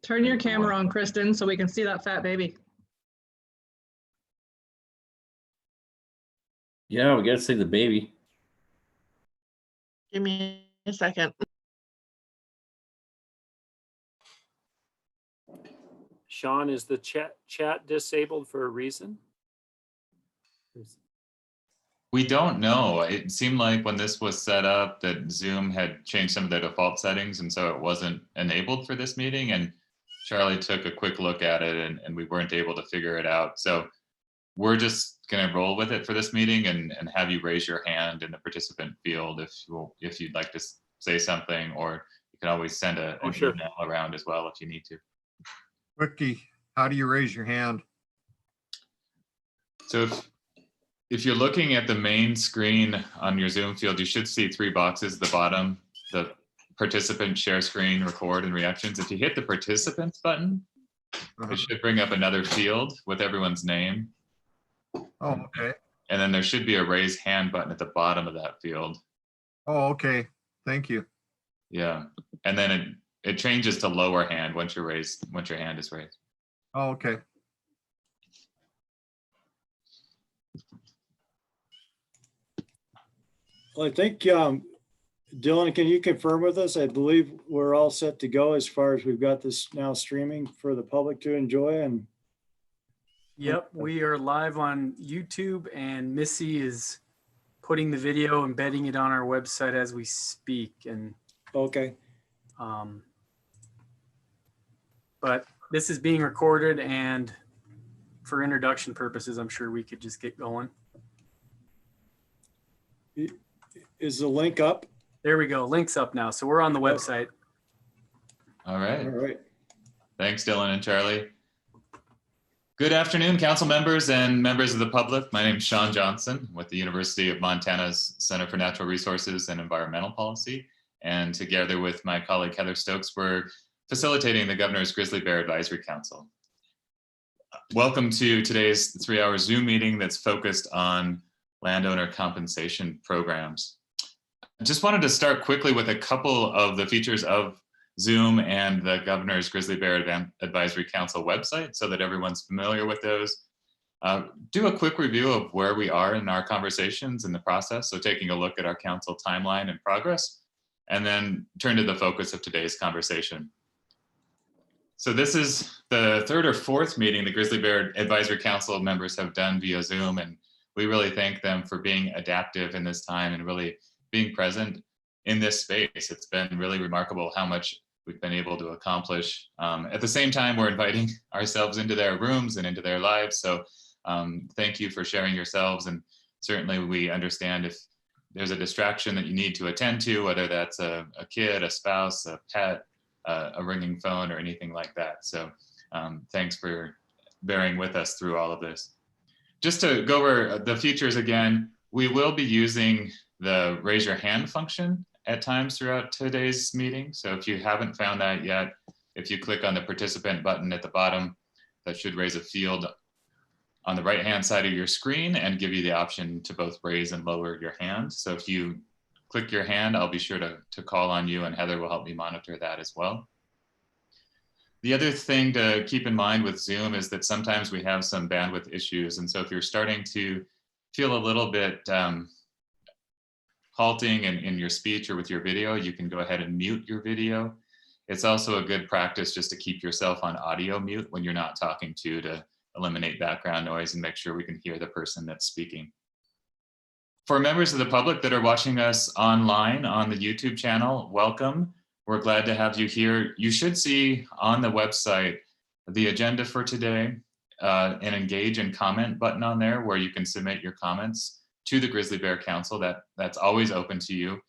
Turn your camera on, Kristen, so we can see that fat baby. Yeah, we gotta see the baby. Give me a second. Shawn, is the chat disabled for a reason? We don't know. It seemed like when this was set up that Zoom had changed some of their default settings, and so it wasn't enabled for this meeting. And Charlie took a quick look at it, and we weren't able to figure it out. So we're just going to roll with it for this meeting and have you raise your hand in the participant field if you'd like to say something, or you can always send an email around as well if you need to. Quickie, how do you raise your hand? So if you're looking at the main screen on your Zoom field, you should see 3 boxes at the bottom: the participant, share screen, record, and reactions. If you hit the participants button, it should bring up another field with everyone's name. Oh, okay. And then there should be a raise hand button at the bottom of that field. Oh, okay. Thank you. Yeah. And then it changes to lower hand once your hand is raised. Oh, okay. Well, I think, Dylan, can you confirm with us? I believe we're all set to go as far as we've got this now streaming for the public to enjoy. And yep, we are live on YouTube, and Missy is putting the video, embedding it on our website as we speak. And okay. But this is being recorded, and for introduction purposes, I'm sure we could just get going. Is the link up? There we go. Link's up now. So we're on the website. All right. All right. Thanks, Dylan and Charlie. Good afternoon, council members and members of the public. My name is Shawn Johnson with the University of Montana's Center for Natural Resources and Environmental Policy. And together with my colleague, Heather Stokes, we're facilitating the Governor's Grizzly Bear Advisory Council. Welcome to today's 3-hour Zoom meeting that's focused on landowner compensation programs. I just wanted to start quickly with a couple of the features of Zoom and the Governor's Grizzly Bear Advisory Council website so that everyone's familiar with those. Do a quick review of where we are in our conversations in the process, so taking a look at our council timeline and progress, and then turn to the focus of today's conversation. So this is the 3rd or 4th meeting the Grizzly Bear Advisory Council members have done via Zoom, and we really thank them for being adaptive in this time and really being present in this space. It's been really remarkable how much we've been able to accomplish. At the same time, we're inviting ourselves into their rooms and into their lives. So thank you for sharing yourselves. And certainly we understand if there's a distraction that you need to attend to, whether that's a kid, a spouse, a pet, a ringing phone, or anything like that. So thanks for bearing with us through all of this. Just to go over the features again, we will be using the raise your hand function at times throughout today's meeting. So if you haven't found that yet, if you click on the participant button at the bottom, that should raise a field on the right-hand side of your screen and give you the option to both raise and lower your hand. So if you click your hand, I'll be sure to call on you, and Heather will help me monitor that as well. The other thing to keep in mind with Zoom is that sometimes we have some bandwidth issues. And so if you're starting to feel a little bit halting in your speech or with your video, you can go ahead and mute your video. It's also a good practice just to keep yourself on audio mute when you're not talking to eliminate background noise and make sure we can hear the person that's speaking. For members of the public that are watching us online on the YouTube channel, welcome. We're glad to have you here. You should see on the website the agenda for today, an engage and comment button on there where you can submit your comments to the Grizzly Bear Council. That's always open to you.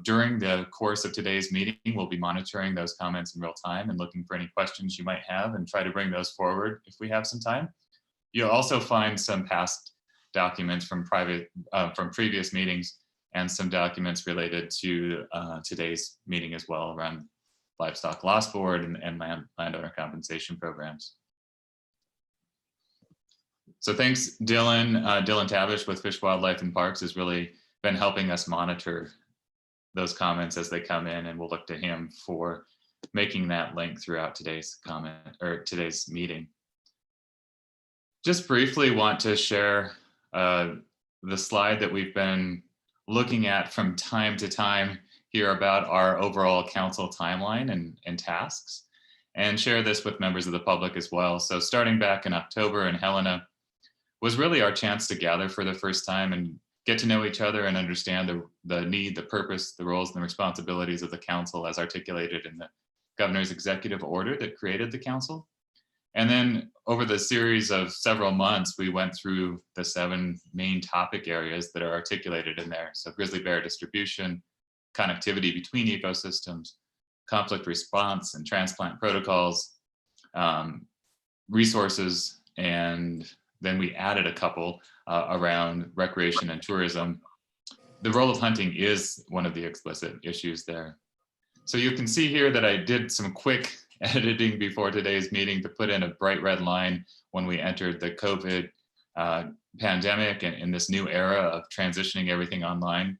During the course of today's meeting, we'll be monitoring those comments in real time and looking for any questions you might have and try to bring those forward if we have some time. You'll also find some past documents from previous meetings and some documents related to today's meeting as well around livestock loss board and landowner compensation programs. So thanks, Dylan. Dylan Tavish with Fish, Wildlife and Parks has really been helping us monitor those comments as they come in, and we'll look to him for making that link throughout today's comment or today's meeting. Just briefly want to share the slide that we've been looking at from time to time here about our overall council timeline and tasks, and share this with members of the public as well. So starting back in October in Helena was really our chance to gather for the first time and get to know each other and understand the need, the purpose, the roles and the responsibilities of the council as articulated in the governor's executive order that created the council. And then over the series of several months, we went through the 7 main topic areas that are articulated in there. So grizzly bear distribution, connectivity between ecosystems, conflict response and transplant protocols, resources, and then we added a couple around recreation and tourism. The role of hunting is one of the explicit issues there. So you can see here that I did some quick editing before today's meeting to put in a bright red line when we entered the COVID pandemic and in this new era of transitioning everything online.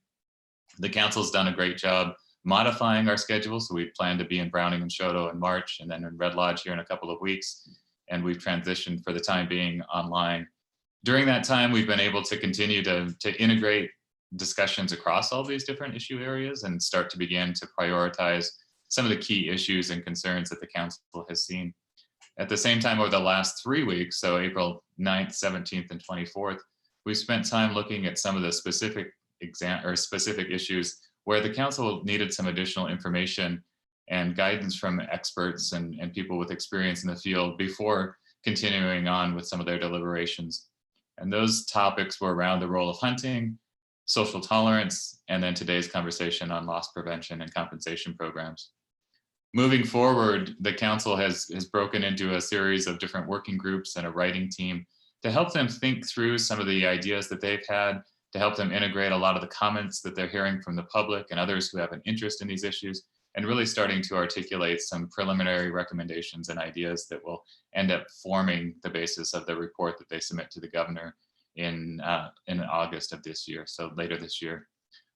The council's done a great job modifying our schedule. So we plan to be in Browning and Choteau in March and then in Red Lodge here in a couple of weeks. And we've transitioned for the time being online. During that time, we've been able to continue to integrate discussions across all these different issue areas and start to begin to prioritize some of the key issues and concerns that the council has seen. At the same time, over the last 3 weeks, so April 9th, 17th, and 24th, we've spent time looking at some of the specific issues where the council needed some additional information and guidance from experts and people with experience in the field before continuing on with some of their deliberations. And those topics were around the role of hunting, social tolerance, and then today's conversation on loss prevention and compensation programs. Moving forward, the council has broken into a series of different working groups and a writing team to help them think through some of the ideas that they've had, to help them integrate a lot of the comments that they're hearing from the public and others who have an interest in these issues, and really starting to articulate some preliminary recommendations and ideas that will end up forming the basis of the report that they submit to the governor in August of this year, so later this year.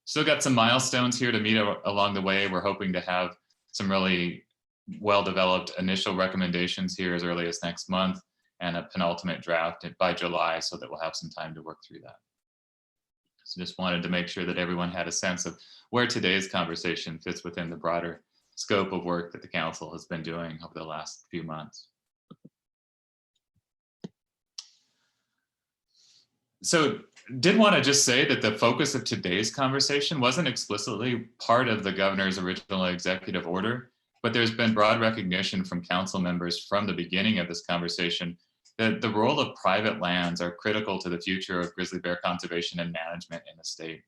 Still got some milestones here to meet along the way. We're hoping to have some really well-developed initial recommendations here as early as next month and a penultimate draft by July so that we'll have some time to work through that. So just wanted to make sure that everyone had a sense of where today's conversation fits within the broader scope of work that the council has been doing over the last few months. So did want to just say that the focus of today's conversation wasn't explicitly part of the governor's original executive order, but there's been broad recognition from council members from the beginning of this conversation that the role of private lands are critical to the future of grizzly bear conservation and management in the state.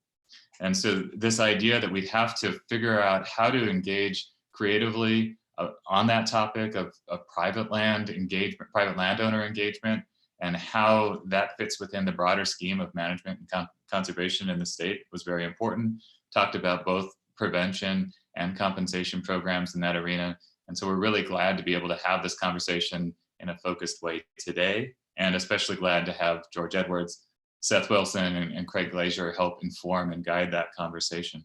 And so this idea that we have to figure out how to engage creatively on that topic of private land engagement, private landowner engagement, and how that fits within the broader scheme of management and conservation in the state was very important. Talked about both prevention and compensation programs in that arena. And so we're really glad to be able to have this conversation in a focused way today, and especially glad to have George Edwards, Seth Wilson, and Craig Glazier help inform and guide that conversation.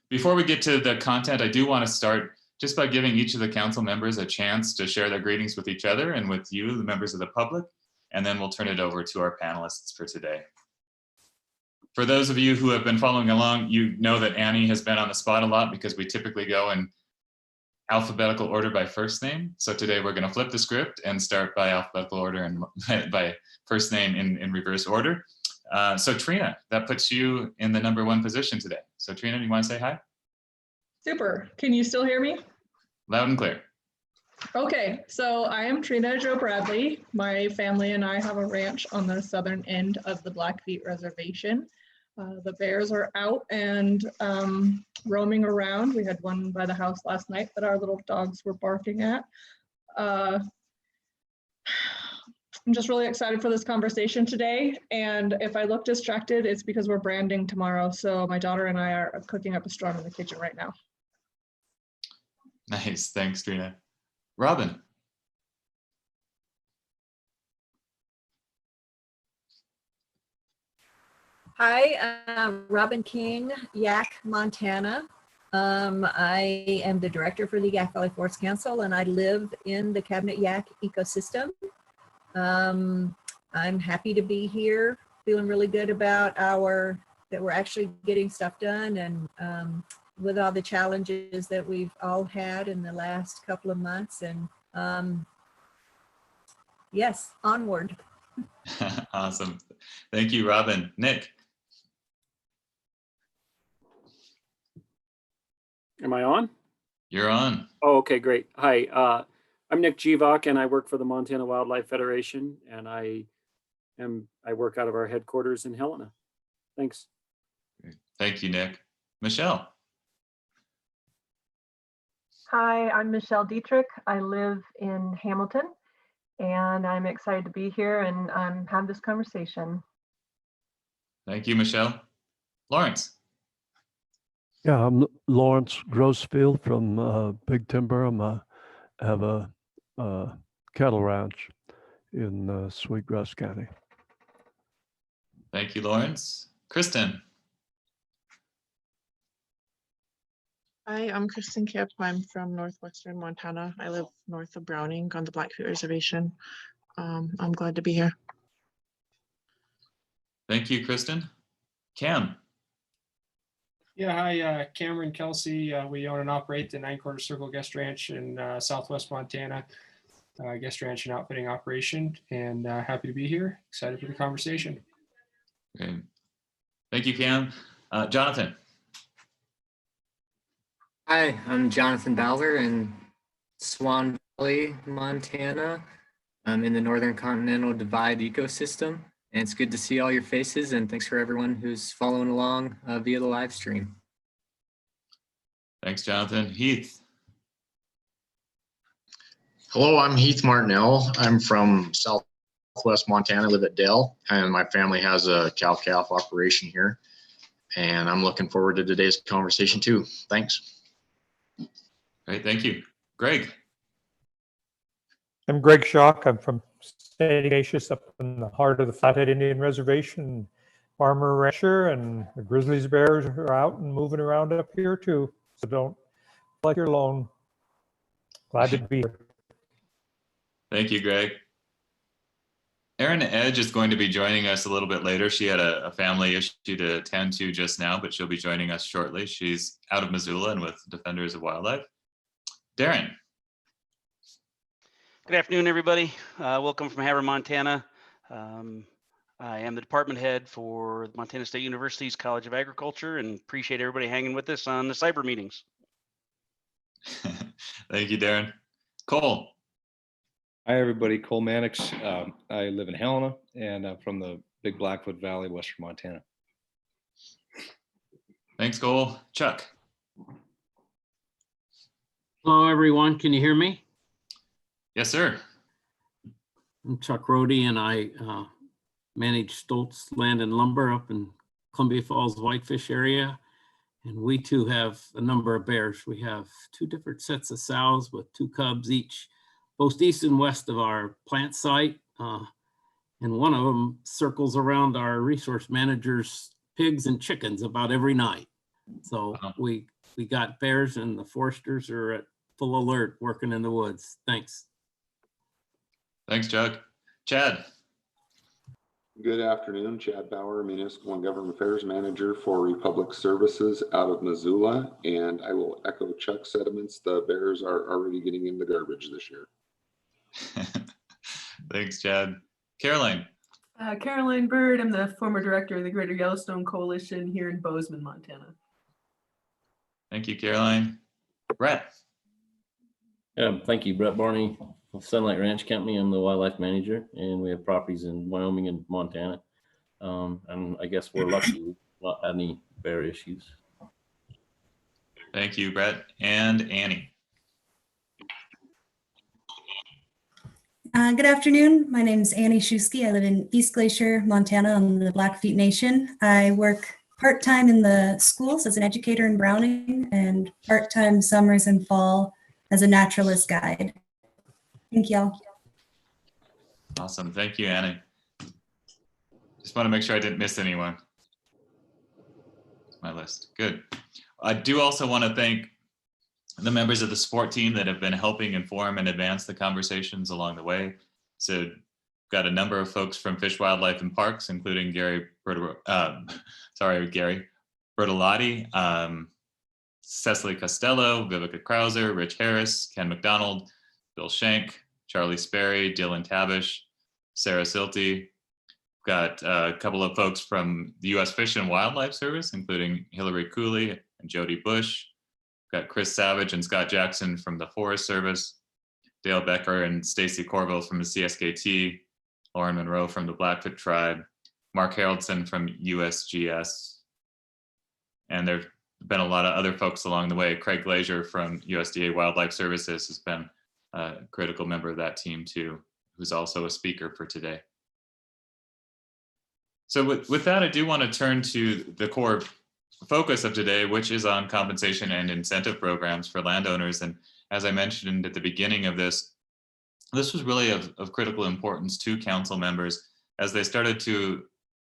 Before we get to the content, I do want to start just by giving each of the council members a chance to share their greetings with each other and with you, the members of the public, and then we'll turn it over to our panelists for today. For those of you who have been following along, you know that Annie has been on the spot a lot because we typically go in alphabetical order by first name. So today we're going to flip the script and start by alphabetical order and by first name in reverse order. So Trina, that puts you in the #1 position today. So Trina, you want to say hi? Super. Can you still hear me? Loud and clear. Okay, so I am Trina Jo Bradley. My family and I have a ranch on the southern end of the Blackfeet Reservation. The bears are out and roaming around. We had one by the house last night that our little dogs were barking at. I'm just really excited for this conversation today. And if I look distracted, it's because we're branding tomorrow. So my daughter and I are cooking up a storm in the kitchen right now. Nice, thanks, Trina. Robin. Hi, Robin King, Yak, Montana. I am the director for the Yak Valley Forest Council, and I live in the Cabinet Yak ecosystem. I'm happy to be here, feeling really good about that we're actually getting stuff done, and with all the challenges that we've all had in the last couple of months. And yes, onward. Awesome. Thank you, Robin. Nick. Am I on? You're on. Oh, okay, great. Hi, I'm Nick Givok, and I work for the Montana Wildlife Federation, and I work out of our headquarters in Helena. Thanks. Thank you, Nick. Michelle. Hi, I'm Michelle Dietrich. I live in Hamilton, and I'm excited to be here and have this conversation. Thank you, Michelle. Lawrence. Yeah, I'm Lorents Grosfield from Big Timber. I have a cattle ranch in Sweetgrass County. Thank you, Lawrence. Kristen. Hi, I'm Kristen Kipp. I'm from northwestern Montana. I live north of Browning on the Blackfeet Reservation. I'm glad to be here. Thank you, Kristen. Cam. Yeah, hi, Cameron Kelsey. We own and operate the 9 Quarter Circle Guest Ranch in Southwest Montana. Guest Ranch and outfitting operation, and happy to be here. Excited for the conversation. Okay. Thank you, Cam. Jonathan. Hi, I'm Jonathan Bowler in Swan Valley, Montana. I'm in the Northern Continental Divide ecosystem, and it's good to see all your faces, and thanks for everyone who's following along via the live stream. Thanks, Jonathan. Heath. Hello, I'm Heath Martinell. I'm from Southwest Montana. I live at Dell, and my family has a cow-calf operation here, and I'm looking forward to today's conversation too. Thanks. Great, thank you. Greg. I'm Greg Schock. I'm from St. Ignatius up in the heart of the Flathead Indian Reservation, farmer rancher, and the Grizzlies bears are out and moving around up here too. So don't feel like you're alone. Glad to be here. Thank you, Greg. Erin Edge is going to be joining us a little bit later. She had a family issue to attend to just now, but she'll be joining us shortly. She's out of Missoula and with Defenders of Wildlife. Darren. Good afternoon, everybody. Welcome from Havre, Montana. I am the department head for Montana State University's College of Agriculture, and appreciate everybody hanging with us on the cyber meetings. Thank you, Darren. Cole. Hi, everybody. Cole Mannix. I live in Helena, and I'm from the Big Blackfoot Valley, western Montana. Thanks, Cole. Chuck. Hello, everyone. Can you hear me? Yes, sir. I'm Chuck Roady, and I manage Stoltz Land and Lumber up in Columbia Falls, Whitefish area. And we too have a number of bears. We have 2 different sets of sows with 2 cubs each, both east and west of our plant site. And one of them circles around our resource manager's pigs and chickens about every night. So we got bears, and the foresters are at full alert working in the woods. Thanks. Thanks, Chuck. Chad. Good afternoon, Chad Bauer, Municipal and Government Affairs Manager for Republic Services out of Missoula. And I will echo Chuck's sentiments. The bears are already getting in the garbage this year. Thanks, Chad. Caroline. Caroline Byrd. I'm the former director of the Greater Yellowstone Coalition here in Bozeman, Montana. Thank you, Caroline. Brett. Thank you, Brett Barney of Sunlight Ranch Company. I'm the wildlife manager, and we have properties in Wyoming and Montana. And I guess we're lucky we've not had any bear issues. Thank you, Brett. And Annie. Good afternoon. My name is Annie Shusky. I live in East Glacier, Montana on the Blackfeet Nation. I work part-time in the schools as an educator in Browning and part-time summers and fall as a naturalist guide. Thank y'all. Awesome. Thank you, Annie. Just want to make sure I didn't miss anyone. My list. Good. I do also want to thank the members of the support team that have been helping inform and advance the conversations along the way. So got a number of folks from Fish, Wildlife, and Parks, including Gary Bertolotti, Cecily Costello, Vivica Krauser, Rich Harris, Ken McDonald, Bill Shank, Charlie Sperry, Dylan Tabish, Sarah Silty. Got a couple of folks from the U.S. Fish and Wildlife Service, including Hillary Cooley and Jody Bush. Got Chris Savage and Scott Jackson from the Forest Service, Dale Becker and Stacy Corville from the CSKT, Lauren Monroe from the Blackfoot Tribe, Mark Haraldson from USGS. And there've been a lot of other folks along the way. Craig Glazier from USDA Wildlife Services has been a critical member of that team too, who's also a speaker for today. So with that, I do want to turn to the core focus of today, which is on compensation and incentive programs for landowners. And as I mentioned at the beginning of this was really of critical importance to council members as they started to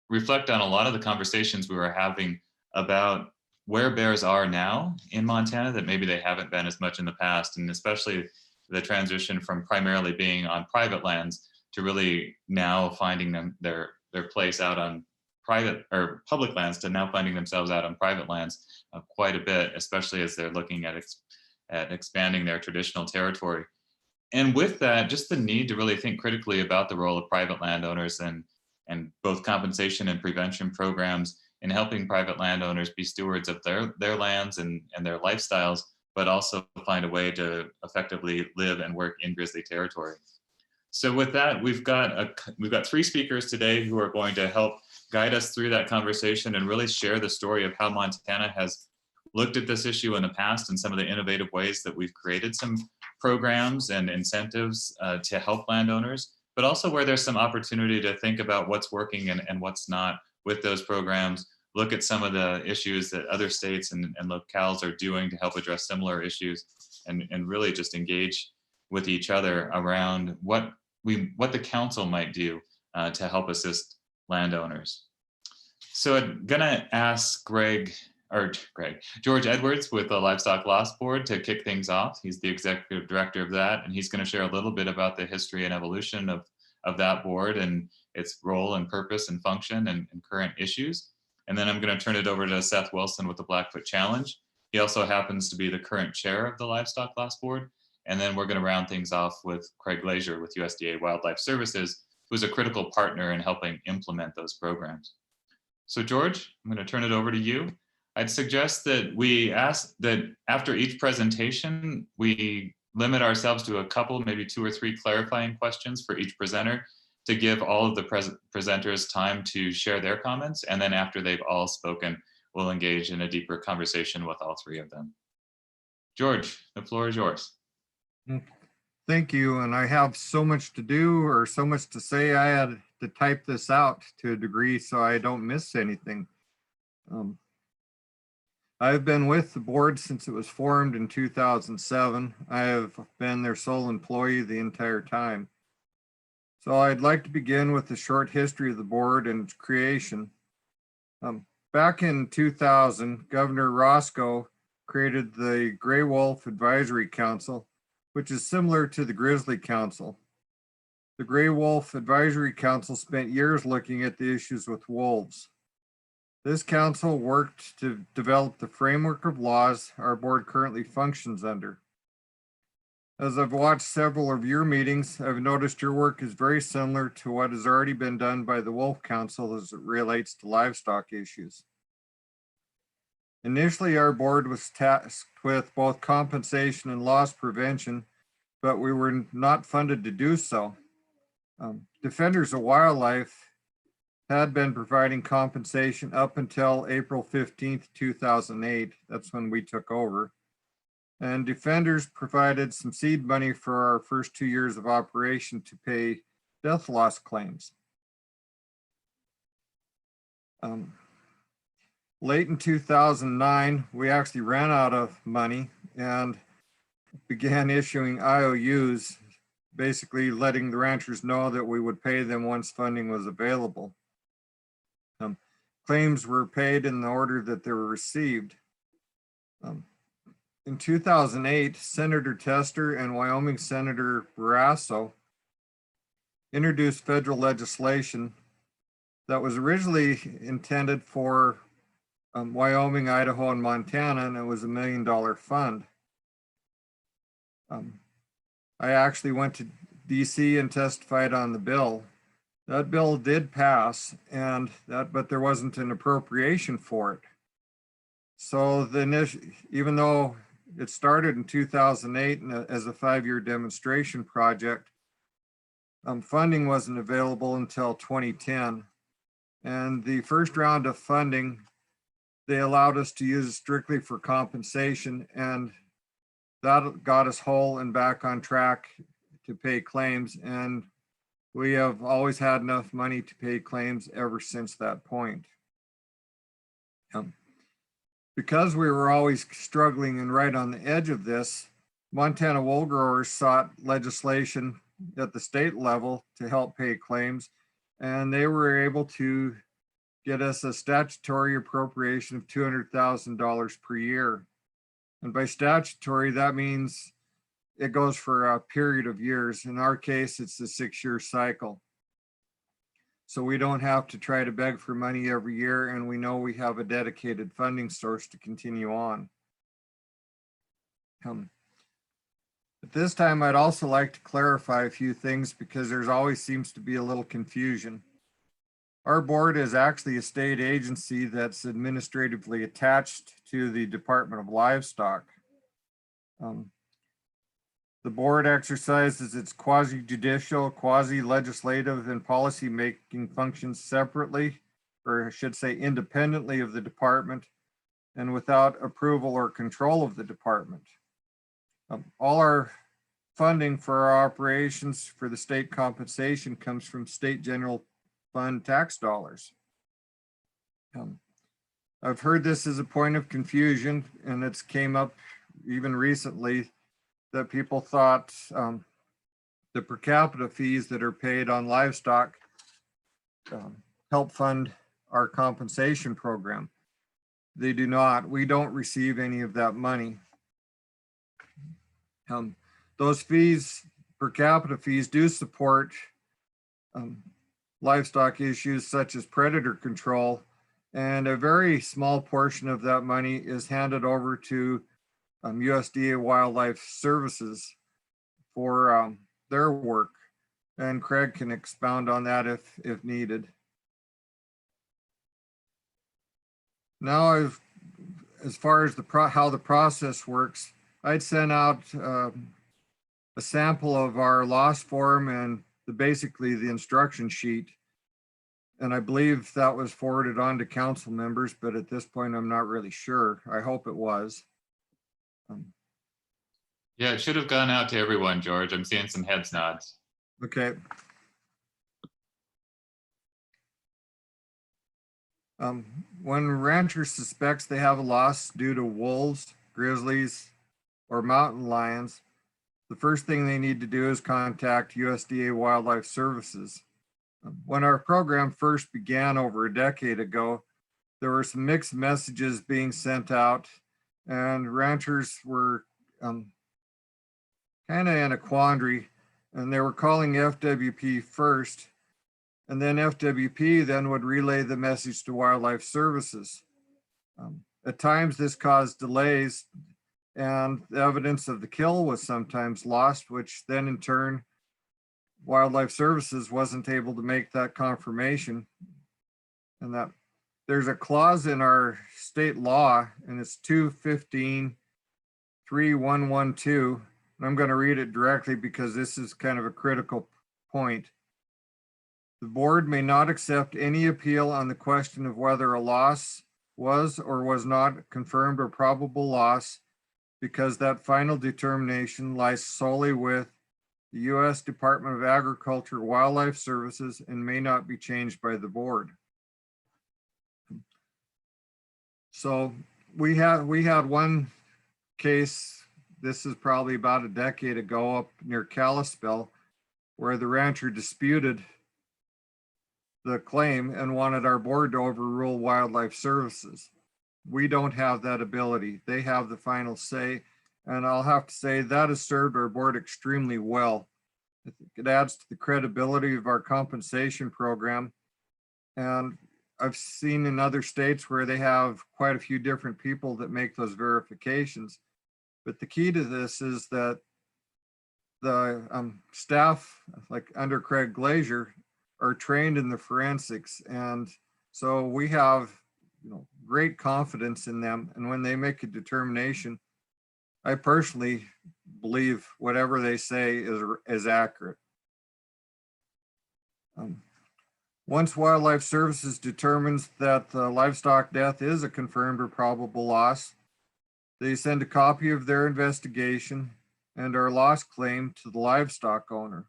reflect on a lot of the conversations we were having about where bears are now in Montana that maybe they haven't been as much in the past, and especially the transition from primarily being on private lands to really now finding them their place out on private or public lands to now finding themselves out on private lands quite a bit, especially as they're looking at expanding their traditional territory. And with that, just the need to really think critically about the role of private landowners and both compensation and prevention programs in helping private landowners be stewards of their lands and their lifestyles, but also find a way to effectively live and work in grizzly territory. So with that, we've got 3 speakers today who are going to help guide us through that conversation and really share the story of how Montana has looked at this issue in the past and some of the innovative ways that we've created some programs and incentives to help landowners, but also where there's some opportunity to think about what's working and what's not with those programs, look at some of the issues that other states and locales are doing to help address similar issues, and really just engage with each other around what the council might do to help assist landowners. So I'm gonna ask George Edwards with the Livestock Loss Board to kick things off. He's the executive director of that, and he's gonna share a little bit about the history and evolution of that board and its role and purpose and function and current issues. And then I'm gonna turn it over to Seth Wilson with the Blackfoot Challenge. He also happens to be the current chair of the Livestock Loss Board. And then we're going to round things off with Craig Glazier with USDA Wildlife Services, who's a critical partner in helping implement those programs. So George, I'm going to turn it over to you. I'd suggest that we ask that after each presentation, we limit ourselves to a couple, maybe 2 or 3 clarifying questions for each presenter to give all of the presenters time to share their comments. And then after they've all spoken, we'll engage in a deeper conversation with all 3 of them. George, the floor is yours. Thank you. And I have so much to do or so much to say. I had to type this out to a degree so I don't miss anything. I've been with the board since it was formed in 2007. I have been their sole employee the entire time. So I'd like to begin with a short history of the board and its creation. Back in 2000, Governor Roscoe created the Gray Wolf Advisory Council, which is similar to the Grizzly Council. The Gray Wolf Advisory Council spent years looking at the issues with wolves. This council worked to develop the framework of laws our board currently functions under. As I've watched several of your meetings, I've noticed your work is very similar to what has already been done by the Wolf Council as it relates to livestock issues. Initially, our board was tasked with both compensation and loss prevention, but we were not funded to do so. Defenders of Wildlife had been providing compensation up until April 15th, 2008. That's when we took over. And Defenders provided some seed money for our first 2 years of operation to pay death loss claims. Late in 2009, we actually ran out of money and began issuing IOUs, basically letting the ranchers know that we would pay them once funding was available. Claims were paid in the order that they were received. In 2008, Senator Tester and Wyoming Senator Barrasso introduced federal legislation that was originally intended for Wyoming, Idaho, and Montana, and it was $1 million fund. I actually went to DC and testified on the bill. That bill did pass, but there wasn't an appropriation for it. So even though it started in 2008 as a 5-year demonstration project, funding wasn't available until 2010. And the first round of funding, they allowed us to use strictly for compensation, and that got us whole and back on track to pay claims. And we have always had enough money to pay claims ever since that point. Because we were always struggling and right on the edge of this, Montana wool growers sought legislation at the state level to help pay claims, and they were able to get us a statutory appropriation of $200,000 per year. And by statutory, that means it goes for a period of years. In our case, it's a 6-year cycle. So we don't have to try to beg for money every year, and we know we have a dedicated funding source to continue on. At this time, I'd also like to clarify a few things because there's always seems to be a little confusion. Our board is actually a state agency that's administratively attached to the Department of Livestock. The board exercises its quasi-judicial, quasi-legislative, and policy-making functions separately, or I should say independently of the department, and without approval or control of the department. All our funding for our operations for the state compensation comes from state general fund tax dollars. I've heard this as a point of confusion, and it's came up even recently that people thought the per capita fees that are paid on livestock help fund our compensation program. They do not. We don't receive any of that money. Those fees, per capita fees, do support livestock issues such as predator control, and a very small portion of that money is handed over to USDA Wildlife Services for their work, and Craig can expound on that if needed. Now, as far as how the process works, I'd send out a sample of our loss form and basically the instruction sheet, and I believe that was forwarded on to council members, but at this point I'm not really sure. I hope it was. Yeah, it should have gone out to everyone, George. I'm seeing some heads nods. Okay. When rancher suspects they have a loss due to wolves, grizzlies, or mountain lions, the first thing they need to do is contact USDA Wildlife Services. When our program first began over a decade ago, there were some mixed messages being sent out, and ranchers were kind of in a quandary, and they were calling FWP first, and then FWP then would relay the message to Wildlife Services. At times this caused delays, and the evidence of the kill was sometimes lost, which then in turn Wildlife Services wasn't able to make that confirmation. And that there's a clause in our state law, and it's 215.3112. And I'm going to read it directly because this is kind of a critical point. The board may not accept any appeal on the question of whether a loss was or was not confirmed or probable loss, because that final determination lies solely with the U.S. Department of Agriculture, Wildlife Services, and may not be changed by the board. So we had one case, this is probably about a decade ago, up near Kalispell, where the rancher disputed the claim and wanted our board to overrule Wildlife Services. We don't have that ability. They have the final say. And I'll have to say that has served our board extremely well. I think it adds to the credibility of our compensation program. And I've seen in other states where they have quite a few different people that make those verifications. But the key to this is that the staff, like under Craig Glazier, are trained in the forensics. And so we have, great confidence in them. And when they make a determination, I personally believe whatever they say is accurate. Once Wildlife Services determines that the livestock death is a confirmed or probable loss, they send a copy of their investigation and our loss claim to the livestock owner.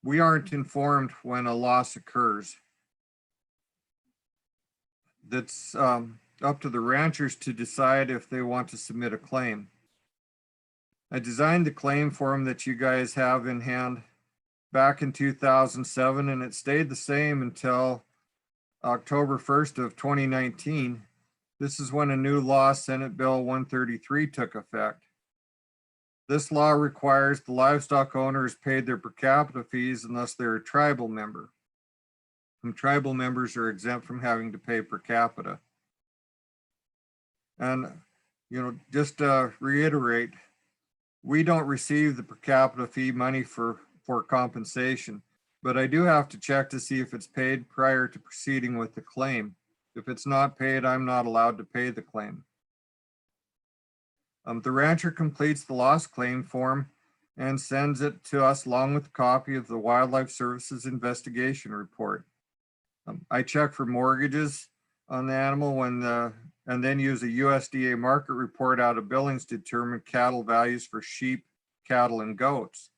We aren't informed when a loss occurs. That's up to the ranchers to decide if they want to submit a claim. I designed the claim form that you guys have in hand back in 2007, and it stayed the same until October 1st of 2019. This is when a new law, Senate Bill 133, took effect. This law requires the livestock owners paid their per capita fees unless they're a tribal member. And tribal members are exempt from having to pay per capita. And, just to reiterate, we don't receive the per capita fee money for compensation, but I do have to check to see if it's paid prior to proceeding with the claim. If it's not paid, I'm not allowed to pay the claim. The rancher completes the loss claim form and sends it to us along with a copy of the Wildlife Services investigation report. I check for mortgages on the animal and then use a USDA market report out of Billings to determine cattle values for sheep, cattle, and goats.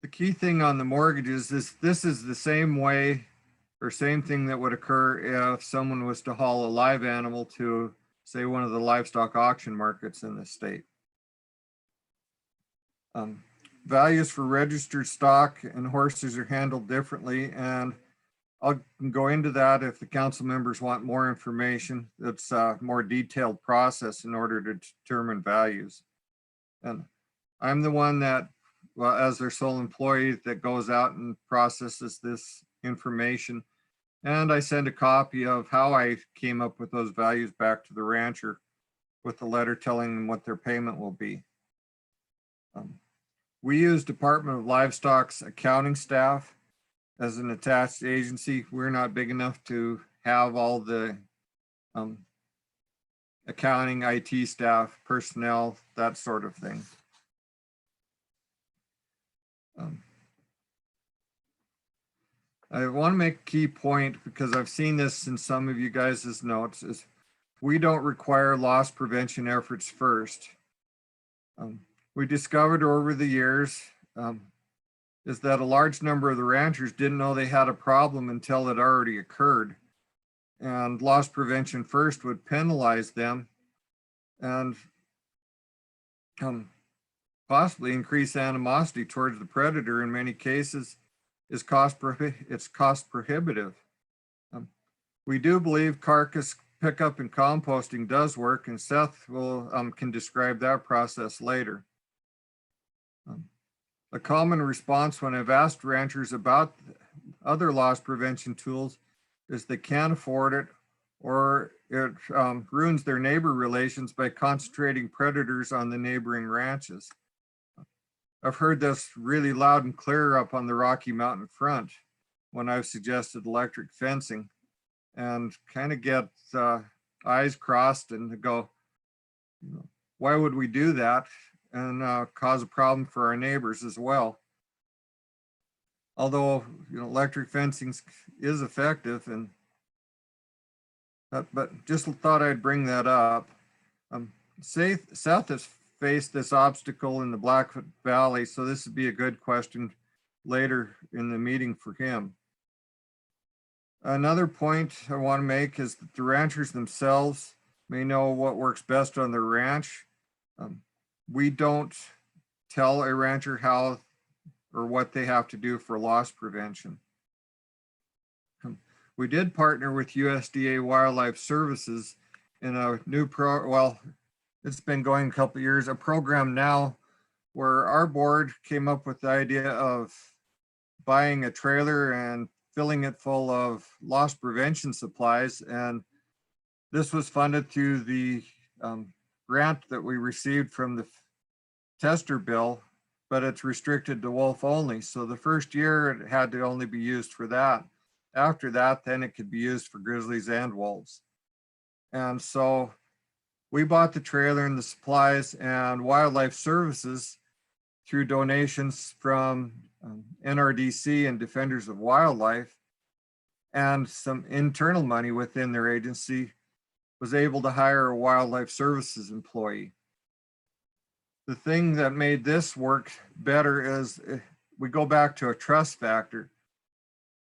The key thing on the mortgages is this is the same way or same thing that would occur if someone was to haul a live animal to, say, one of the livestock auction markets in the state. Values for registered stock and horses are handled differently, and I'll go into that if the council members want more information. It's a more detailed process in order to determine values. And I'm the one that, well, as their sole employee, that goes out and processes this information. And I send a copy of how I came up with those values back to the rancher with a letter telling them what their payment will be. We use Department of Livestock's accounting staff as an attached agency. We're not big enough to have all the accounting, IT staff, personnel, that sort of thing. I want to make a key point because I've seen this in some of you guys' notes is we don't require loss prevention efforts first. We discovered over the years is that a large number of the ranchers didn't know they had a problem until it already occurred. And loss prevention first would penalize them and possibly increase animosity towards the predator. In many cases, it's cost prohibitive. We do believe carcass pickup and composting does work, and Seth will can describe that process later. A common response when I've asked ranchers about other loss prevention tools is they can't afford it, or it ruins their neighbor relations by concentrating predators on the neighboring ranches. I've heard this really loud and clear up on the Rocky Mountain front when I've suggested electric fencing, and kind of get eyes crossed and go, why would we do that? And cause a problem for our neighbors as well. Although, electric fencing is effective, and but just thought I'd bring that up. Seth has faced this obstacle in the Blackfoot Valley, so this would be a good question later in the meeting for him. Another point I want to make is that the ranchers themselves may know what works best on their ranch. We don't tell a rancher how or what they have to do for loss prevention. we did partner with USDA Wildlife Services in a new it's been going a couple of years, a program now where our board came up with the idea of buying a trailer and filling it full of loss prevention supplies. And this was funded through the grant that we received from the tester bill, but it's restricted to wolf only. So the first year it had to only be used for that. After that, then it could be used for grizzlies and wolves. And so we bought the trailer and the supplies, and Wildlife Services, through donations from NRDC and Defenders of Wildlife and some internal money within their agency, was able to hire a Wildlife Services employee. The thing that made this work better is we go back to a trust factor.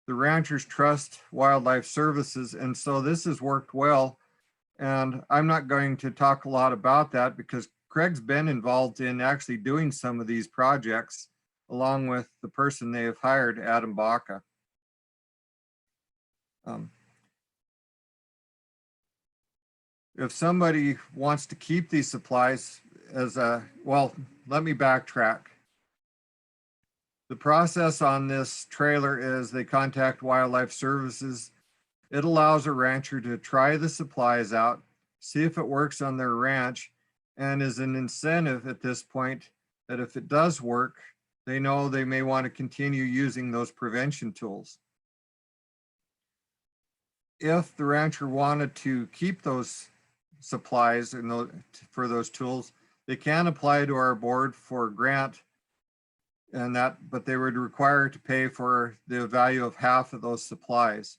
The ranchers trust Wildlife Services, and so this has worked well. And I'm not going to talk a lot about that because Craig's been involved in actually doing some of these projects along with the person they have hired, Adam Baca. If somebody wants to keep these supplies as well, let me backtrack. The process on this trailer is they contact Wildlife Services. It allows a rancher to try the supplies out, see if it works on their ranch, and is an incentive at this point that if it does work, they know they may want to continue using those prevention tools. If the rancher wanted to keep those supplies and for those tools, they can apply to our board for a grant, and but they would require to pay for the value of half of those supplies.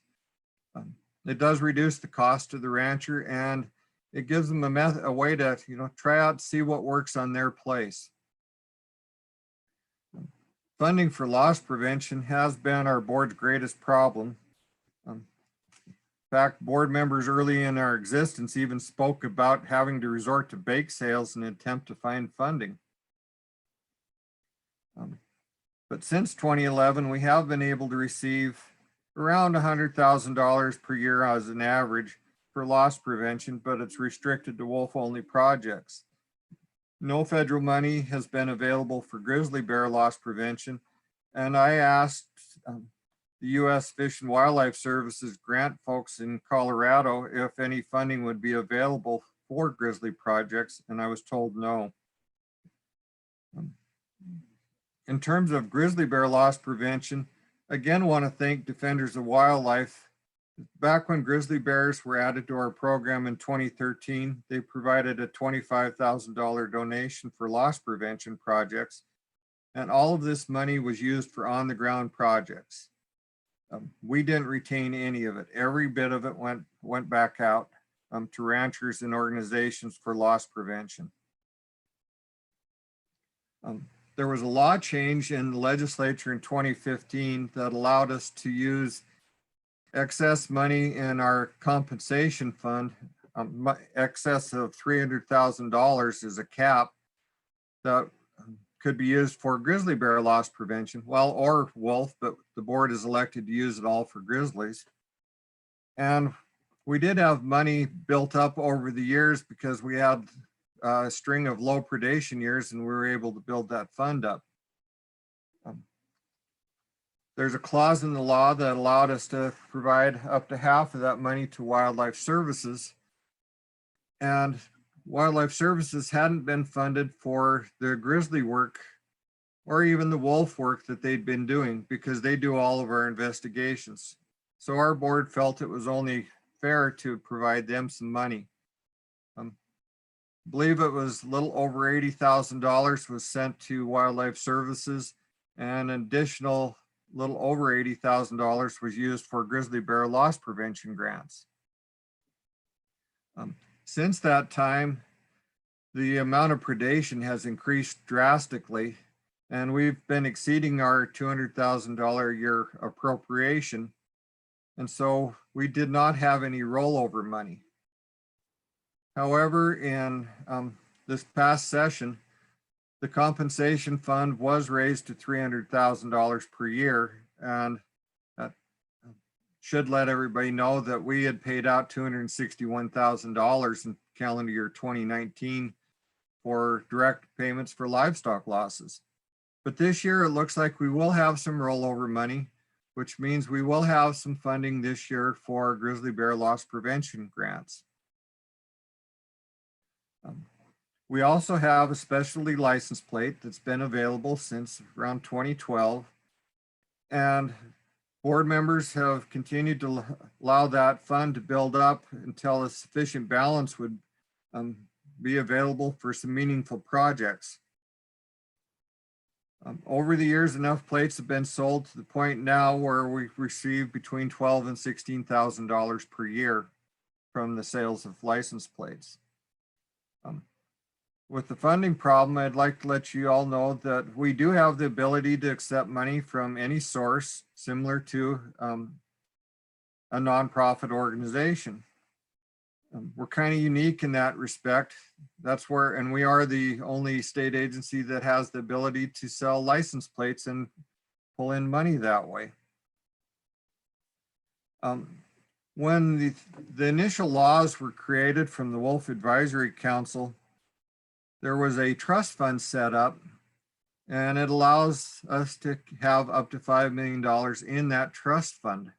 It does reduce the cost to the rancher, and it gives them a way to try out, see what works on their place. Funding for loss prevention has been our board's greatest problem. In fact, board members early in our existence even spoke about having to resort to bake sales in an attempt to find funding. But since 2011, we have been able to receive around $100,000 per year as an average for loss prevention, but it's restricted to wolf-only projects. No federal money has been available for grizzly bear loss prevention, and I asked the U.S. Fish and Wildlife Services grant folks in Colorado if any funding would be available for grizzly projects, and I was told no. In terms of grizzly bear loss prevention, again, want to thank Defenders of Wildlife. Back when grizzly bears were added to our program in 2013, they provided a $25,000 donation for loss prevention projects, and all of this money was used for on-the-ground projects. We didn't retain any of it. Every bit of it went back out to ranchers and organizations for loss prevention. There was a law change in the legislature in 2015 that allowed us to use excess money in our compensation fund, excess of $300,000 is a cap that could be used for grizzly bear loss prevention, well, or wolf, but the board is elected to use it all for grizzlies. And we did have money built up over the years because we had a string of low predation years, and we were able to build that fund up. There's a clause in the law that allowed us to provide up to half of that money to Wildlife Services. And Wildlife Services hadn't been funded for the grizzly work or even the wolf work that they'd been doing because they do all of our investigations. So our board felt it was only fair to provide them some money. I believe it was a little over $80,000 was sent to Wildlife Services, and an additional little over $80,000 was used for grizzly bear loss prevention grants. Since that time, the amount of predation has increased drastically, and we've been exceeding our $200,000 a year appropriation. And so we did not have any rollover money. However, in this past session, the compensation fund was raised to $300,000 per year, and that should let everybody know that we had paid out $261,000 in calendar year 2019 for direct payments for livestock losses. But this year, it looks like we will have some rollover money, which means we will have some funding this year for grizzly bear loss prevention grants. We also have a specialty license plate that's been available since around 2012. And board members have continued to allow that fund to build up until a sufficient balance would be available for some meaningful projects. Over the years, enough plates have been sold to the point now where we receive between $12,000 and $16,000 per year from the sales of license plates. With the funding problem, I'd like to let you all know that we do have the ability to accept money from any source similar to a nonprofit organization. We're kind of unique in that respect. That's where, and we are the only state agency that has the ability to sell license plates and pull in money that way. When the initial laws were created from the Wolf Advisory Council, there was a trust fund set up, and it allows us to have up to $5 million in that trust fund.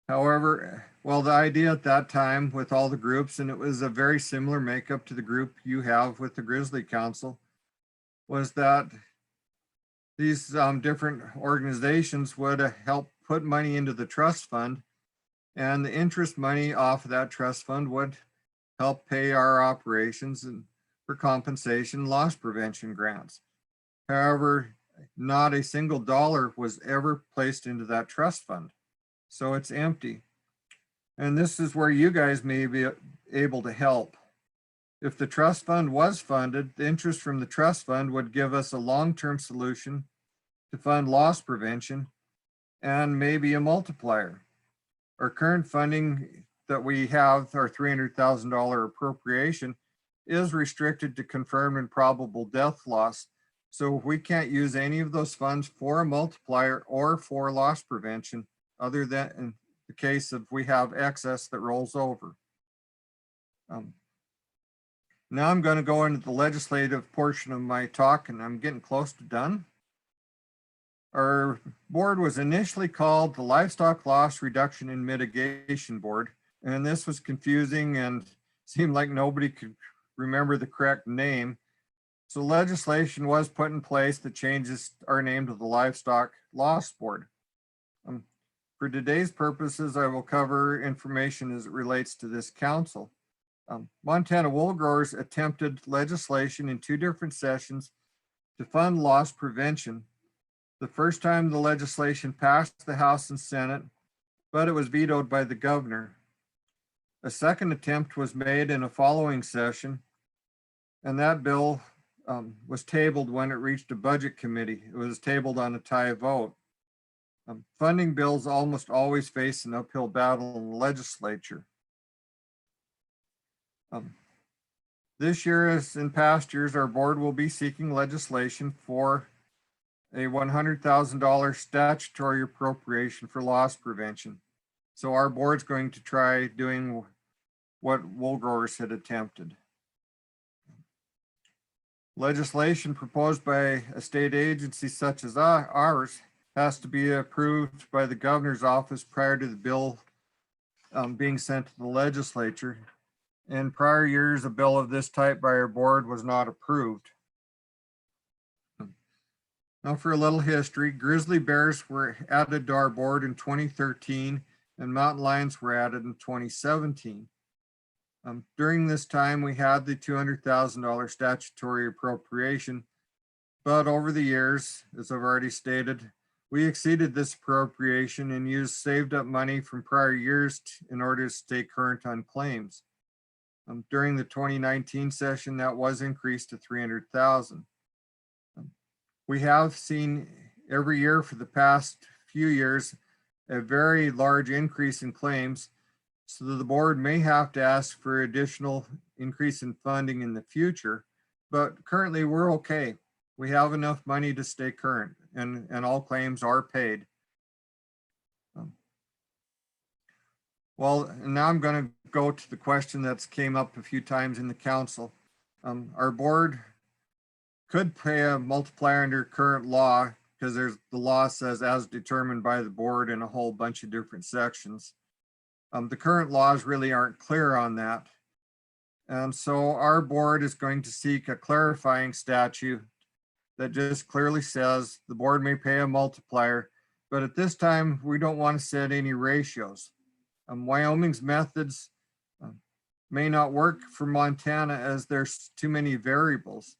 However, well, the idea at that time with all the groups, and it was a very similar makeup to the group you have with the Grizzly Council, was that these different organizations would help put money into the trust fund, and the interest money off of that trust fund would help pay our operations and for compensation loss prevention grants. However, not a single dollar was ever placed into that trust fund. So it's empty. And this is where you guys may be able to help. If the trust fund was funded, the interest from the trust fund would give us a long-term solution to fund loss prevention and maybe a multiplier. Our current funding that we have, our $300,000 appropriation, is restricted to confirmed and probable death loss. So we can't use any of those funds for a multiplier or for loss prevention, other than in the case of we have excess that rolls over. Now I'm going to go into the legislative portion of my talk, and I'm getting close to done. Our board was initially called the Livestock Loss Reduction and Mitigation Board, and this was confusing and seemed like nobody could remember the correct name. So legislation was put in place that changes our name to the Livestock Loss Board. For today's purposes, I will cover information as it relates to this council. Montana wool growers attempted legislation in 2 different sessions to fund loss prevention. The first time the legislation passed the House and Senate, but it was vetoed by the governor. A second attempt was made in a following session, and that bill was tabled when it reached a budget committee. It was tabled on a tie vote. Funding bills almost always face an uphill battle in the legislature. This year, as in past years, our board will be seeking legislation for a $100,000 statutory appropriation for loss prevention. So our board's going to try doing what wool growers had attempted. Legislation proposed by a state agency such as ours has to be approved by the governor's office prior to the bill being sent to the legislature. In prior years, a bill of this type by our board was not approved. Now for a little history, grizzly bears were added to our board in 2013 and mountain lions were added in 2017. During this time, we had the $200,000 statutory appropriation, but over the years, as I've already stated, we exceeded this appropriation and used saved up money from prior years in order to stay current on claims. During the 2019 session, that was increased to $300,000. We have seen every year for the past few years a very large increase in claims, so the board may have to ask for additional increase in funding in the future, but currently we're okay. We have enough money to stay current and all claims are paid. Well, and now I'm going to go to the question that's came up a few times in the council. Our board could pay a multiplier under current law because the law says as determined by the board in a whole bunch of different sections. The current laws really aren't clear on that. And so our board is going to seek a clarifying statute that just clearly says the board may pay a multiplier, but at this time, we don't want to set any ratios. Wyoming's methods may not work for Montana as there's too many variables.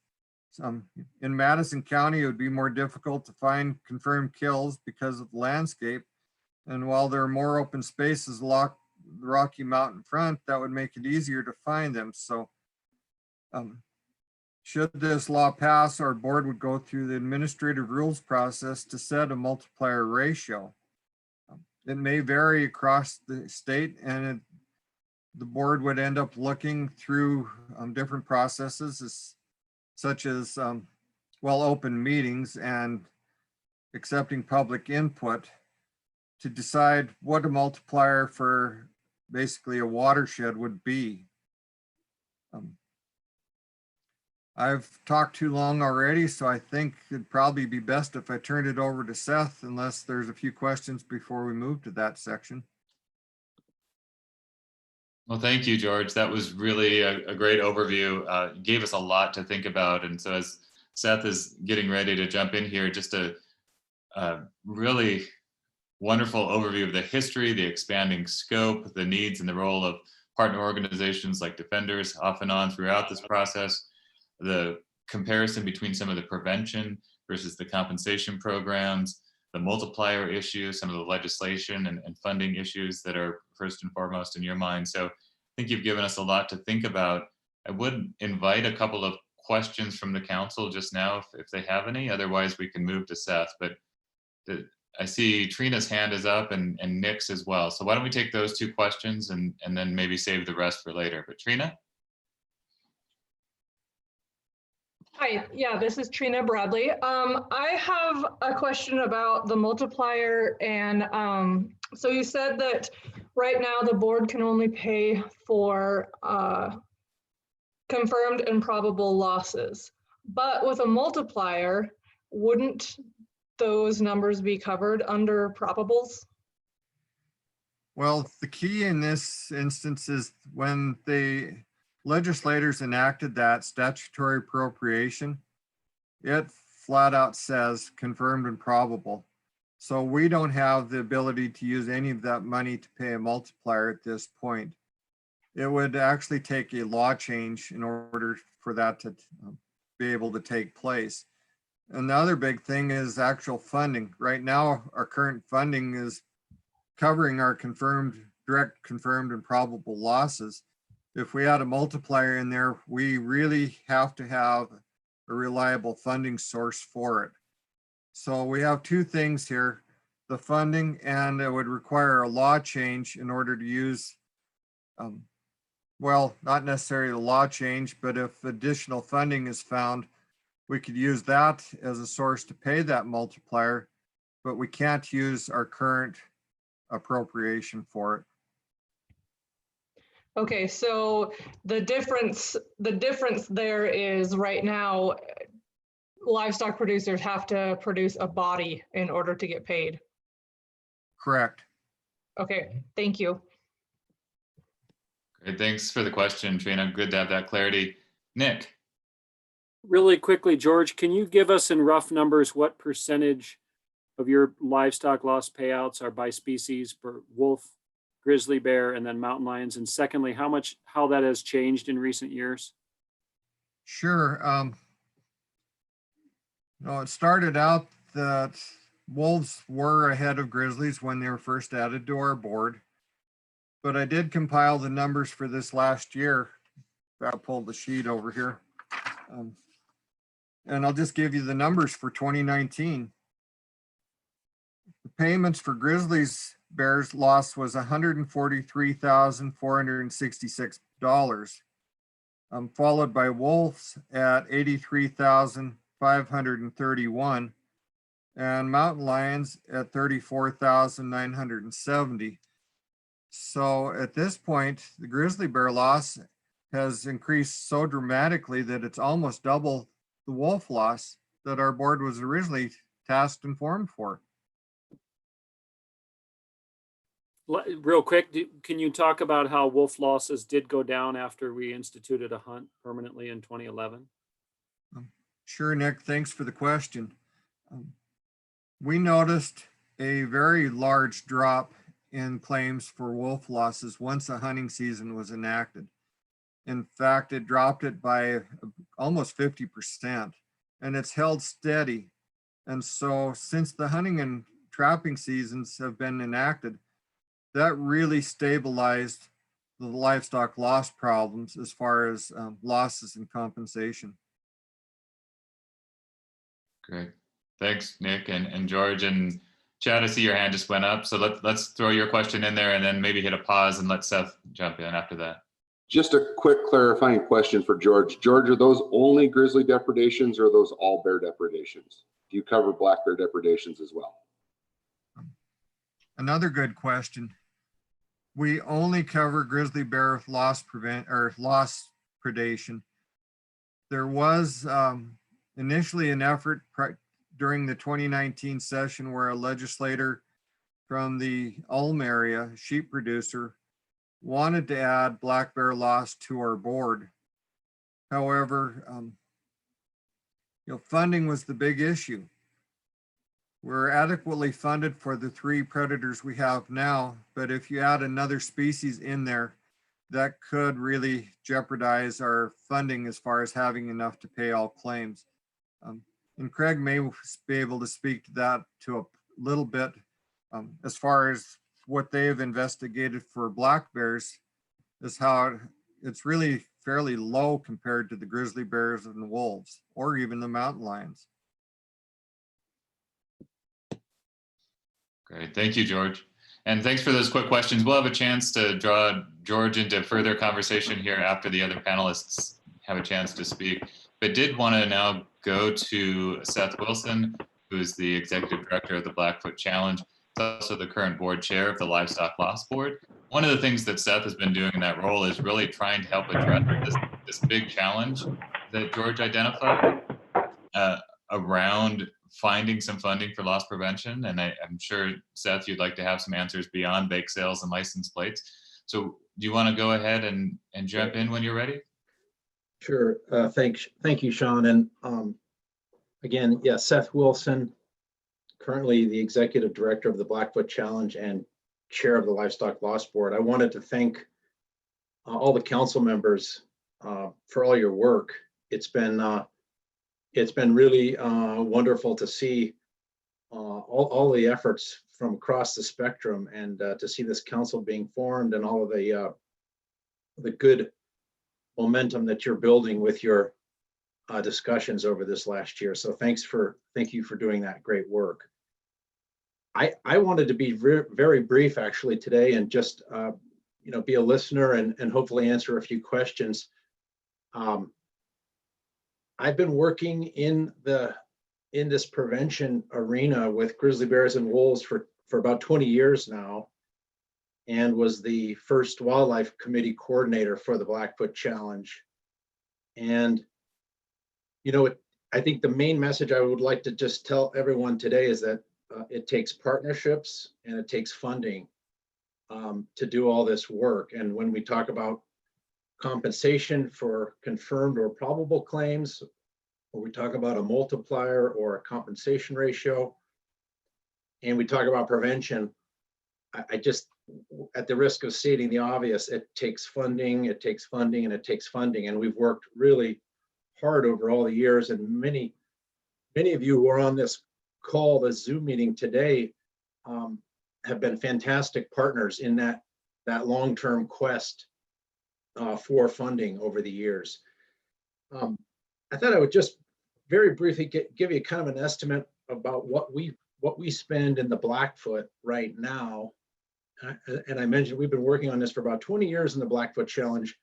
In Madison County, it would be more difficult to find confirmed kills because of the landscape. And while there are more open spaces along the Rocky Mountain front, that would make it easier to find them. So should this law pass, our board would go through the administrative rules process to set a multiplier ratio. It may vary across the state, and the board would end up looking through different processes such as open meetings and accepting public input to decide what a multiplier for basically a watershed would be. I've talked too long already, so I think it'd probably be best if I turned it over to Seth, unless there's a few questions before we move to that section. Well, thank you, George. That was really a great overview. You gave us a lot to think about. And so as Seth is getting ready to jump in here, just a really wonderful overview of the history, the expanding scope, the needs and the role of partner organizations like Defenders off and on throughout this process, the comparison between some of the prevention versus the compensation programs, the multiplier issue, some of the legislation and funding issues that are first and foremost in your mind. So I think you've given us a lot to think about. I would invite a couple of questions from the council just now if they have any, otherwise we can move to Seth. But I see Trina's hand is up and Nick's as well. So why don't we take those two questions and then maybe save the rest for later. But Trina? Hi, yeah, this is Trina Bradley. I have a question about the multiplier, and so you said that right now the board can only pay for confirmed and probable losses, but with a multiplier, wouldn't those numbers be covered under probables? Well, the key in this instance is when the legislators enacted that statutory appropriation, it flat out says confirmed and probable. So we don't have the ability to use any of that money to pay a multiplier at this point. It would actually take a law change in order for that to be able to take place. And the other big thing is actual funding. Right now, our current funding is covering our direct confirmed and probable losses. If we add a multiplier in there, we really have to have a reliable funding source for it. So we have two things here, the funding, and it would require a law change in order to use, well, not necessarily a law change, but if additional funding is found, we could use that as a source to pay that multiplier, but we can't use our current appropriation for it. Okay, so the difference there is right now, livestock producers have to produce a body in order to get paid. Correct. Okay, thank you. Great, thanks for the question, Trina. Good to have that clarity. Nick? Really quickly, George, can you give us in rough numbers what percentage of your livestock loss payouts are by species for wolf, grizzly bear, and then mountain lions? And secondly, how that has changed in recent years? Sure. It started out that wolves were ahead of grizzlies when they were first added to our board. But I did compile the numbers for this last year. I'll pull the sheet over here. And I'll just give you the numbers for 2019. The payments for grizzlies bears loss was $143,466, followed by wolves at $83,531, and mountain lions at $34,970. So at this point, the grizzly bear loss has increased so dramatically that it's almost double the wolf loss that our board was originally tasked and formed for. Real quick, can you talk about how wolf losses did go down after we instituted a hunt permanently in 2011? Sure, Nick, thanks for the question. We noticed a very large drop in claims for wolf losses once a hunting season was enacted. In fact, it dropped it by almost 50%, and it's held steady. And so since the hunting and trapping seasons have been enacted, that really stabilized the livestock loss problems as far as losses and compensation. Great. Thanks, Nick and George. And Chad, I see your hand just went up. So let's throw your question in there and then maybe hit a pause and let Seth jump in after that. Just a quick clarifying question for George. George, are those only grizzly depredations or are those all bear depredations? Do you cover black bear depredations as well? Another good question. We only cover grizzly bear loss predation. There was initially an effort during the 2019 session where a legislator from the Ulm area, sheep producer, wanted to add black bear loss to our board. However, funding was the big issue. We're adequately funded for the 3 predators we have now, but if you add another species in there, that could really jeopardize our funding as far as having enough to pay all claims. And Craig may be able to speak to that to a little bit as far as what they've investigated for black bears is how it's really fairly low compared to the grizzly bears and the wolves or even the mountain lions. Great, thank you, George. And thanks for those quick questions. We'll have a chance to draw George into further conversation here after the other panelists have a chance to speak. But did want to now go to Seth Wilson, who is the Executive Director of the Blackfoot Challenge. He's also the current board chair of the Livestock Loss Board. One of the things that Seth has been doing in that role is really trying to help address this big challenge that George identified around finding some funding for loss prevention. And I'm sure, Seth, you'd like to have some answers beyond bake sales and license plates. So do you want to go ahead and jump in when you're ready? Sure. Thank you, Shawn. And again, yeah, Seth Wilson, currently the Executive Director of the Blackfoot Challenge and Chair of the Livestock Loss Board. I wanted to thank all the council members for all your work. It's been really wonderful to see all the efforts from across the spectrum and to see this council being formed and all of the good momentum that you're building with your discussions over this last year. So thank you for doing that great work. I wanted to be very brief actually today and just be a listener and hopefully answer a few questions. I've been working in this prevention arena with grizzly bears and wolves for about 20 years now, and was the first wildlife committee coordinator for the Blackfoot Challenge. And I think the main message I would like to just tell everyone today is that it takes partnerships and it takes funding to do all this work. And when we talk about compensation for confirmed or probable claims, or we talk about a multiplier or a compensation ratio, and we talk about prevention, I just, at the risk of stating the obvious, it takes funding, and it takes funding. And we've worked really hard over all the years, and many of you who are on this call, this Zoom meeting today, have been fantastic partners in that long-term quest for funding over the years. I thought I would just very briefly give you kind of an estimate about what we spend in the Blackfoot right now. And I mentioned we've been working on this for about 20 years in the Blackfoot Challenge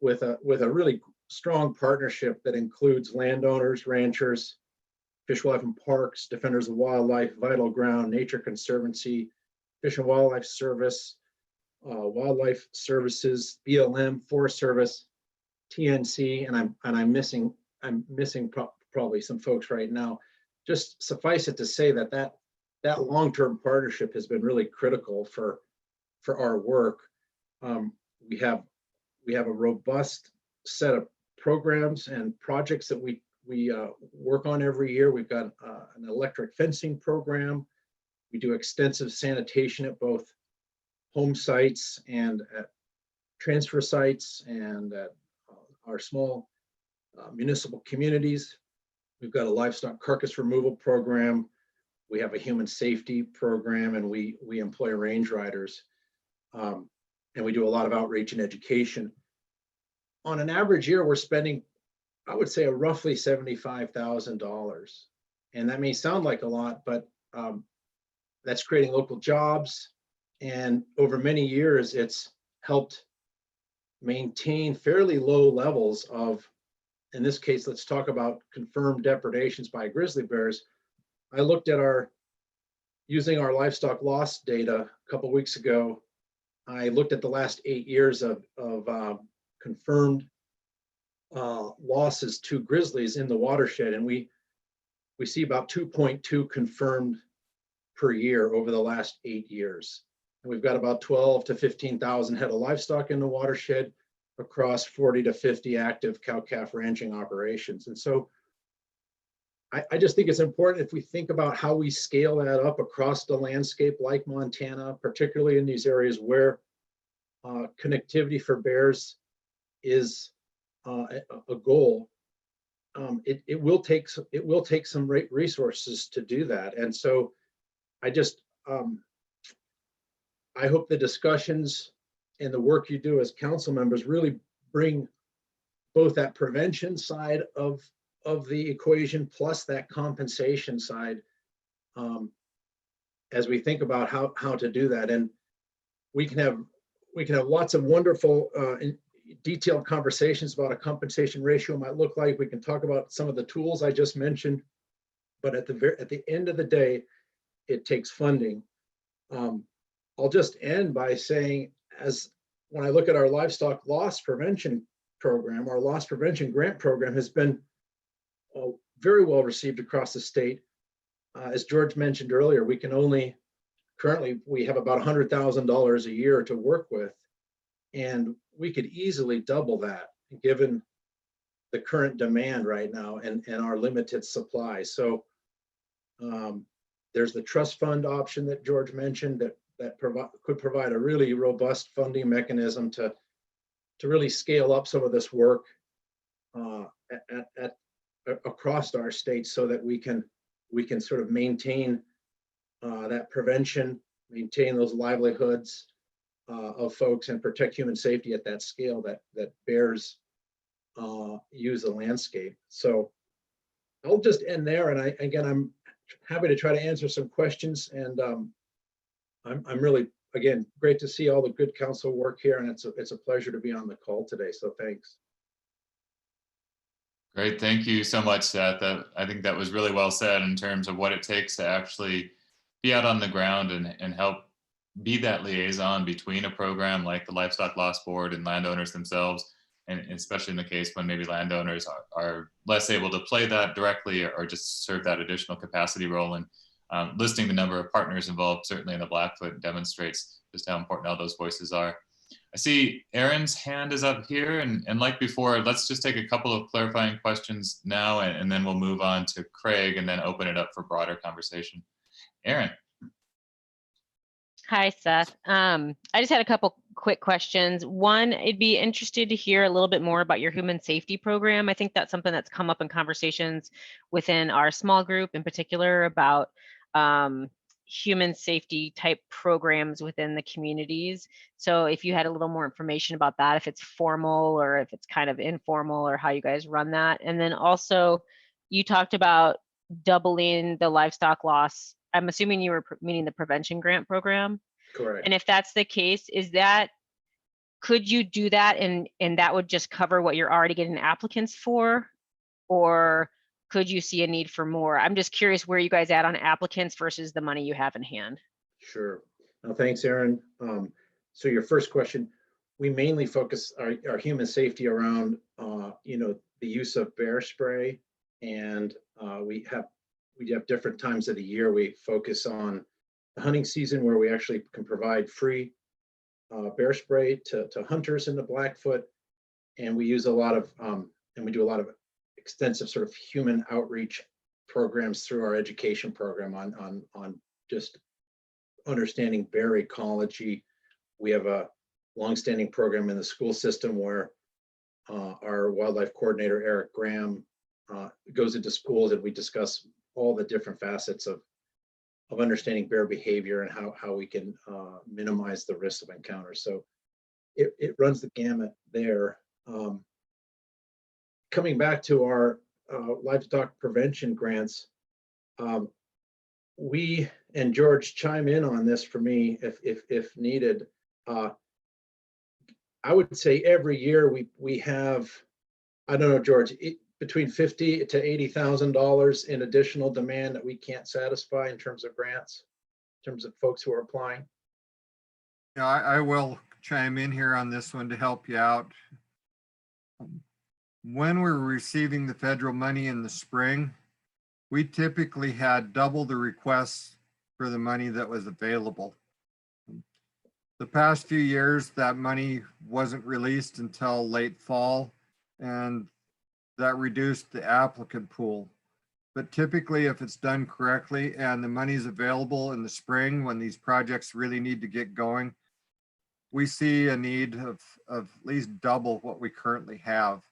with a really strong partnership that includes landowners, ranchers, Fish, Wildlife and Parks, Defenders of Wildlife, Vital Ground, Nature Conservancy, Fish and Wildlife Service, Wildlife Services, BLM, Forest Service, TNC, and I'm missing probably some folks right now. Just suffice it to say that that long-term partnership has been really critical for our work. We have a robust set of programs and projects that we work on every year. We've got an electric fencing program. We do extensive sanitation at both home sites and at transfer sites and at our small municipal communities. We've got a livestock carcass removal program. We have a human safety program, and we employ range riders. And we do a lot of outreach and education. On an average year, we're spending, I would say, roughly $75,000. And that may sound like a lot, but that's creating local jobs. And over many years, it's helped maintain fairly low levels of, in this case, let's talk about confirmed depredations by grizzly bears. I looked at using our livestock loss data a couple weeks ago. I looked at the last 8 years of confirmed losses to grizzlies in the watershed, and we see about 2.2 confirmed per year over the last 8 years. And we've got about 12 to 15,000 head of livestock in the watershed across 40 to 50 active cow-calf ranching operations. And so I just think it's important, if we think about how we scale that up across the landscape like Montana, particularly in these areas where connectivity for bears is a goal, it will take some resources to do that. And so I just I hope the discussions and the work you do as council members really bring both that prevention side of the equation plus that compensation side as we think about how to do that. And we can have lots of wonderful detailed conversations about a compensation ratio might look like. We can talk about some of the tools I just mentioned, but at the end of the day, it takes funding. I'll just end by saying, when I look at our livestock loss prevention program, our loss prevention grant program has been very well received across the state. As George mentioned earlier, currently we have about $100,000 a year to work with, and we could easily double that given the current demand right now and our limited supply. So there's the trust fund option that George mentioned that could provide a really robust funding mechanism to really scale up some of this work across our state, so that we can sort of maintain that prevention, maintain those livelihoods of folks, and protect human safety at that scale that bears use the landscape. So I'll just end there, and I'm happy to try to answer some questions. And I'm really, again, great to see all the good council work here, and it's a pleasure to be on the call today. So thanks. Great, thank you so much, Seth. I think that was really well said in terms of what it takes to actually be out on the ground and help be that liaison between a program like the Livestock Loss Board and landowners themselves, and especially in the case when maybe landowners are less able to play that directly or just serve that additional capacity role. And listing the number of partners involved, certainly in the Blackfoot, demonstrates just how important all those voices are. I see Erin's hand is up here, and like before, let's just take a couple of clarifying questions now, and then we'll move on to Craig and then open it up for broader conversation. Erin. Hi, Seth. I just had a couple quick questions. One, I'd be interested to hear a little bit more about your human safety program. I think that's something that's come up in conversations within our small group in particular about human safety type programs within the communities. So if you had a little more information about that, if it's formal or if it's kind of informal, or how you guys run that. And then also you talked about doubling the livestock loss. I'm assuming you were meaning the prevention grant program. Correct. And if that's the case, could you do that and that would just cover what you're already getting applicants for? Or could you see a need for more? I'm just curious where you guys at on applicants versus the money you have in hand. Sure. Thanks, Erin. so your first question, we mainly focus our human safety around, the use of bear spray. And we have different times of the year. We focus on the hunting season where we actually can provide free bear spray to hunters in the Blackfoot. And we use a lot of, and we do a lot of extensive sort of human outreach programs through our education program on just understanding bear ecology. We have a longstanding program in the school system where our wildlife coordinator, Eric Graham, goes into schools and we discuss all the different facets of understanding bear behavior and how we can minimize the risk of encounters. So it runs the gamut there. Coming back to our livestock prevention grants, we, and George, chime in on this for me if needed. I would say every year we have, I don't know, George, between $50,000 to $80,000 in additional demand that we can't satisfy in terms of grants, in terms of folks who are applying. Yeah, I will chime in here on this one to help you out. When we were receiving the federal money in the spring, we typically had double the requests for the money that was available. The past few years, that money wasn't released until late fall, and that reduced the applicant pool. But typically, if it's done correctly and the money is available in the spring when these projects really need to get going, we see a need of at least double what we currently have.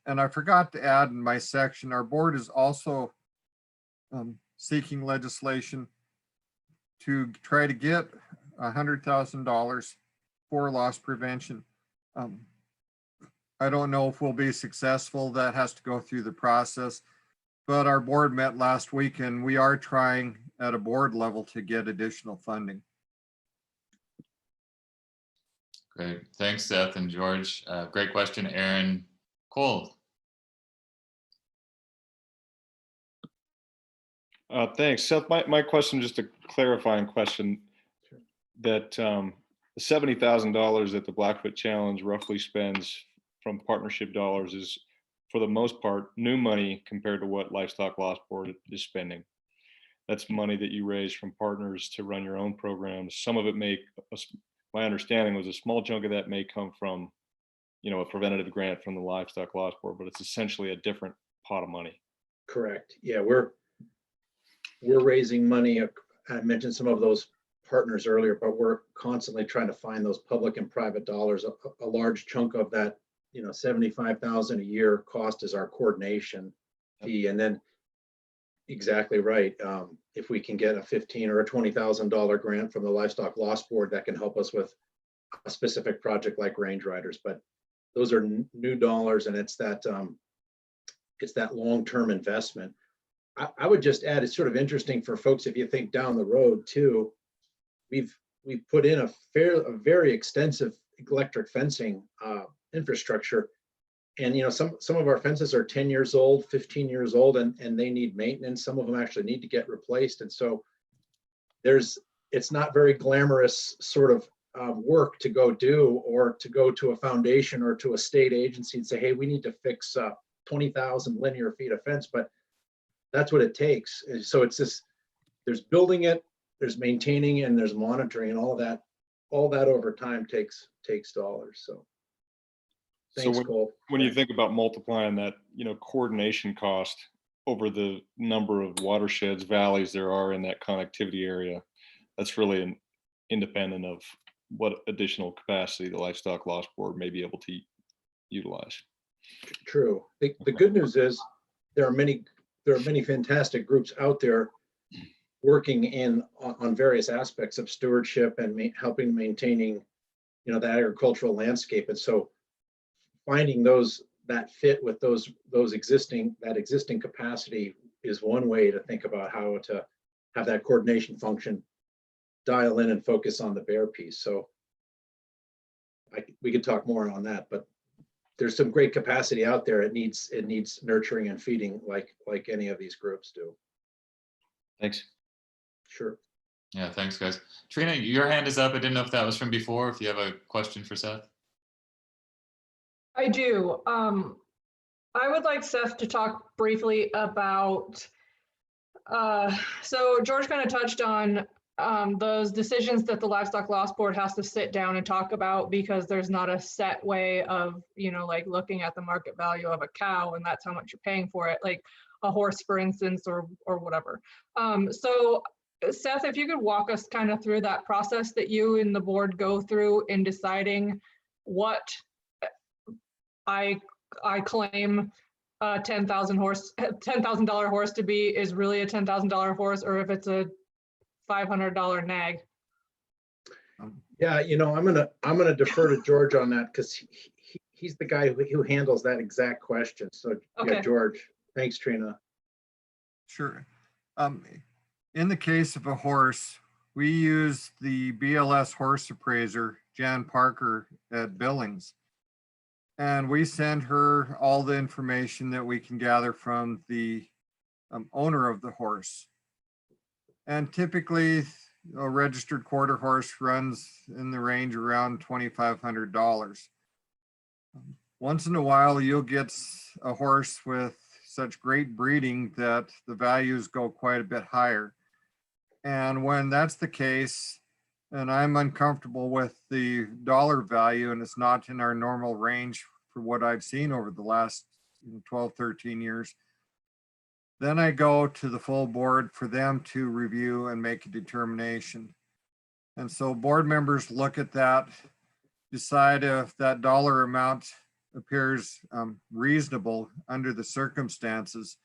And I forgot to add in my section, our board is also seeking legislation to try to get $100,000 for loss prevention. I don't know if we'll be successful. That has to go through the process. But our board met last week and we are trying at a board level to get additional funding. Great. Thanks, Seth and George. Great question, Erin. Cole. Thanks, Seth. My question, just a clarifying question, that the $70,000 that the Blackfoot Challenge roughly spends from partnership dollars is, for the most part, new money compared to what Livestock Loss Board is spending. That's money that you raise from partners to run your own programs. Some of it my understanding was a small chunk of that may come from, a preventative grant from the Livestock Loss Board, but it's essentially a different pot of money. Correct. Yeah, we're raising money. I mentioned some of those partners earlier, but we're constantly trying to find those public and private dollars. A large chunk of that, $75,000 a year cost is our coordination fee. And then exactly right. If we can get a $15,000 or a $20,000 grant from the Livestock Loss Board, that can help us with a specific project like range riders. But those are new dollars, and it's that long-term investment. I would just add, it's sort of interesting for folks, if you think down the road too, we've put in a very extensive electric fencing infrastructure. And some of our fences are 10 years old, 15 years old, and they need maintenance. Some of them actually need to get replaced. And so it's not very glamorous sort of work to go do, or to go to a foundation or to a state agency and say, hey, we need to fix 20,000 linear feet of fence, but that's what it takes. And so it's this, there's building it, there's maintaining, and there's monitoring, and all that over time takes dollars. So thanks, Cole. When you think about multiplying that, coordination cost over the number of watersheds, valleys there are in that connectivity area, that's really independent of what additional capacity the Livestock Loss Board may be able to utilize. True. The good news is there are many fantastic groups out there working on various aspects of stewardship and helping maintaining, the agricultural landscape. And so finding that fit with that existing capacity is one way to think about how to have that coordination function dial in and focus on the bear piece. So we could talk more on that, but there's some great capacity out there. It needs nurturing and feeding like any of these groups do. Thanks. Sure. Yeah, thanks, guys. Trina, your hand is up. I didn't know if that was from before, if you have a question for Seth. I do. I would like Seth to talk briefly about, so George kind of touched on those decisions that the Livestock Loss Board has to sit down and talk about because there's not a set way of, like looking at the market value of a cow and that's how much you're paying for it, like a horse, for instance, or whatever. So Seth, if you could walk us kind of through that process that you and the board go through in deciding what I claim a $10,000 horse to be is really a $10,000 horse, or if it's a $500 nag. Yeah, I'm gonna defer to George on that because he's the guy who handles that exact question. So okay. Yeah, George. Thanks, Trina. Sure. In the case of a horse, we use the BLS horse appraiser, Jan Parker at Billings. And we send her all the information that we can gather from the owner of the horse. And typically a registered quarter horse runs in the range around $2,500. Once in a while, you'll get a horse with such great breeding that the values go quite a bit higher. And when that's the case, and I'm uncomfortable with the dollar value and it's not in our normal range for what I've seen over the last 12, 13 years, then I go to the full board for them to review and make a determination. And so board members look at that, decide if that dollar amount appears reasonable under the circumstances,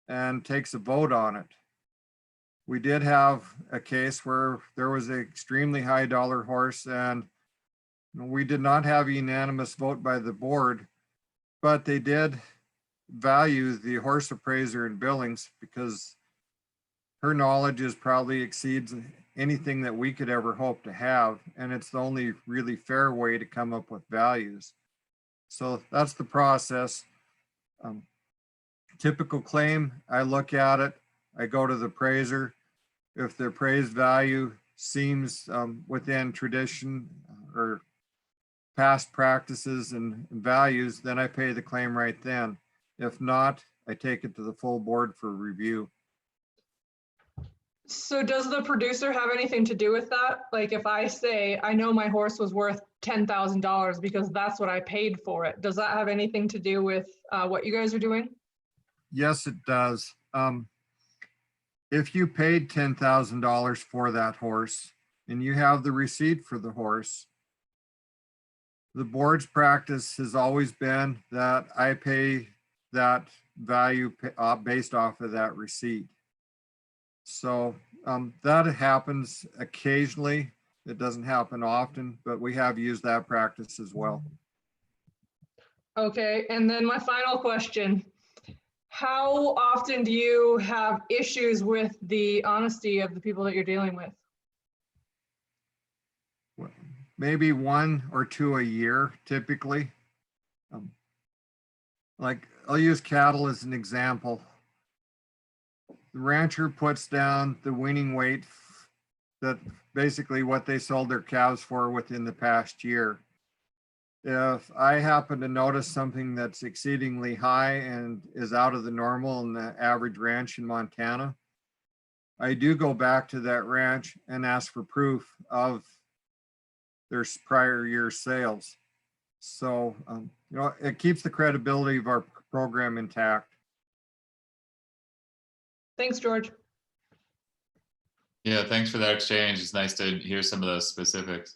and takes a vote on it. We did have a case where there was an extremely high dollar horse and we did not have a unanimous vote by the board, but they did value the horse appraiser in Billings because her knowledge is probably exceeds anything that we could ever hope to have. And it's the only really fair way to come up with values. So that's the process. Typical claim, I look at it, I go to the appraiser. If the appraised value seems within tradition or past practices and values, then I pay the claim right then. If not, I take it to the full board for review. So does the producer have anything to do with that? Like if I say, I know my horse was worth $10,000 because that's what I paid for it, does that have anything to do with what you guys are doing? Yes, it does. If you paid $10,000 for that horse and you have the receipt for the horse, the board's practice has always been that I pay that value based off of that receipt. So that happens occasionally. It doesn't happen often, but we have used that practice as well. Okay, and then my final question. How often do you have issues with the honesty of the people that you're dealing with? Maybe 1 or 2 a year, typically. Like I'll use cattle as an example. The rancher puts down the winning weight that basically what they sold their calves for within the past year. If I happen to notice something that's exceedingly high and is out of the normal in the average ranch in Montana, I do go back to that ranch and ask for proof of their prior year sales. So, it keeps the credibility of our program intact. Thanks, George. Yeah, thanks for that exchange. It's nice to hear some of those specifics.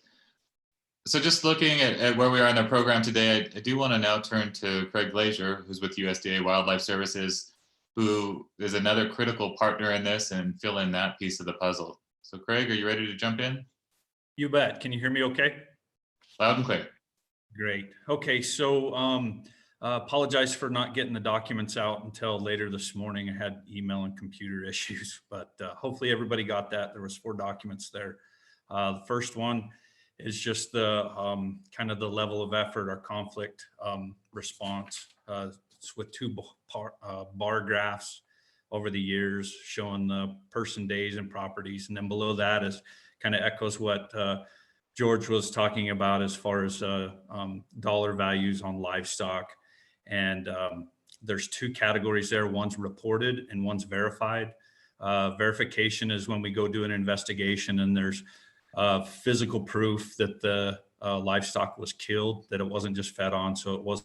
So just looking at where we are in the program today, I do want to now turn to Craig Glazier, who's with USDA Wildlife Services, who is another critical partner in this and fill in that piece of the puzzle. So Craig, are you ready to jump in? You bet. Can you hear me okay? Loud and clear. Great. Okay, so apologize for not getting the documents out until later this morning. I had email and computer issues, but hopefully everybody got that. There was 4 documents there. The first one is just the kind of the level of effort, our conflict response. It's with 2 bar graphs over the years, showing the person days and properties. And then below that is kind of echoes what George was talking about as far as dollar values on livestock. And there's two categories there. One's reported and one's verified. Verification is when we go do an investigation and there's physical proof that the livestock was killed, that it wasn't just fed on. So it was.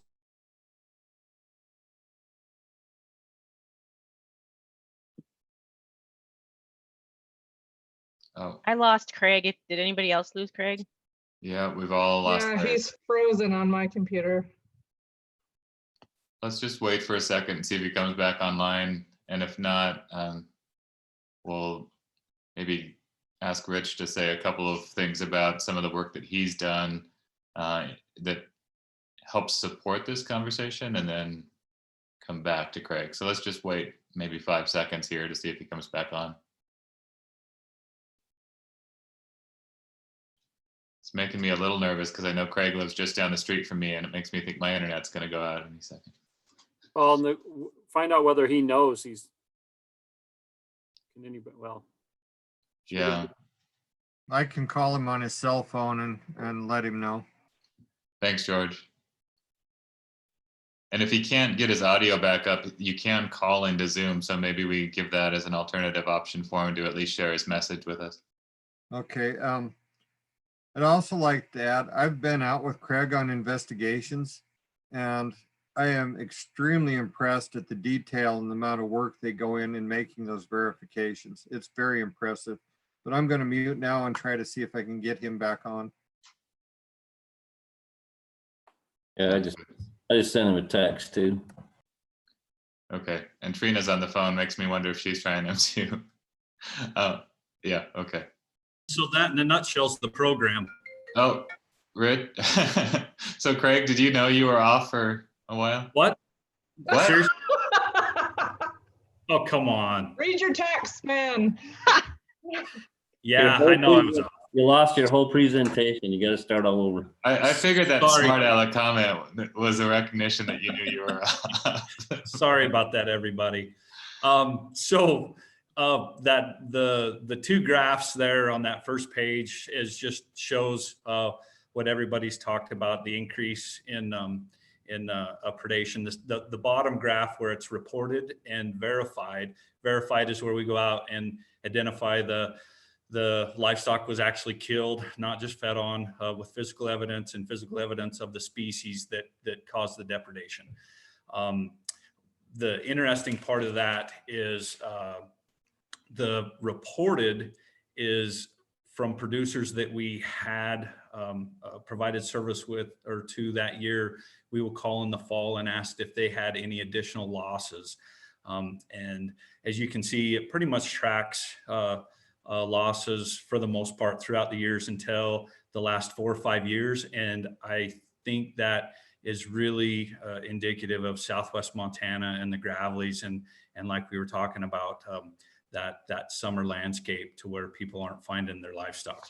Oh, I lost Craig. Did anybody else lose Craig? yeah, we've all lost. Yeah, Craig. he's frozen on my computer. Let's just wait for a second and see if he comes back online. And if not, we'll maybe ask Rich to say a couple of things about some of the work that he's done that helps support this conversation, and then come back to Craig. So let's just wait maybe 5 seconds here to see if he comes back on. It's making me a little nervous because I know Craig lives just down the street from me, and it makes me think my internet's going to go out any second. Well, find out whether he knows he's. Can anybody? Well. Yeah. I can call him on his cell phone and let him know. Thanks, George. And if he can't get his audio back up, you can call into Zoom. So maybe we give that as an alternative option for him to at least share his message with us. Okay. I'd also like to add, I've been out with Craig on investigations, and I am extremely impressed at the detail and the amount of work they go in making those verifications. It's very impressive. But I'm going to mute now and try to see if I can get him back on. Yeah, I just sent him a text too. Okay, and Trina's on the phone. Makes me wonder if she's trying them too. Yeah, okay. So that in a nutshell is the program. Oh, Rich. So Craig, did you know you were off for a while? What? What? Seriously? Oh, come on. Read your text, man. Yeah, I know I was off. You lost your whole presentation. You got to start all over. I figured that Sorry. smart aleck comment was a recognition that you knew you were Sorry about that, everybody. So that the two graphs there on that first page is just shows what everybody's talked about, the increase in predation. The bottom graph where it's reported and verified. Verified is where we go out and identify the livestock was actually killed, not just fed on, with physical evidence and physical evidence of the species that caused the depredation. The interesting part of that is the reported is from producers that we had provided service with or to that year. We will call in the fall and asked if they had any additional losses. And as you can see, it pretty much tracks losses for the most part throughout the years until the last 4 or 5 years. And I think that is really indicative of Southwest Montana and the Gravelies and like we were talking about, that summer landscape to where people aren't finding their livestock.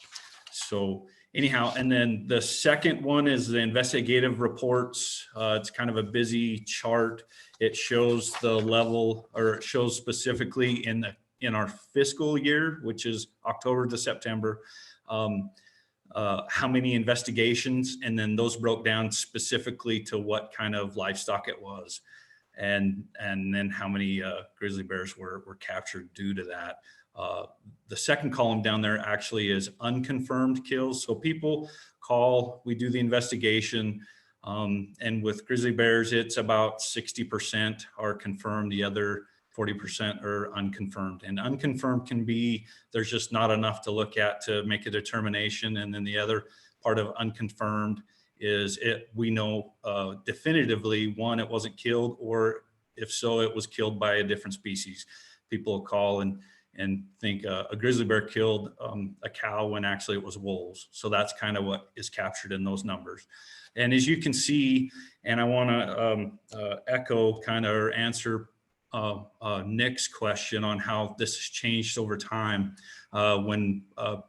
So anyhow, and then the second one is the investigative reports. It's kind of a busy chart. It shows the level, or it shows specifically in our fiscal year, which is October to September, how many investigations, and then those broke down specifically to what kind of livestock it was, and then how many grizzly bears were captured due to that. The second column down there actually is unconfirmed kills. So people call, we do the investigation, and with grizzly bears, it's about 60% are confirmed. The other 40% are unconfirmed, and unconfirmed can be, there's just not enough to look at to make a determination. And then the other part of unconfirmed is we know definitively, one, it wasn't killed, or if so, it was killed by a different species. People call and think a grizzly bear killed a cow when actually it was wolves. So that's kind of what is captured in those numbers. And as you can see, and I want to echo kind of or answer Nick's question on how this has changed over time. When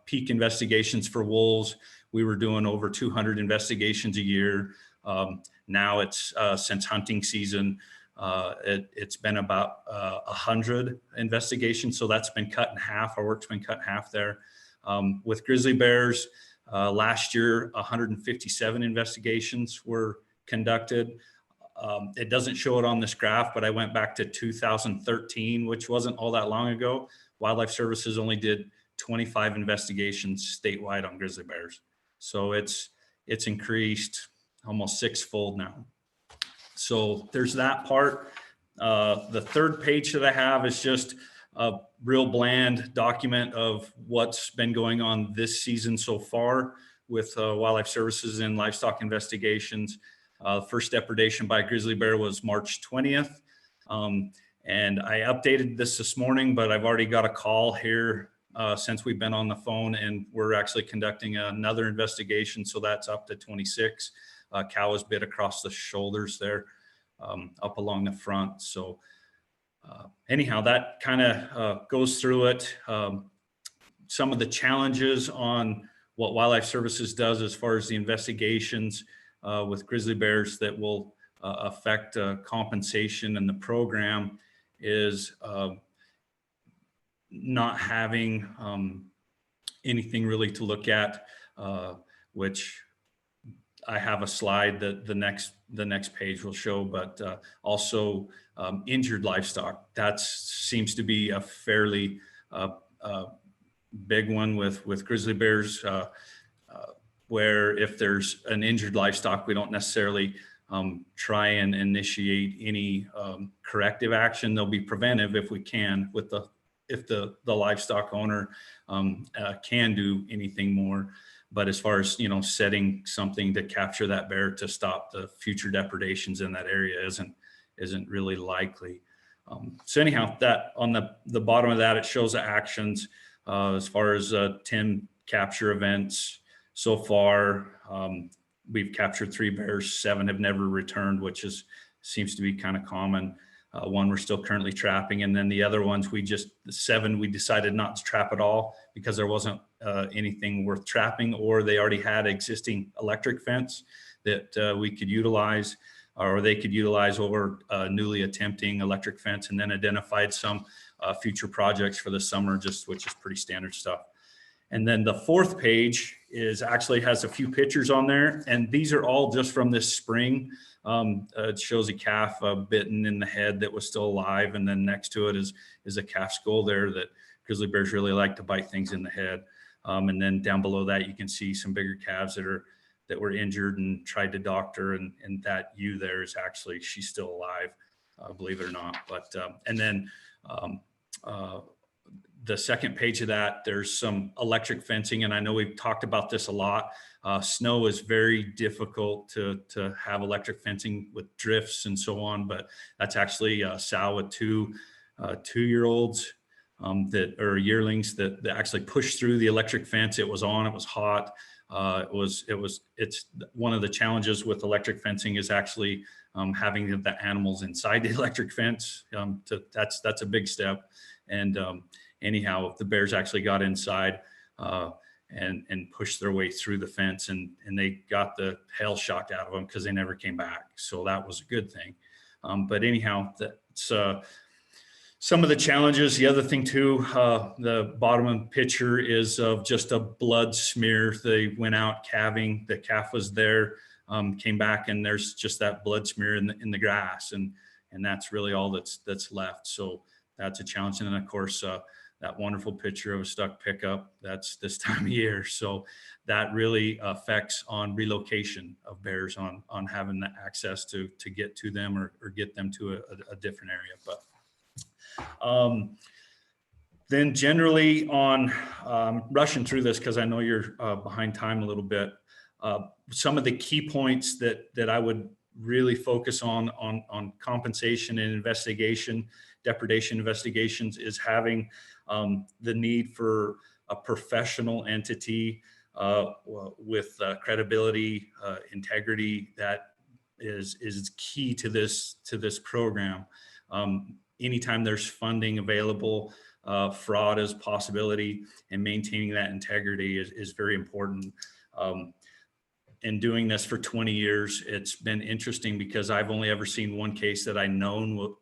peak investigations for wolves, we were doing over 200 investigations a year. Now it's since hunting season, It's been about 100 investigations, so that's been cut in half. Our work's been cut in half there. With grizzly bears, last year, 157 investigations were conducted. It doesn't show it on this graph, but I went back to 2013, which wasn't all that long ago. Wildlife Services only did 25 investigations statewide on grizzly bears. So it's increased almost sixfold now. So there's that part. The third page that I have is just a real bland document of what's been going on this season so far with Wildlife Services and livestock investigations. First depredation by grizzly bear was March 20th. And I updated this morning, but I've already got a call here since we've been on the phone, and we're actually conducting another investigation. So that's up to 26. Cow was bit across the shoulders there, up along the front. So anyhow, that kind of goes through it. Some of the challenges on what Wildlife Services does as far as the investigations with grizzly bears that will affect compensation and the program is not having anything really to look at, which I have a slide that the next page will show, but also injured livestock. That seems to be a fairly big one with grizzly bears, where if there's an injured livestock, we don't necessarily try and initiate any corrective action. There'll be preventive if we can, if the livestock owner can do anything more. But as far as, setting something to capture that bear to stop the future depredations in that area isn't really likely. So anyhow, that on the bottom of that, it shows the actions as far as 10 capture events so far. We've captured 3 bears, 7 have never returned, which seems to be kind of common. 1 we're still currently trapping, and then the other ones the 7 we decided not to trap at all because there wasn't anything worth trapping, or they already had existing electric fence that we could utilize, or they could utilize over newly attempting electric fence, and then identified some future projects for the summer, which is pretty standard stuff. And then the 4th page actually has a few pictures on there, and these are all just from this spring. It shows a calf bitten in the head that was still alive, and then next to it is a calf skull there that grizzly bears really like to bite things in the head. And then down below that, you can see some bigger calves that were injured and tried to doctor, and that ewe there is actually, she's still alive, believe it or not. But and then the second page of that, there's some electric fencing, and I know we've talked about this a lot. Snow is very difficult to have electric fencing with drifts and so on, but that's actually a sow with 2 2-year-olds that are yearlings that actually pushed through the electric fence. It was on, it was hot. It's one of the challenges with electric fencing is actually having the animals inside the electric fence. That's a big step. And anyhow, the bears actually got inside and pushed their way through the fence, and they got the hell shocked out of them because they never came back. So that was a good thing. But anyhow, that's some of the challenges. The other thing too, the bottom of the picture is of just a blood smear. They went out calving, the calf was there, came back, and there's just that blood smear in the grass, and that's really all that's left. So that's a challenge. And then of course, that wonderful picture of a stuck pickup, that's this time of year. So that really affects on relocation of bears on having the access to get to them or get them to a different area. But then generally on rushing through this because I know you're behind time a little bit. Some of the key points that I would really focus on compensation and investigation, depredation investigations, is having the need for a professional entity with credibility, integrity. That is key to this program. Anytime there's funding available, fraud is a possibility, and maintaining that integrity is very important. in doing this for 20 years, it's been interesting because I've only ever seen one case that I know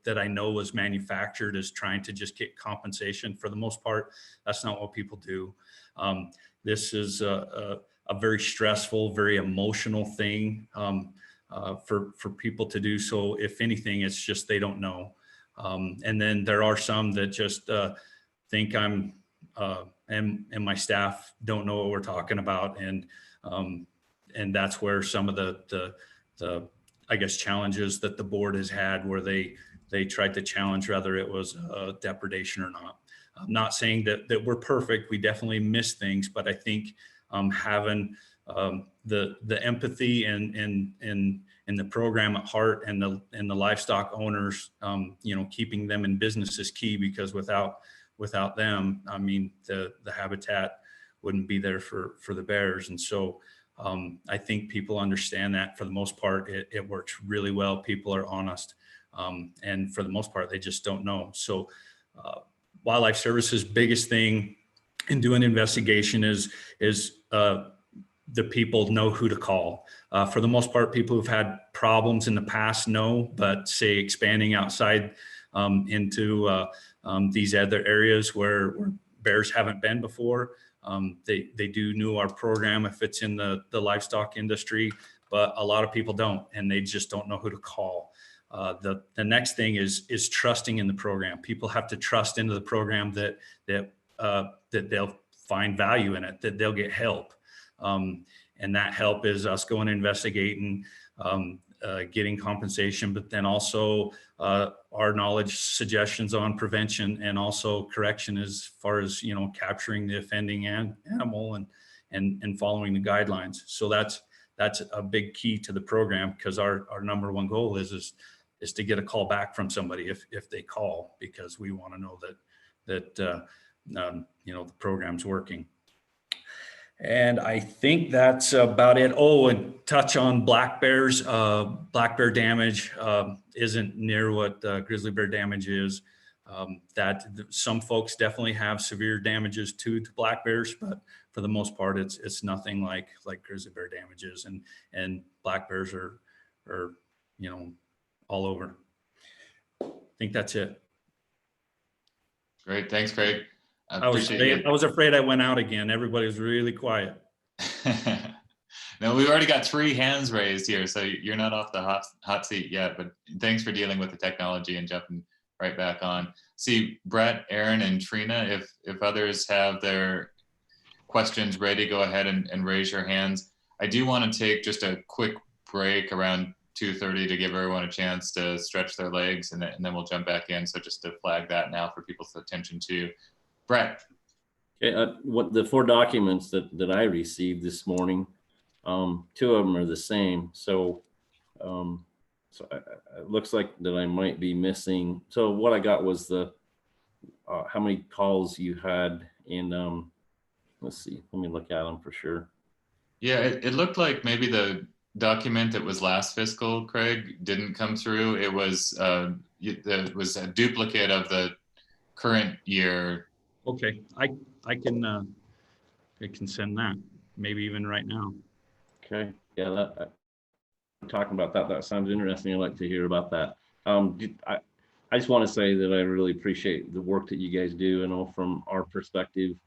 was manufactured as trying to just get compensation. For the most part, that's not what people do. This is a very stressful, very emotional thing for people to do. So if anything, it's just they don't know. And then there are some that just think I'm and my staff don't know what we're talking about, and that's where some of the I guess challenges that the board has had, where they tried to challenge whether it was depredation or not. I'm not saying that we're perfect. We definitely miss things, but I think having the empathy and the program at heart, and the livestock owners, keeping them in business is key, because without them, I mean, the habitat wouldn't be there for the bears. And so I think people understand that. For the most part, it works really well. People are honest. And for the most part, they just don't know. So Wildlife Services' biggest thing in doing investigation is the people know who to call. For the most part, people who've had problems in the past know, but say expanding outside into these other areas where bears haven't been before, they do know our program if it's in the livestock industry, but a lot of people don't, and they just don't know who to call. The next thing is trusting in the program. People have to trust into the program that they'll find value in it, that they'll get help. And that help is us going and investigating, getting compensation, but then also our knowledge, suggestions on prevention, and also correction as far as, capturing the offending animal and following the guidelines. So that's a big key to the program, because our number one goal is to get a call back from somebody if they call, because we want to know that the program's working. And I think that's about it. Oh, and touch on black bears. Black bear damage isn't near what grizzly bear damage is. That some folks definitely have severe damages to black bears, but for the most part, it's nothing like grizzly bear damages, and black bears are all over. I think that's it. Great, thanks, Craig. I was afraid I went out again. Everybody was really quiet. No, we've already got 3 hands raised here, so you're not off the hot seat yet, but thanks for dealing with the technology and jumping right back on. See, Brett, Erin, and Trina, if others have their questions ready, go ahead and raise your hands. I do want to take just a quick break around 2:30 to give everyone a chance to stretch their legs, and then we'll jump back in. So just to flag that now for people's attention too. Brett. Okay, what the 4 documents that I received this morning, 2 of them are the same. So it looks like that I might be missing. So what I got was the how many calls you had in. Let's see. Let me look at them for sure. Yeah, it looked like maybe the document that was last fiscal, Craig, didn't come through. It was a duplicate of the current year. Okay, I can send that, maybe even right now. Okay, yeah, talking about that sounds interesting. I'd like to hear about that. I just want to say that I really appreciate the work that you guys do. I know from our perspective,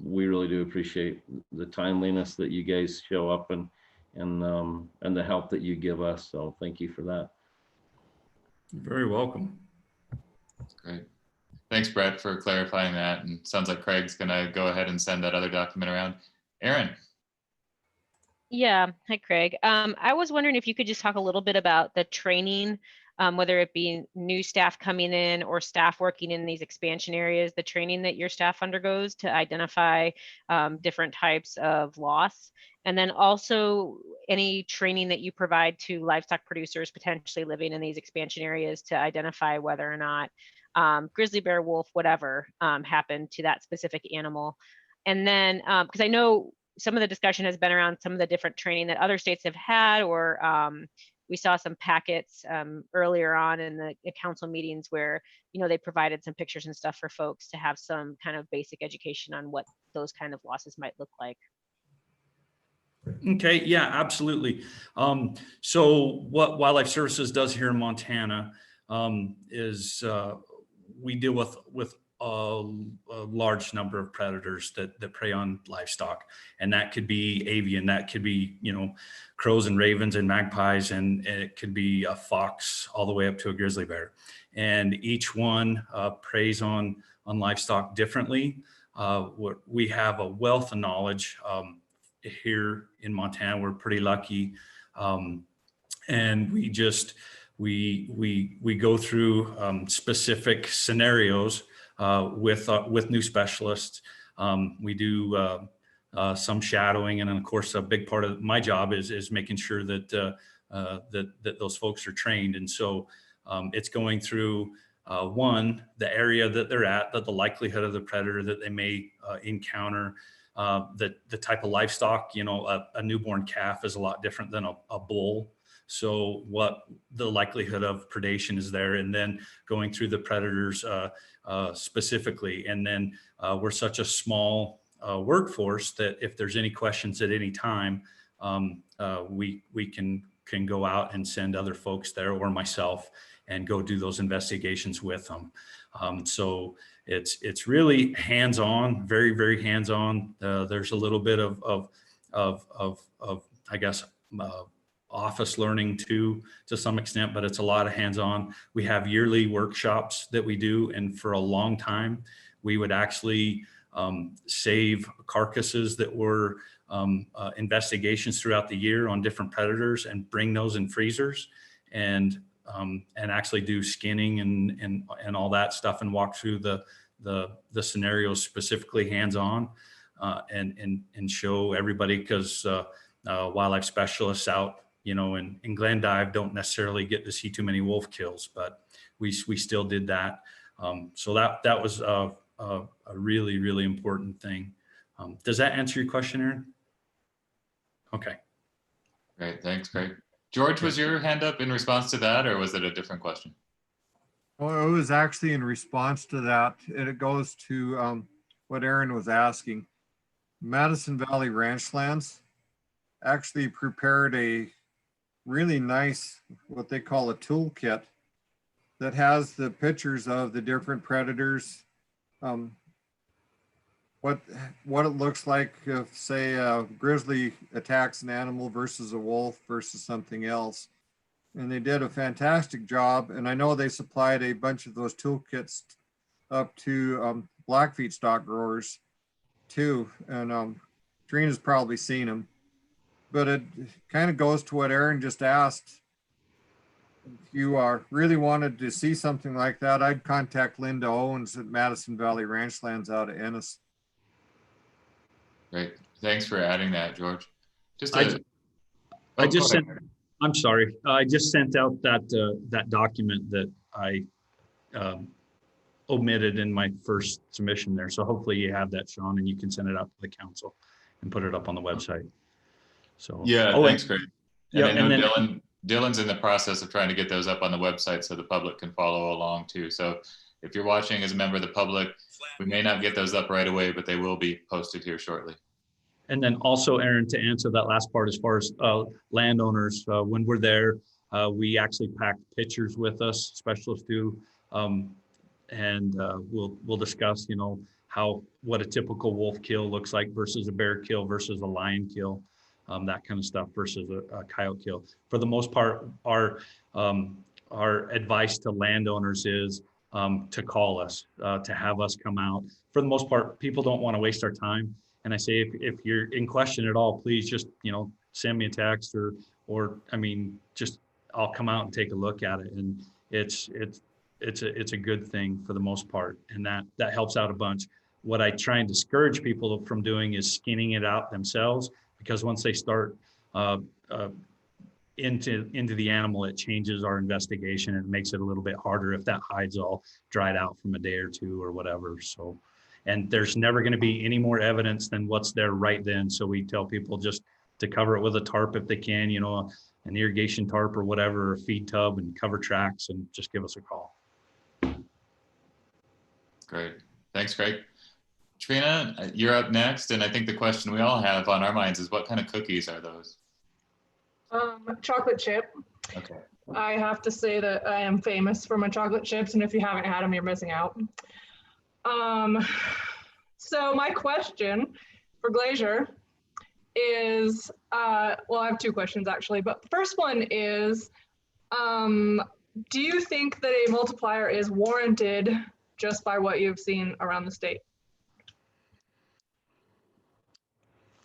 we really do appreciate the timeliness that you guys show up and the help that you give us. So thank you for that. You're very welcome. Great. Thanks, Brett, for clarifying that. And sounds like Craig's going to go ahead and send that other document around. Erin. Yeah. Hi, Craig. I was wondering if you could just talk a little bit about the training, whether it be new staff coming in or staff working in these expansion areas, the training that your staff undergoes to identify different types of loss. And then also any training that you provide to livestock producers potentially living in these expansion areas to identify whether or not grizzly bear, wolf, whatever happened to that specific animal. And then, because I know some of the discussion has been around some of the different training that other states have had, or we saw some packets earlier on in the council meetings where, they provided some pictures and stuff for folks to have some kind of basic education on what those kind of losses might look like. Okay, yeah, absolutely. So what Wildlife Services does here in Montana is we deal with a large number of predators that prey on livestock, and that could be avian, that could be, you know, crows and ravens and magpies, and it could be a fox all the way up to a grizzly bear, and each one preys on livestock differently. We have a wealth of knowledge. Here in Montana, we're pretty lucky, and we just we go through specific scenarios with new specialists. We do some shadowing, and then of course a big part of my job is making sure that that those folks are trained. And so it's going through one, the area that they're at, that the likelihood of the predator that they may encounter. The type of livestock, you know, a newborn calf is a lot different than a bull. So what the likelihood of predation is there, and then going through the predators specifically. And then we're such a small workforce that if there's any questions at any time, we can go out and send other folks there, or myself, and go do those investigations with them. So it's really hands-on, very, very hands-on. There's a little bit of I guess, office learning too, to some extent, but it's a lot of hands-on. We have yearly workshops that we do, and for a long time, we would actually save carcasses that were investigations throughout the year on different predators and bring those in freezers and actually do skinning and all that stuff, and walk through the scenarios specifically hands-on, and show everybody, because wildlife specialists out, you know, in Glendive don't necessarily get to see too many wolf kills, but we still did that. So that was a really, really important thing. Does that answer your question, Erin? Okay. Great, thanks, Craig. George, was your hand up in response to that, or was it a different question? Well, it was actually in response to that, and it goes to what Erin was asking. Madison Valley Ranchlands actually prepared a really nice, what they call a toolkit, that has the pictures of the different predators, what it looks like if, say, a grizzly attacks an animal versus a wolf versus something else. And they did a fantastic job. And I know they supplied a bunch of those toolkits up to Blackfeet stock growers too. And Trina's probably seen them. But it kind of goes to what Erin just asked. If you really wanted to see something like that, I'd contact Linda Owens at Madison Valley Ranchlands out of Ennis. Great, thanks for adding that, George. I'm sorry. I just sent out that document that I omitted in my first submission there. So hopefully you have that, Shawn, and you can send it out to the council and put it up on the website. So yeah, thanks, Craig. Yeah, and I know Dylan's in the process of trying to get those up on the website so the public can follow along too. So if you're watching as a member of the public, we may not get those up right away, but they will be posted here shortly. And then also, Erin, to answer that last part, as far as landowners, when we're there, we actually pack pictures with us, specialists do, and we'll discuss, you know, what a typical wolf kill looks like versus a bear kill versus a lion kill, that kind of stuff versus a coyote kill. For the most part, our advice to landowners is to call us, to have us come out. For the most part, people don't want to waste our time. And I say, if you're in question at all, please just, you know, send me a text or I mean, just, I'll come out and take a look at it. And it's a good thing for the most part. And that helps out a bunch. What I try and discourage people from doing is skinning it out themselves, because once they start into the animal, it changes our investigation and makes it a little bit harder if that hide's all dried out from a day or two or whatever. So, and there's never going to be any more evidence than what's there right then. So we tell people just to cover it with a tarp if they can, you know, an irrigation tarp or whatever, a feed tub, and cover tracks, and just give us a call. Great. Thanks, Craig. Trina, you're up next. And I think the question we all have on our minds is what kind of cookies are those? Chocolate chip. Okay. I have to say that I am famous for my chocolate chips, and if you haven't had them, you're missing out. So my question for Glacier is, well, I have two questions actually, but the first one is, do you think that a multiplier is warranted just by what you've seen around the state?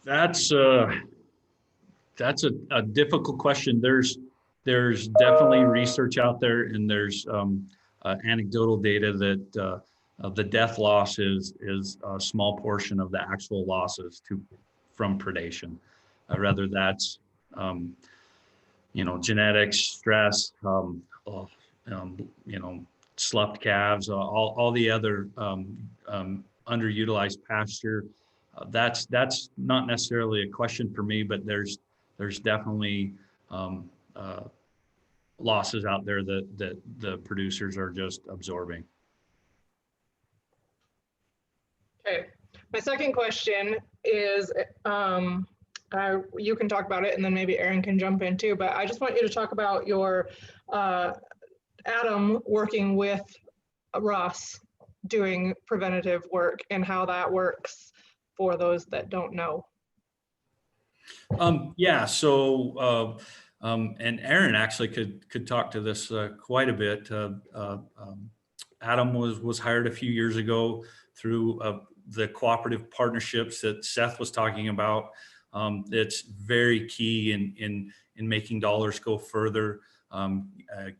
That's a difficult question. There's definitely research out there, and there's anecdotal data that the death loss is a small portion of the actual losses from predation. Rather that's genetics, stress, sloughed calves, all the other underutilized pasture. That's not necessarily a question for me, but there's definitely losses out there that the producers are just absorbing. Okay, my second question is, you can talk about it and then maybe Erin can jump in too, but I just want you to talk about your Adam working with Russ doing preventative work and how that works for those that don't know. Yeah, so and Erin actually could talk to this quite a bit. Adam was hired a few years ago through the cooperative partnerships that Seth was talking about. It's very key in making dollars go further,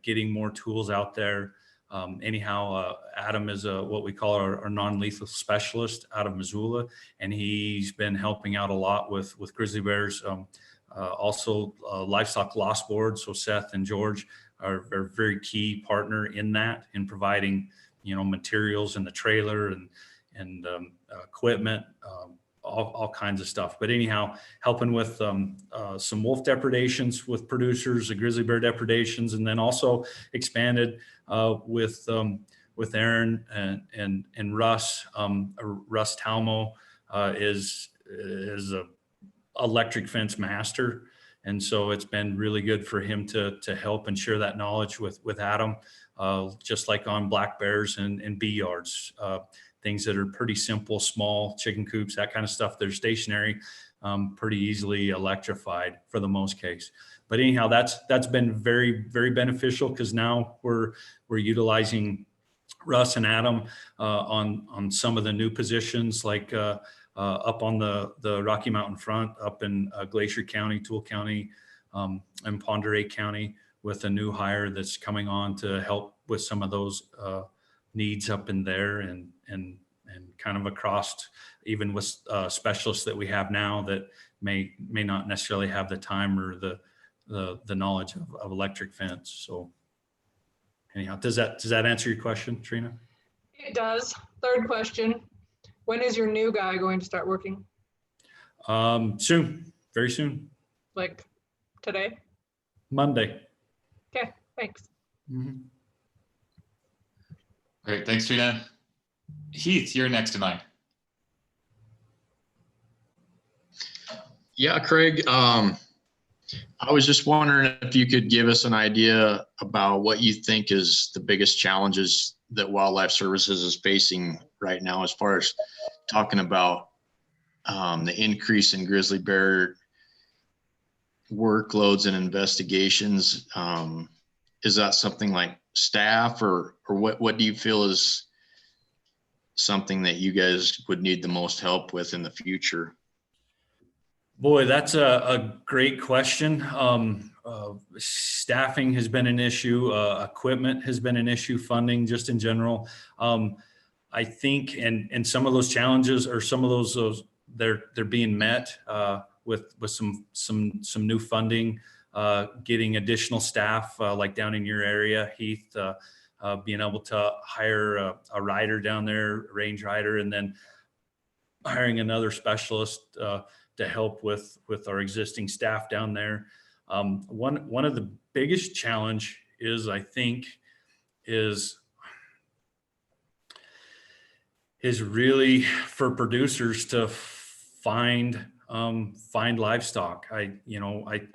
getting more tools out there. Adam is what we call our non-lethal specialist out of Missoula, and he's been helping out a lot with grizzly bears. Also livestock loss board. So Seth and George are a very key partner in that, in providing materials in the trailer and equipment, all kinds of stuff. But anyhow, helping with some wolf depredations with producers, the grizzly bear depredations, and then also expanded with Erin and Russ. Russ Talmo is a electric fence master, and so it's been really good for him to help and share that knowledge with Adam, just like on black bears and bee yards. Things that are pretty simple, small chicken coops, that kind of stuff. They're stationary, pretty easily electrified for the most case. But anyhow, that's been very, very beneficial, because now we're utilizing Russ and Adam on some of the new positions, like up on the Rocky Mountain front, up in Glacier County, Toole County, and Pend Oreille County, with a new hire that's coming on to help with some of those needs up in there, and kind of across, even with specialists that we have now that may not necessarily have the time or the knowledge of electric fence. So anyhow, does that answer your question, Trina? It does. Third question, when is your new guy going to start working? Soon, very soon. Like today? Monday. Okay, thanks. Mm-hmm. Great, thanks, Trina. Heath, you're next to mine. Yeah, Craig, I was just wondering if you could give us an idea about what you think is the biggest challenges that Wildlife Services is facing right now, as far as talking about the increase in grizzly bear workloads and investigations. Is that something like staff, or what do you feel is something that you guys would need the most help with in the future? Boy, that's a great question. Staffing has been an issue. Equipment has been an issue. Funding, just in general. I think, and some of those challenges, or some of those they're being met with some new funding, getting additional staff, like down in your area, Heath, being able to hire a rider down there, range rider, and then hiring another specialist to help with our existing staff down there. One of the biggest challenge is, I think, is really for producers to find livestock. I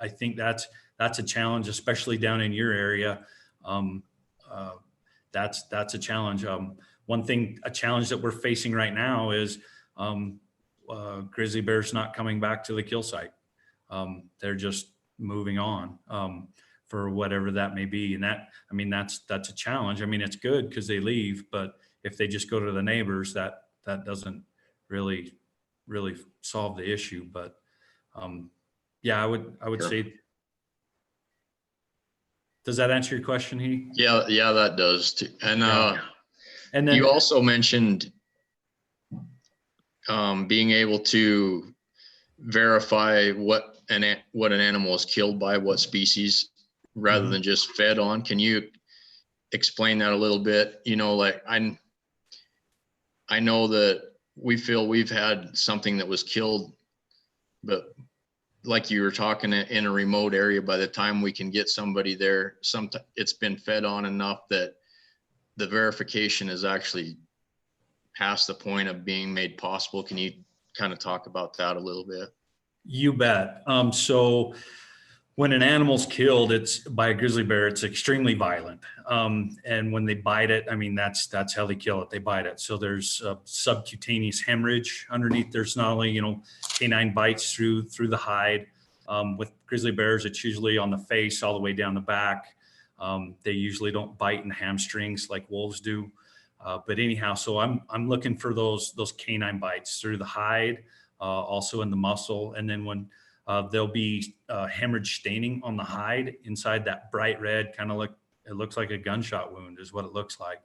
think that's a challenge, especially down in your area. That's a challenge. A challenge that we're facing right now is grizzly bears not coming back to the kill site. They're just moving on for whatever that may be. And that's a challenge. It's good because they leave, but if they just go to the neighbors, that doesn't really solve the issue. But yeah, I would Sure. say, does that answer your question, Heath? Yeah, that does too. And and then you also mentioned being able to verify what an animal is killed by, what species, rather than just fed on. Can you explain that a little bit? Like I know that we feel we've had something that was killed, but like you were talking in a remote area, by the time we can get somebody there, it's been fed on enough that the verification is actually past the point of being made possible. Can you kind of talk about that a little bit? You bet. So when an animal's killed, it's by a grizzly bear, it's extremely violent. And when they bite it, that's how they kill it. They bite it. So there's subcutaneous hemorrhage underneath. There's not only, canine bites through the hide. With grizzly bears, it's usually on the face all the way down the back. They usually don't bite in hamstrings like wolves do. But anyhow, so I'm looking for those canine bites through the hide, also in the muscle. And then when there'll be hemorrhage staining on the hide inside that bright red, it looks like a gunshot wound is what it looks like.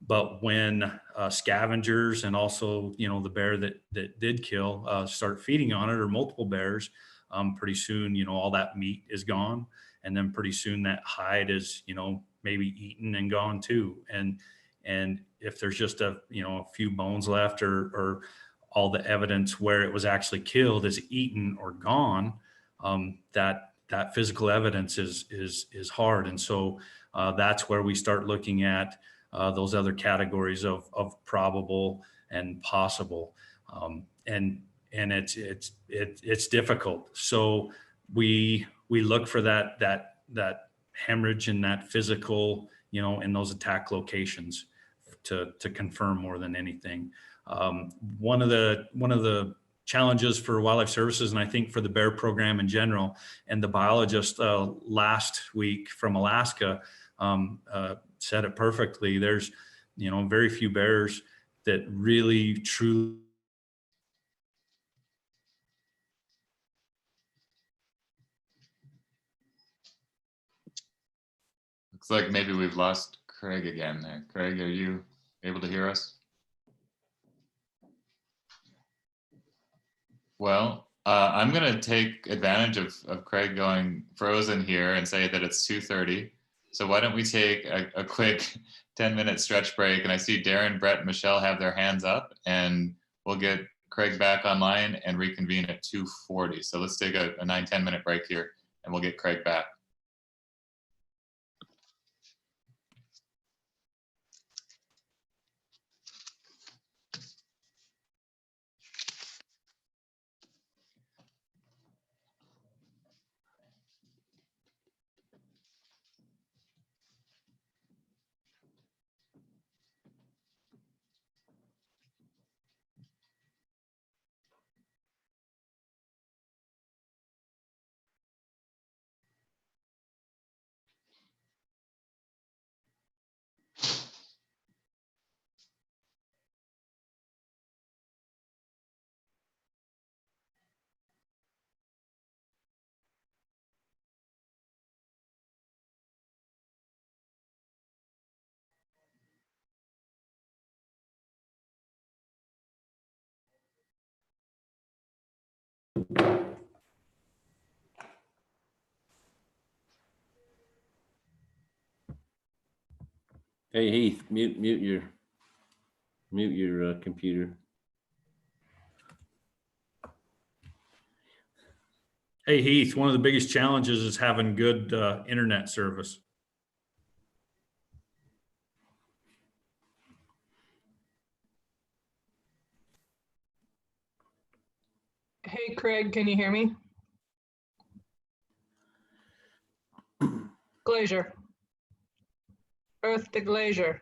But when scavengers and also, the bear that did kill start feeding on it, or multiple bears, pretty soon, all that meat is gone. And then pretty soon that hide is, maybe eaten and gone too. And if there's just a few bones left, or all the evidence where it was actually killed is eaten or gone, that physical evidence is hard. And so that's where we start looking at those other categories of probable and possible. And it's difficult. So we look for that hemorrhage and that physical, in those attack locations to confirm more than anything. One of the challenges for wildlife services, and I think for the bear program in general, and the biologist last week from Alaska said it perfectly. There's, very few bears that really truly. Looks like maybe we've lost Craig again there. Craig, are you able to hear us? Well, I'm going to take advantage of Craig going frozen here and say that it's 2:30. So why don't we take a quick 10-minute stretch break? And I see Darren, Brett, and Michelle have their hands up, and we'll get Craig back online and reconvene at 2:40. So let's take a 9-10 minute break here, and we'll get Craig back. Hey Heath, mute your computer. Hey Heath, one of the biggest challenges is having good internet service. Hey, Craig, can you hear me? Glacier. Earth to Glacier.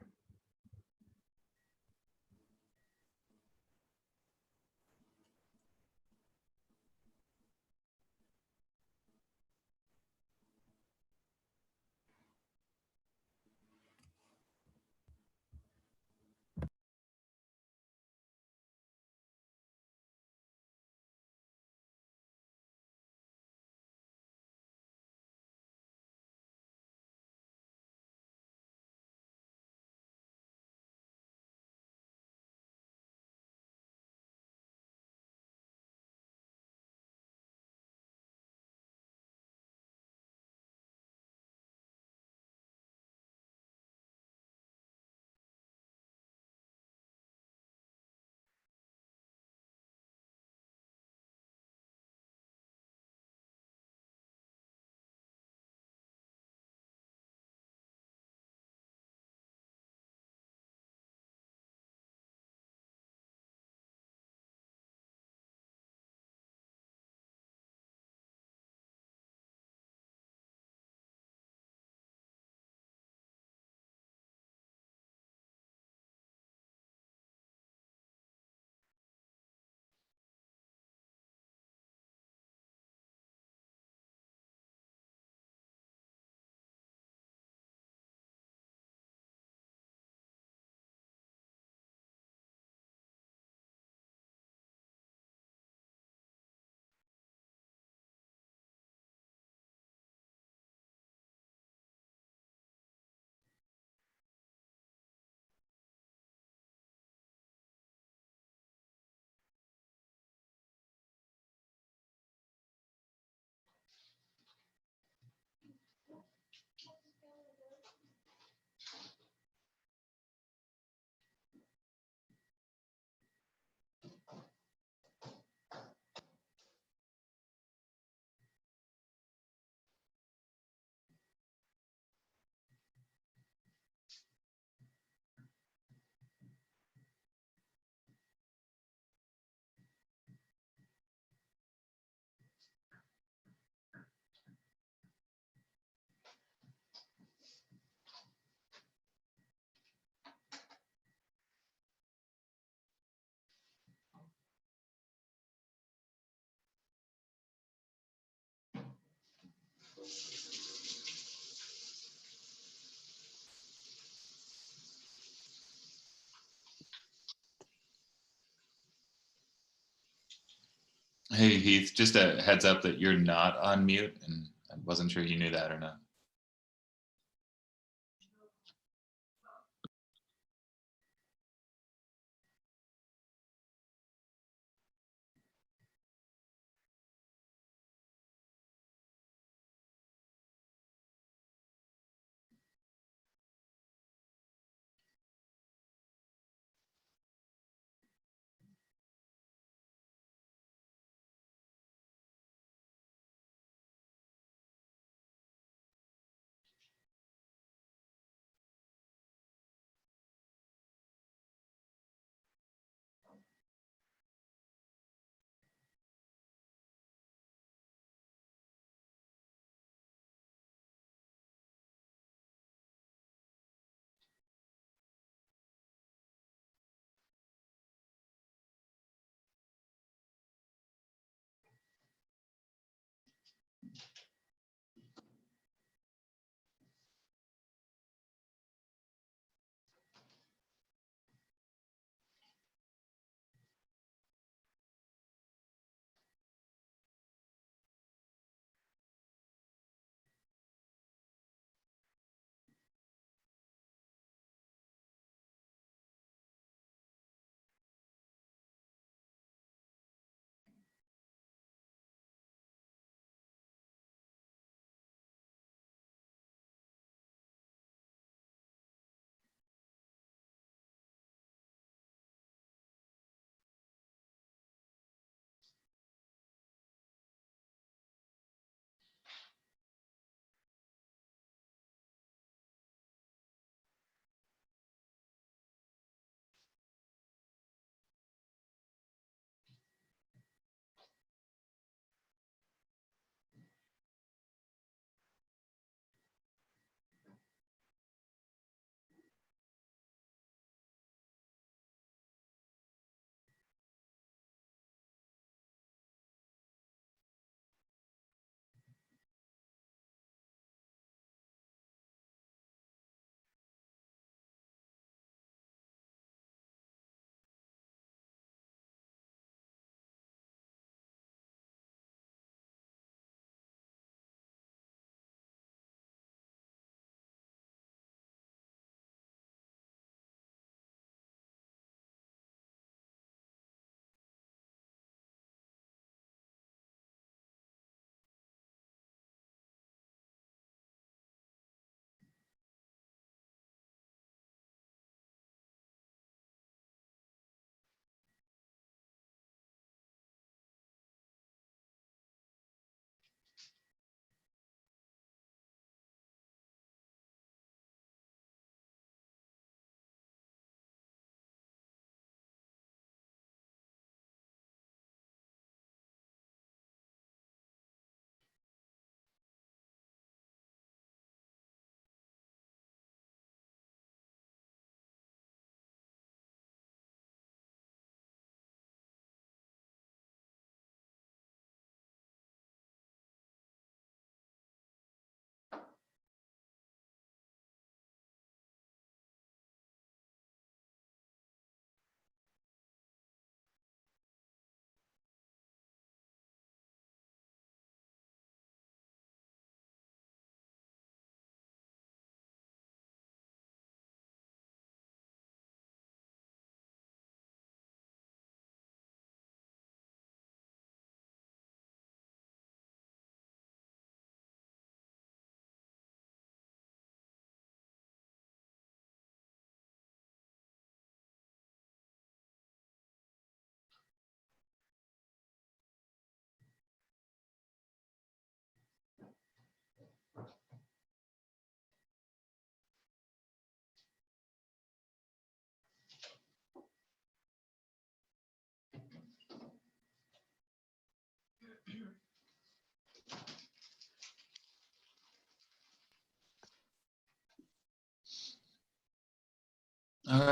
Hey, Heath, just a heads up that you're not on mute, and I wasn't sure you knew that or not.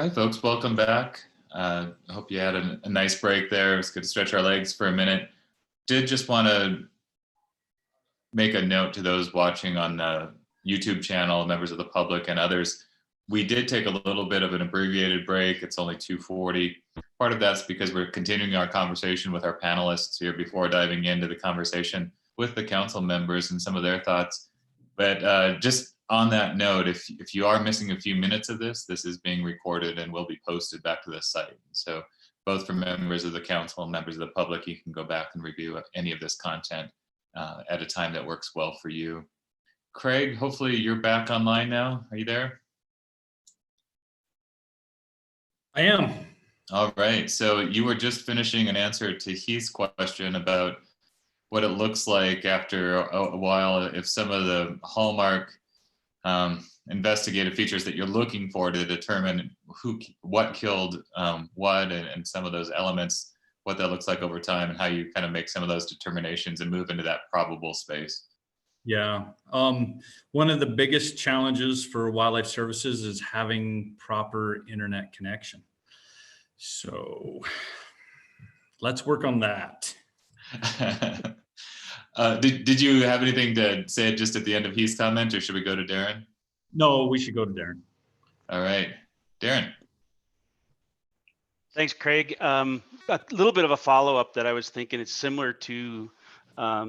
right, folks, welcome back. I hope you had a nice break there. It was good to stretch our legs for a minute. Did just want to make a note to those watching on the YouTube channel, members of the public and others. We did take a little bit of an abbreviated break. It's only 2:40. Part of that's because we're continuing our conversation with our panelists here before diving into the conversation with the council members and some of their thoughts. But just on that note, if you are missing a few minutes of this, this is being recorded and will be posted back to the site. So both for members of the council and members of the public, you can go back and review any of this content at a time that works well for you. Craig, hopefully you're back online now. Are you there? I am. All right. So you were just finishing an answer to Heath's question about what it looks like after a while, if some of the hallmark investigative features that you're looking for to determine what killed what and some of those elements, what that looks like over time and how you kind of make some of those determinations and move into that probable space. Yeah. One of the biggest challenges for wildlife services is having proper internet connection. So let's work on that. Did you have anything to say just at the end of Heath's comment, or should we go to Darren? No, we should go to Darren. All right, Darren. Thanks, Craig. A little bit of a follow-up that I was thinking, it's similar to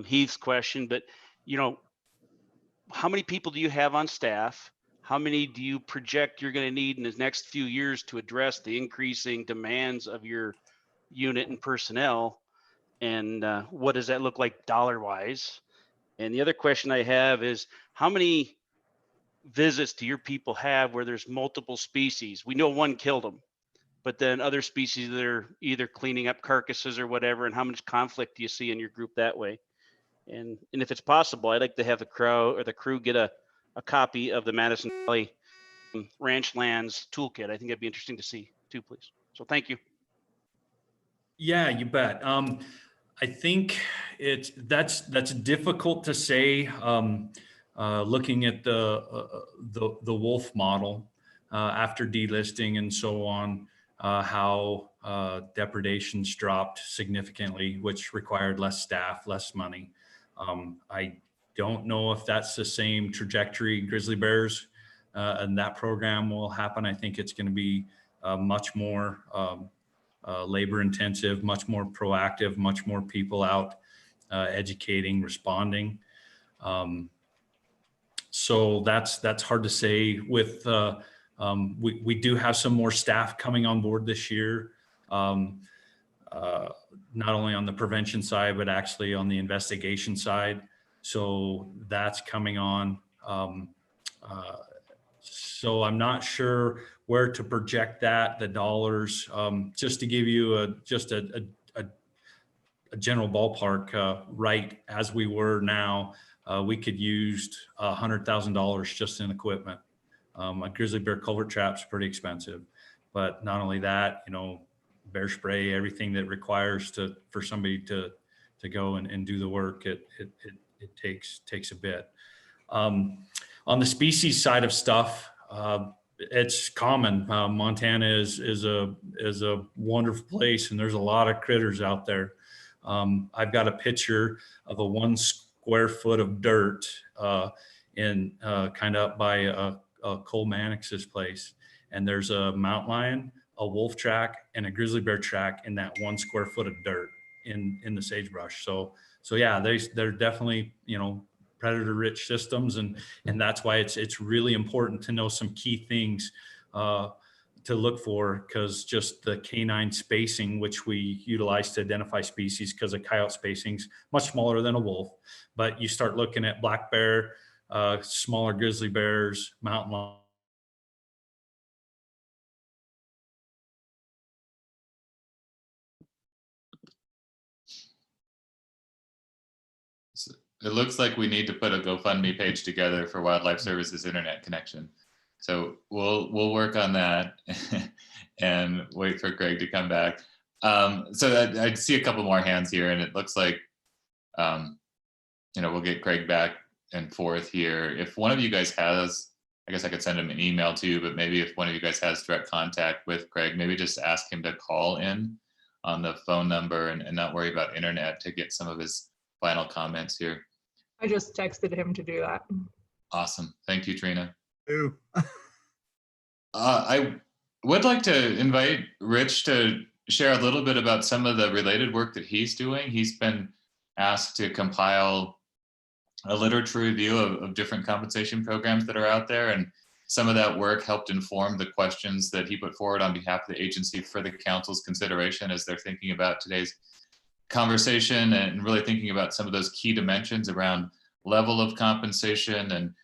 Heath's question, but you know, how many people do you have on staff? How many do you project you're going to need in the next few years to address the increasing demands of your unit and personnel? And what does that look like dollar-wise? And the other question I have is, how many visits do your people have where there's multiple species? We know one killed them, but then other species that are either cleaning up carcasses or whatever, and how much conflict do you see in your group that way? And if it's possible, I'd like to have the crew get a copy of the Madison Valley Ranch Lands Toolkit. I think that'd be interesting to see too, please. So thank you. Yeah, you bet. I think that's difficult to say. Looking at the wolf model after delisting and so on, how depredations dropped significantly, which required less staff, less money. I don't know if that's the same trajectory grizzly bears and that program will happen. I think it's going to be much more labor intensive, much more proactive, much more people out educating, responding. So that's hard to say. With we do have some more staff coming on board this year, not only on the prevention side, but actually on the investigation side. So that's coming on. So I'm not sure where to project the dollars. Just to give you a general ballpark, right as we were now, we could use $100,000 just in equipment. A grizzly bear culvert trap's pretty expensive, but not only that, you know, bear spray, everything that requires for somebody to go and do the work, it takes a bit. On the species side of stuff, it's common. Montana is a wonderful place, and there's a lot of critters out there. I've got a picture of a 1 square foot of dirt in kind of up by Cole Mannix's place, and there's a mountain lion, a wolf track, and a grizzly bear track in that 1 square foot of dirt in the sagebrush. So yeah, they're definitely, you know, predator rich systems, and that's why it's really important to know some key things to look for, because just the canine spacing, which we utilize to identify species, because a coyote spacing's much smaller than a wolf, but you start looking at black bear, smaller grizzly bears, mountain lion. It looks like we need to put a GoFundMe page together for Wildlife Services internet connection. So we'll work on that and wait for Craig to come back. So I see a couple more hands here, and it looks like, you know, we'll get Craig back and forth here. If one of you guys has I guess I could send him an email too, but maybe if one of you guys has direct contact with Craig, maybe just ask him to call in on the phone number and not worry about internet to get some of his final comments here. I just texted him to do that. Awesome. Thank you, Trina. Ooh. I would like to invite Rich to share a little bit about some of the related work that he's doing. He's been asked to compile a literature review of different compensation programs that are out there. And some of that work helped inform the questions that he put forward on behalf of the agency for the council's consideration as they're thinking about today's conversation and really thinking about some of those key dimensions around level of compensation and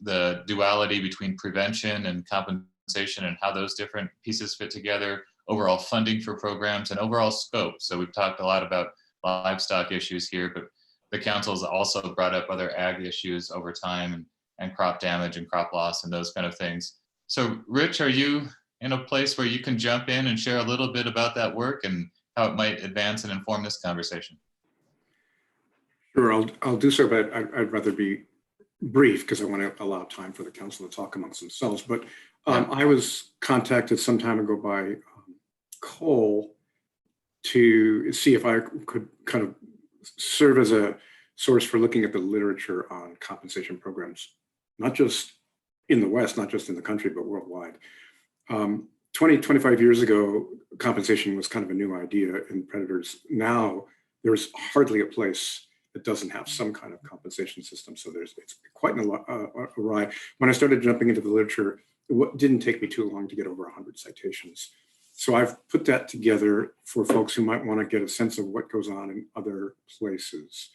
the duality between prevention and compensation and how those different pieces fit together, overall funding for programs and overall scope. So we've talked a lot about livestock issues here, but the council's also brought up other ag issues over time and crop damage and crop loss and those kind of things. So Rich, are you in a place where you can jump in and share a little bit about that work and how it might advance and inform this conversation? Sure, I'll do so, but I'd rather be brief because I want to allow time for the council to talk amongst themselves. But I was contacted some time ago by Cole to see if I could kind of serve as a source for looking at the literature on compensation programs, not just in the West, not just in the country, but worldwide. 25 years ago, compensation was kind of a new idea in predators. Now there's hardly a place that doesn't have some kind of compensation system. So it's quite a ride. When I started jumping into the literature, it didn't take me too long to get over 100 citations. So I've put that together for folks who might want to get a sense of what goes on in other places.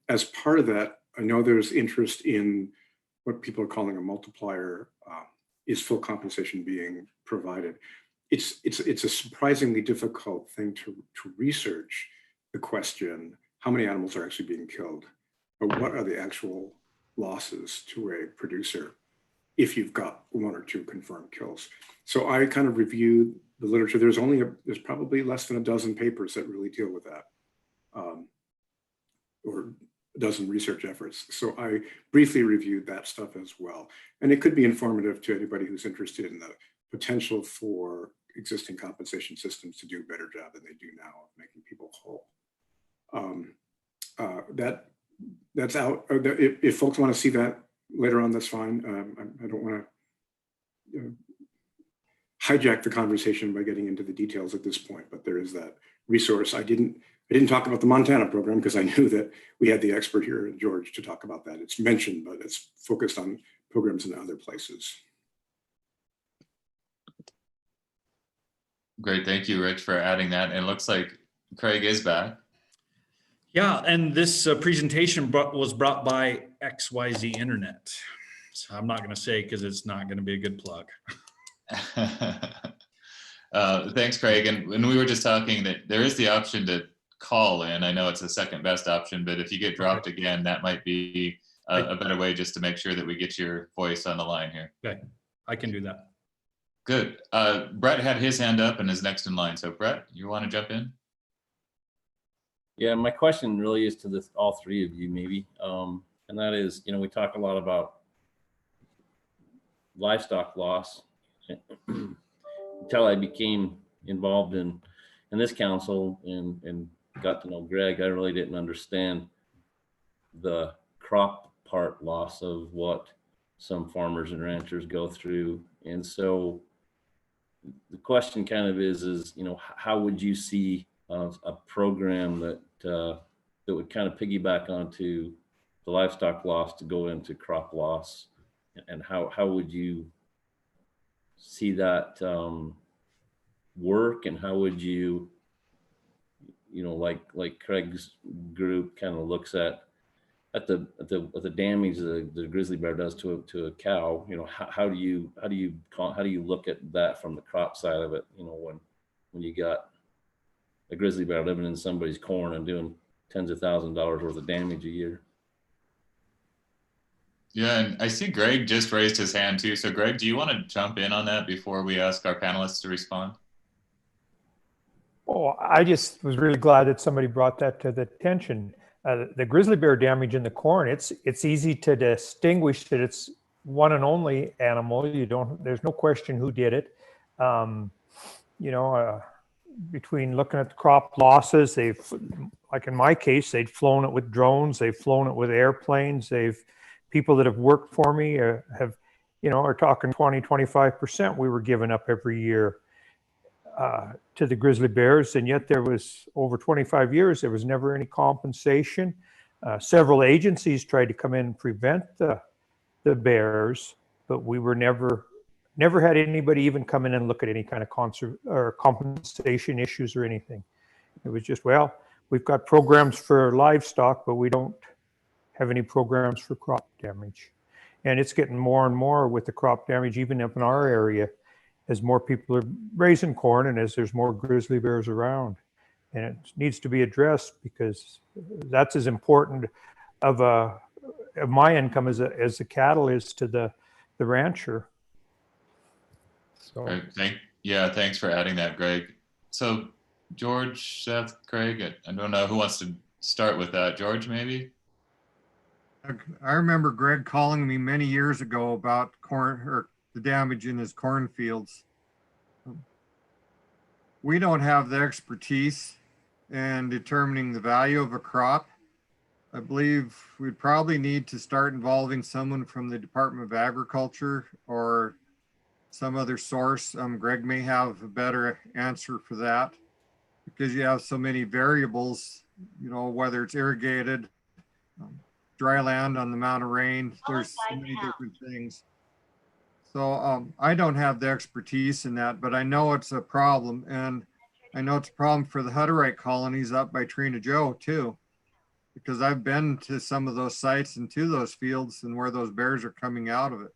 As part of that, I know there's interest in what people are calling a multiplier. Is full compensation being provided? It's a surprisingly difficult thing to research the question, how many animals are actually being killed? Or what are the actual losses to a producer if you've got one or two confirmed kills? So I kind of reviewed the literature. There's probably less than a dozen papers that really deal with that, or a dozen research efforts. So I briefly reviewed that stuff as well. And it could be informative to anybody who's interested in the potential for existing compensation systems to do a better job than they do now of making people whole. That's out. If folks want to see that later on, that's fine. I don't want to hijack the conversation by getting into the details at this point, but there is that resource. I didn't talk about the Montana program because I knew that we had the expert here, George, to talk about that. It's mentioned, but it's focused on programs in other places. Great, thank you, Rich, for adding that. And it looks like Craig is back. Yeah, and this presentation was brought by XYZ Internet. So I'm not going to say because it's not going to be a good plug. Thanks, Craig. And when we were just talking that there is the option to call in. I know it's the second best option, but if you get dropped again, that might be a better way just to make sure that we get your voice on the line here. Okay, I can do that. Good. Brett had his hand up and is next in line. So Brett, you want to jump in? Yeah, my question really is to all three of you maybe. And that is, we talk a lot about livestock loss. Until I became involved in this council and got to know Greg, I really didn't understand the crop part loss of what some farmers and ranchers go through. And so the question kind of is how would you see a program that would kind of piggyback onto the livestock loss to go into crop loss, and how would you see that work, and how would you like Craig's group kind of looks at the damage the grizzly bear does to a cow? How do you look at that from the crop side of it? When you got a grizzly bear living in somebody's corn and doing tens of thousands of dollars worth of damage a year. Yeah, and I see Greg just raised his hand too. So Greg, do you want to jump in on that before we ask our panelists to respond? Oh, I just was really glad that somebody brought that to the attention. The grizzly bear damage in the corn, it's easy to distinguish that it's one and only animal. There's no question who did it. Between looking at the crop losses, like in my case, they'd flown it with drones, they've flown it with airplanes, people that have worked for me are talking 20-25% we were giving up every year to the grizzly bears, and yet there was over 25 years there was never any compensation. Several agencies tried to come in and prevent the bears, but we were never had anybody even come in and look at any kind of compensation issues or anything. It was just, well, we've got programs for livestock, but we don't have any programs for crop damage. And it's getting more and more with the crop damage, even up in our area, as more people are raising corn and as there's more grizzly bears around. And it needs to be addressed because that's as important of my income as the cattle is to the rancher. So. Thanks for adding that, Greg. So George, Seth, Craig, I don't know who wants to start with that. George, maybe? I remember Greg calling me many years ago about corn or the damage in his cornfields. We don't have the expertise in determining the value of a crop. I believe we'd probably need to start involving someone from the Department of Agriculture or some other source. Greg may have a better answer for that because you have so many variables, whether it's irrigated, dry land on the amount of rain, there's so many different things. So I don't have the expertise in that, but I know it's a problem. And I know it's a problem for the Hutterite colonies up by Trina Joe too, because I've been to some of those sites and to those fields and where those bears are coming out of it.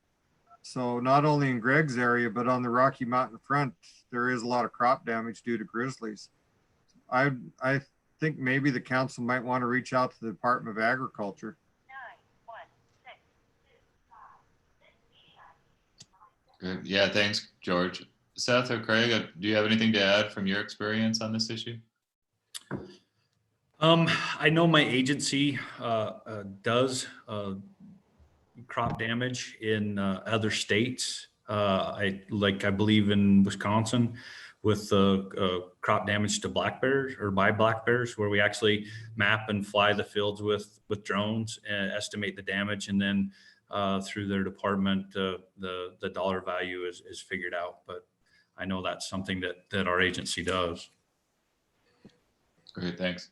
So not only in Greg's area, but on the Rocky Mountain front, there is a lot of crop damage due to grizzlies. I think maybe the council might want to reach out to the Department of Agriculture. Good. Yeah, thanks, George. Seth or Craig, do you have anything to add from your experience on this issue? I know my agency does crop damage in other states. I believe in Wisconsin with crop damage to black bears or by black bears, where we actually map and fly the fields with drones and estimate the damage, and then through their department, the dollar value is figured out. But I know that's something that our agency does. Great, thanks.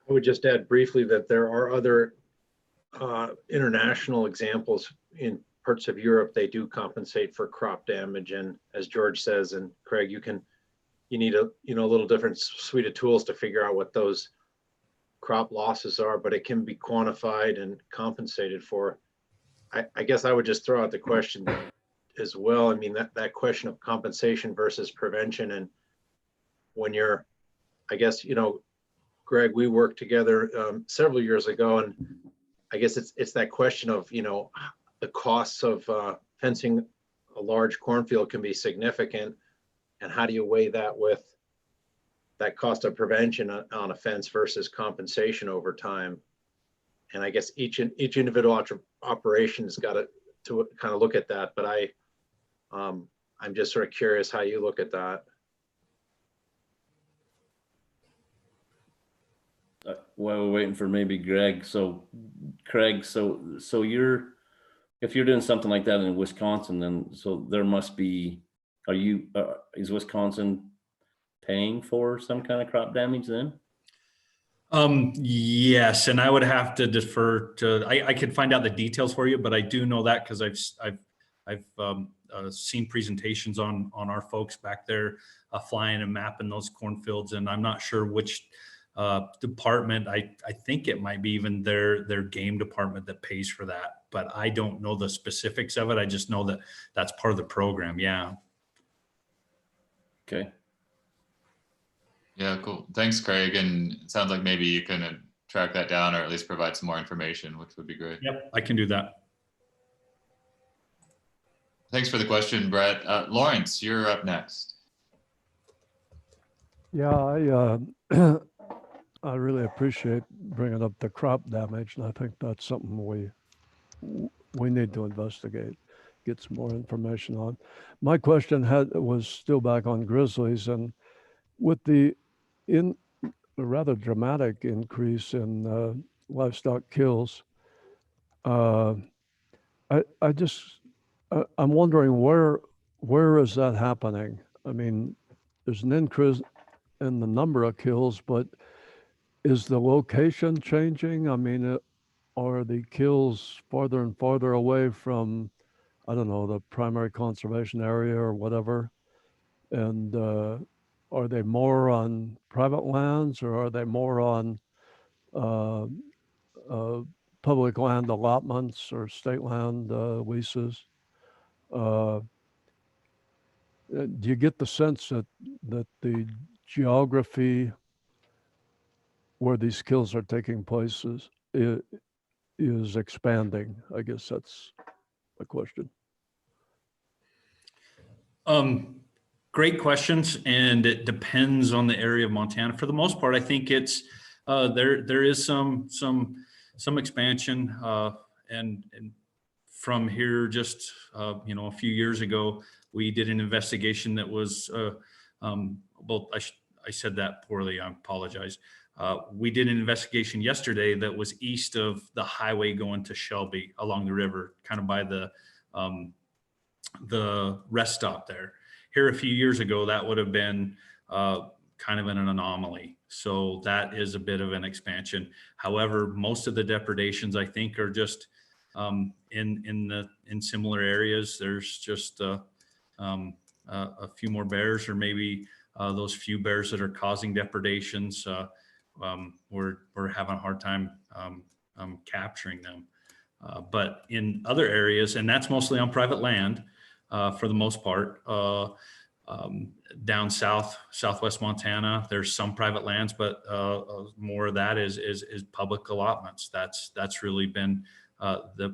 I would just add briefly that there are other international examples in parts of Europe. They do compensate for crop damage, and as George says, and Craig, you need a little different suite of tools to figure out what those crop losses are, but it can be quantified and compensated for. I guess I would just throw out the question as well. I mean, that question of compensation versus prevention, and when you're, I guess, Greg, we worked together several years ago, and I guess it's that question of, the costs of fencing a large cornfield can be significant, and how do you weigh that with that cost of prevention on a fence versus compensation over time? And I guess each individual operation has got to kind of look at that, but I'm just sort of curious how you look at that. While we're waiting for maybe Greg, so Craig, so if you're doing something like that in Wisconsin, then so there must be, is Wisconsin paying for some kind of crop damage then? Yes, and I would have to defer to, I could find out the details for you, but I do know that because I've seen presentations on our folks back there flying and mapping those cornfields, and I'm not sure which department. I think it might be even their game department that pays for that, but I don't know the specifics of it. I just know that that's part of the program. Yeah. Okay. Yeah, cool. Thanks, Craig. And it sounds like maybe you can track that down or at least provide some more information, which would be great. Yep, I can do that. Thanks for the question, Brett. Lorents, you're up next. Yeah, I really appreciate bringing up the crop damage, and I think that's something we need to investigate, get some more information on. My question was still back on grizzlies, and with the a rather dramatic increase in livestock kills, I'm wondering where is that happening? I mean, there's an increase in the number of kills, but is the location changing? I mean, are the kills farther and farther away from, I don't know, the primary conservation area or whatever? And are they more on private lands, or are they more on public land allotments or state land leases? Do you get the sense that the geography where these kills are taking place is expanding? I guess that's the question. Great questions, and it depends on the area of Montana. For the most part, I think it's there is some expansion, and from here just a few years ago, we did an investigation that was well, I said that poorly. I apologize. We did an investigation yesterday that was east of the highway going to Shelby along the river, kind of by the rest stop there. Here a few years ago, that would have been kind of an anomaly. So that is a bit of an expansion. However, most of the depredations, I think, are just in similar areas. There's just a few more bears, or maybe those few bears that are causing depredations. We're having a hard time capturing them. But in other areas, and that's mostly on private land for the most part, down southwest Montana, there's some private lands, but more of that is public allotments. That's really been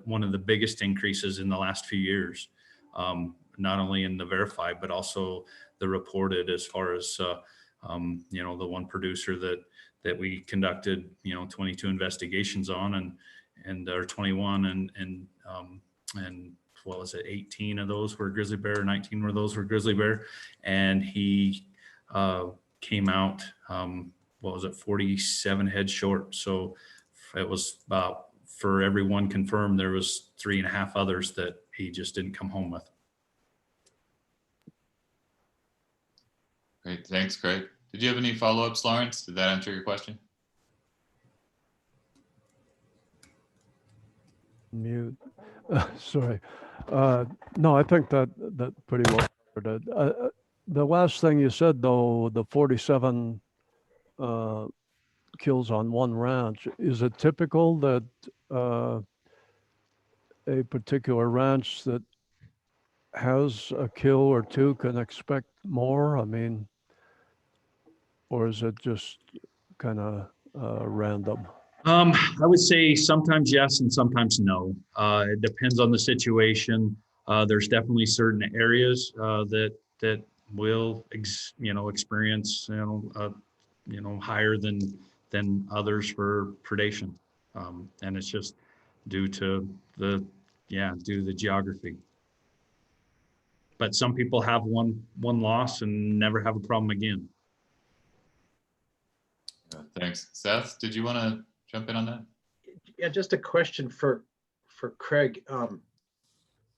one of the biggest increases in the last few years, not only in the verified, but also the reported, as far as the one producer that we conducted 22 investigations on, and or 21, and what was it, 18 of those were grizzly bear, 19 of those were grizzly bear, and he came out, 47 heads short. So it was about, for every one confirmed, there was 3.5 others that he just didn't come home with. Great, thanks, Craig. Did you have any follow-ups, Lawrence? Did that answer your question? Mute. Sorry. No, I think that pretty well covered it. The last thing you said, though, the 47 kills on one ranch, is it typical that a particular ranch that has a kill or two can expect more? I mean, or is it just kind of random? I would say sometimes yes and sometimes no. It depends on the situation. There's definitely certain areas that will experience higher than others for predation, and it's just due to the geography. But some people have one loss and never have a problem again. Thanks. Seth, did you want to jump in on that? Yeah, just a question for Craig.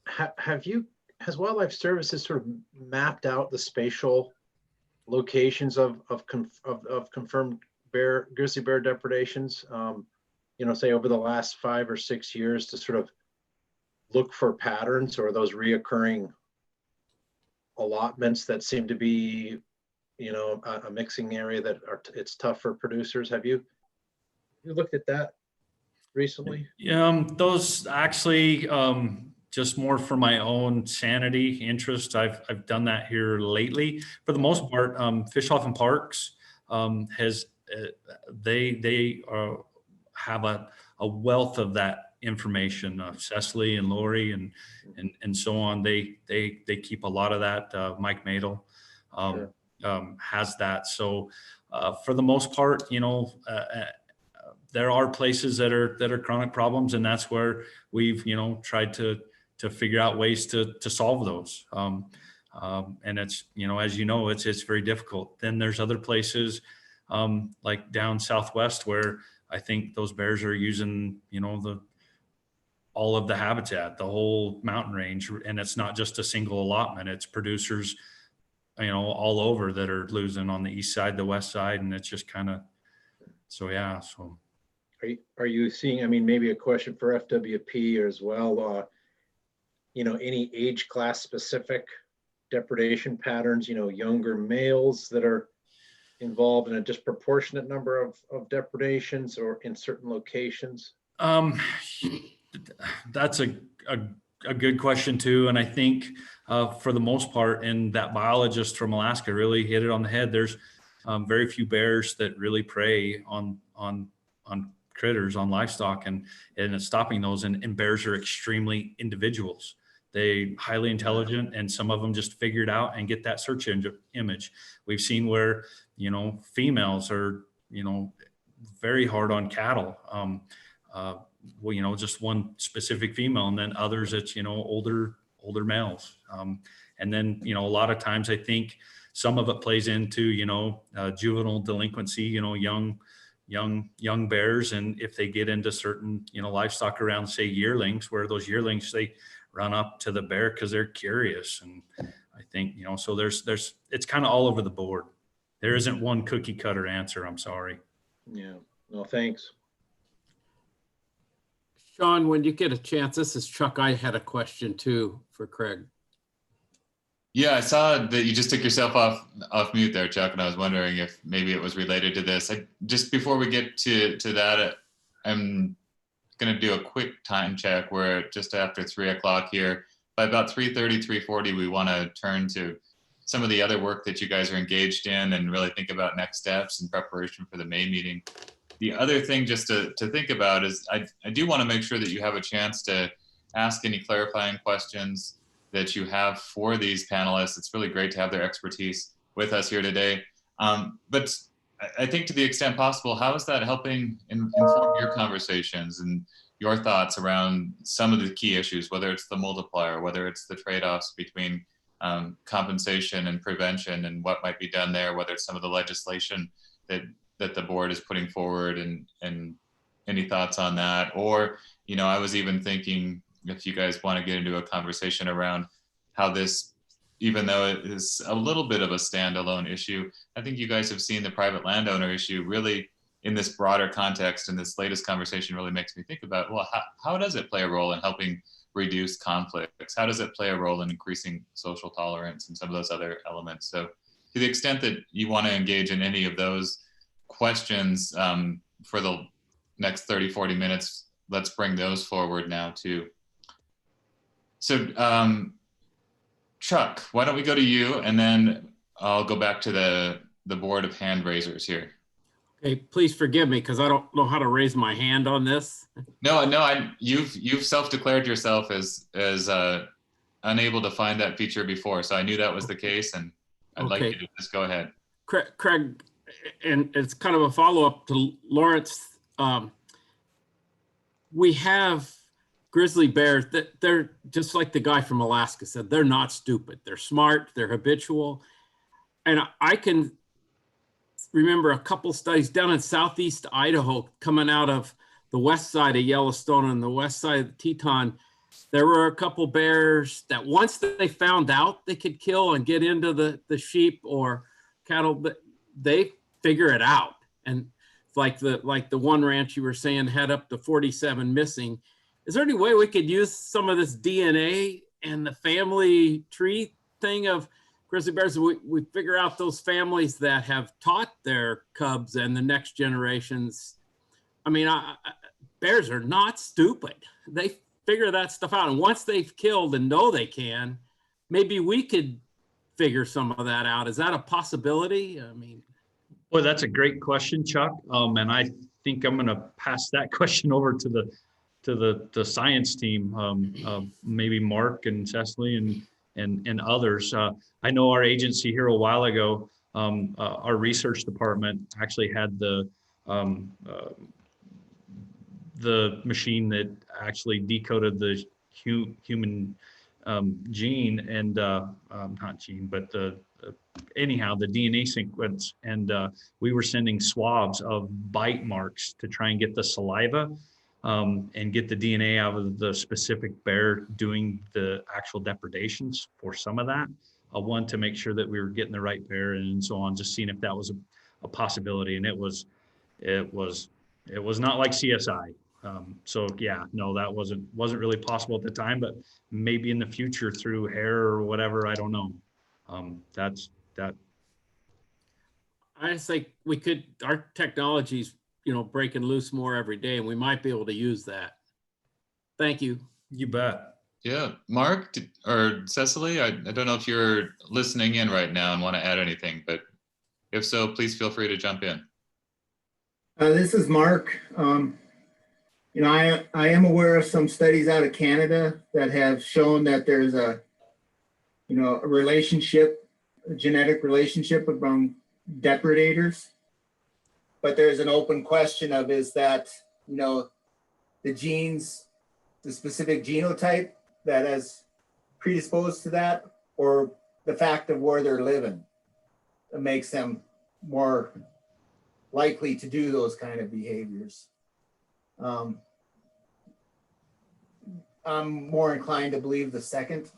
Has Wildlife Services sort of mapped out the spatial locations of confirmed grizzly bear depredations? Say over the last 5 or 6 years, to sort of look for patterns or those reoccurring allotments that seem to be, a mixing area that it's tough for producers. Have you looked at that recently? Yeah, those actually, just more for my own sanity interest, I've done that here lately. For the most part, Fish, Wildlife and Parks has they have a wealth of that information. Cecily and Lori and so on. They keep a lot of that. Mike Madel has that. So for the most part, there are places that are chronic problems, and that's where we've, tried to figure out ways to solve those. And it's, as you know, it's very difficult. Then there's other places like down southwest where I think those bears are using, all of the habitat, the whole mountain range. And it's not just a single allotment, it's producers, all over that are losing on the east side, the west side. And it's just kind of, so. Are you seeing, I mean, maybe a question for FWP as well, any age class specific depredation patterns, younger males that are involved in a disproportionate number of depredations or in certain locations? That's a good question too. And I think for the most part, and that biologist from Alaska really hit it on the head. There's very few bears that really prey on critters, on livestock, and it's stopping those. And bears are extremely individuals. They highly intelligent, and some of them just figure it out and get that search image. We've seen where, females are, very hard on cattle. Just one specific female, and then others it's, older males. And then, a lot of times I think some of it plays into, juvenile delinquency, young bears. And if they get into certain, livestock around, say, yearlings, where those yearlings, they run up to the bear because they're curious. And I think, so it's kind of all over the board. There isn't one cookie cutter answer. I'm sorry. Yeah, no, thanks. Shawn, when you get a chance, this is Chuck. I had a question too for Craig. Yeah, I saw that you just took yourself off mute there, Chuck, and I was wondering if maybe it was related to this. Just before we get to that, I'm going to do a quick time check. We're just after 3 o'clock here. By about 3:30, 3:40, we want to turn to some of the other work that you guys are engaged in and really think about next steps in preparation for the May meeting. The other thing just to think about is I do want to make sure that you have a chance to ask any clarifying questions that you have for these panelists. It's really great to have their expertise with us here today. But I think to the extent possible, how is that helping inform your conversations and your thoughts around some of the key issues, whether it's the multiplier, whether it's the trade-offs between compensation and prevention and what might be done there, whether it's some of the legislation that the board is putting forward, and any thoughts on that? Or, I was even thinking if you guys want to get into a conversation around how this, even though it is a little bit of a standalone issue, I think you guys have seen the private landowner issue really in this broader context, and this latest conversation really makes me think about, well, how does it play a role in helping reduce conflicts? How does it play a role in increasing social tolerance and some of those other elements? So to the extent that you want to engage in any of those questions for the next 30, 40 minutes, let's bring those forward now too. So Chuck, why don't we go to you, and then I'll go back to the board of hand raisers here. Okay, please forgive me because I don't know how to raise my hand on this. No, you've self-declared yourself as unable to find that feature before, so I knew that was the case, and I'd like you to just go ahead. Craig, and it's kind of a follow-up to Lorents. We have grizzly bears that they're just like the guy from Alaska said, they're not stupid. They're smart, they're habitual. And I can remember a couple studies down in southeast Idaho coming out of the west side of Yellowstone and the west side of the Teton. There were a couple bears that once they found out they could kill and get into the sheep or cattle, they figure it out. And like the one ranch you were saying had up to 47 missing. Is there any way we could use some of this DNA and the family tree thing of grizzly bears? We figure out those families that have taught their cubs and the next generations. I mean, bears are not stupid. They figure that stuff out. And once they've killed and know they can, maybe we could figure some of that out. Is that a possibility? I mean, well, that's a great question, Chuck. And I think I'm going to pass that question over to the science team, maybe Mark and Cecily and others. I know our agency here a while ago, our research department actually had the the machine that actually decoded the human gene and not gene, but anyhow, the DNA sequence. And we were sending swabs of bite marks to try and get the saliva and get the DNA out of the specific bear doing the actual depredations for some of that. One, to make sure that we were getting the right bear and so on, just seeing if that was a possibility. And it was not like CSI. So yeah, no, that wasn't really possible at the time, but maybe in the future through hair or whatever, I don't know. That's that. I just think we could, our technology's, breaking loose more every day, and we might be able to use that. Thank you. You bet. Yeah, Mark or Cecily, I don't know if you're listening in right now and want to add anything, but if so, please feel free to jump in. This is Mark. I am aware of some studies out of Canada that have shown that there's a genetic relationship among depredators. But there's an open question of, is that, the genes, the specific genotype that is predisposed to that, or the fact of where they're living that makes them more likely to do those kind of behaviors. I'm more inclined to believe the second,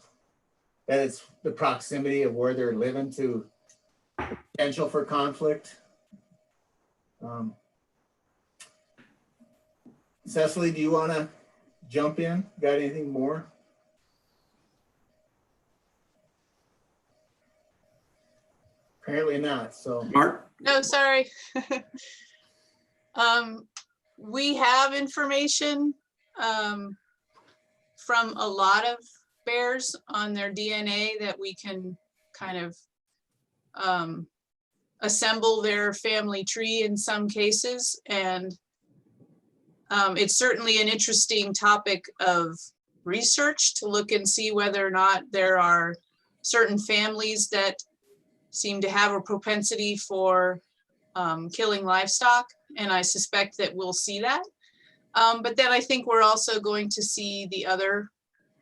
that it's the proximity of where they're living to potential for conflict. Cecily, do you want to jump in? Got anything more? Apparently not. So Mark? No, sorry. We have information from a lot of bears on their DNA that we can kind of assemble their family tree in some cases. And it's certainly an interesting topic of research to look and see whether or not there are certain families that seem to have a propensity for killing livestock. And I suspect that we'll see that. But then I think we're also going to see the other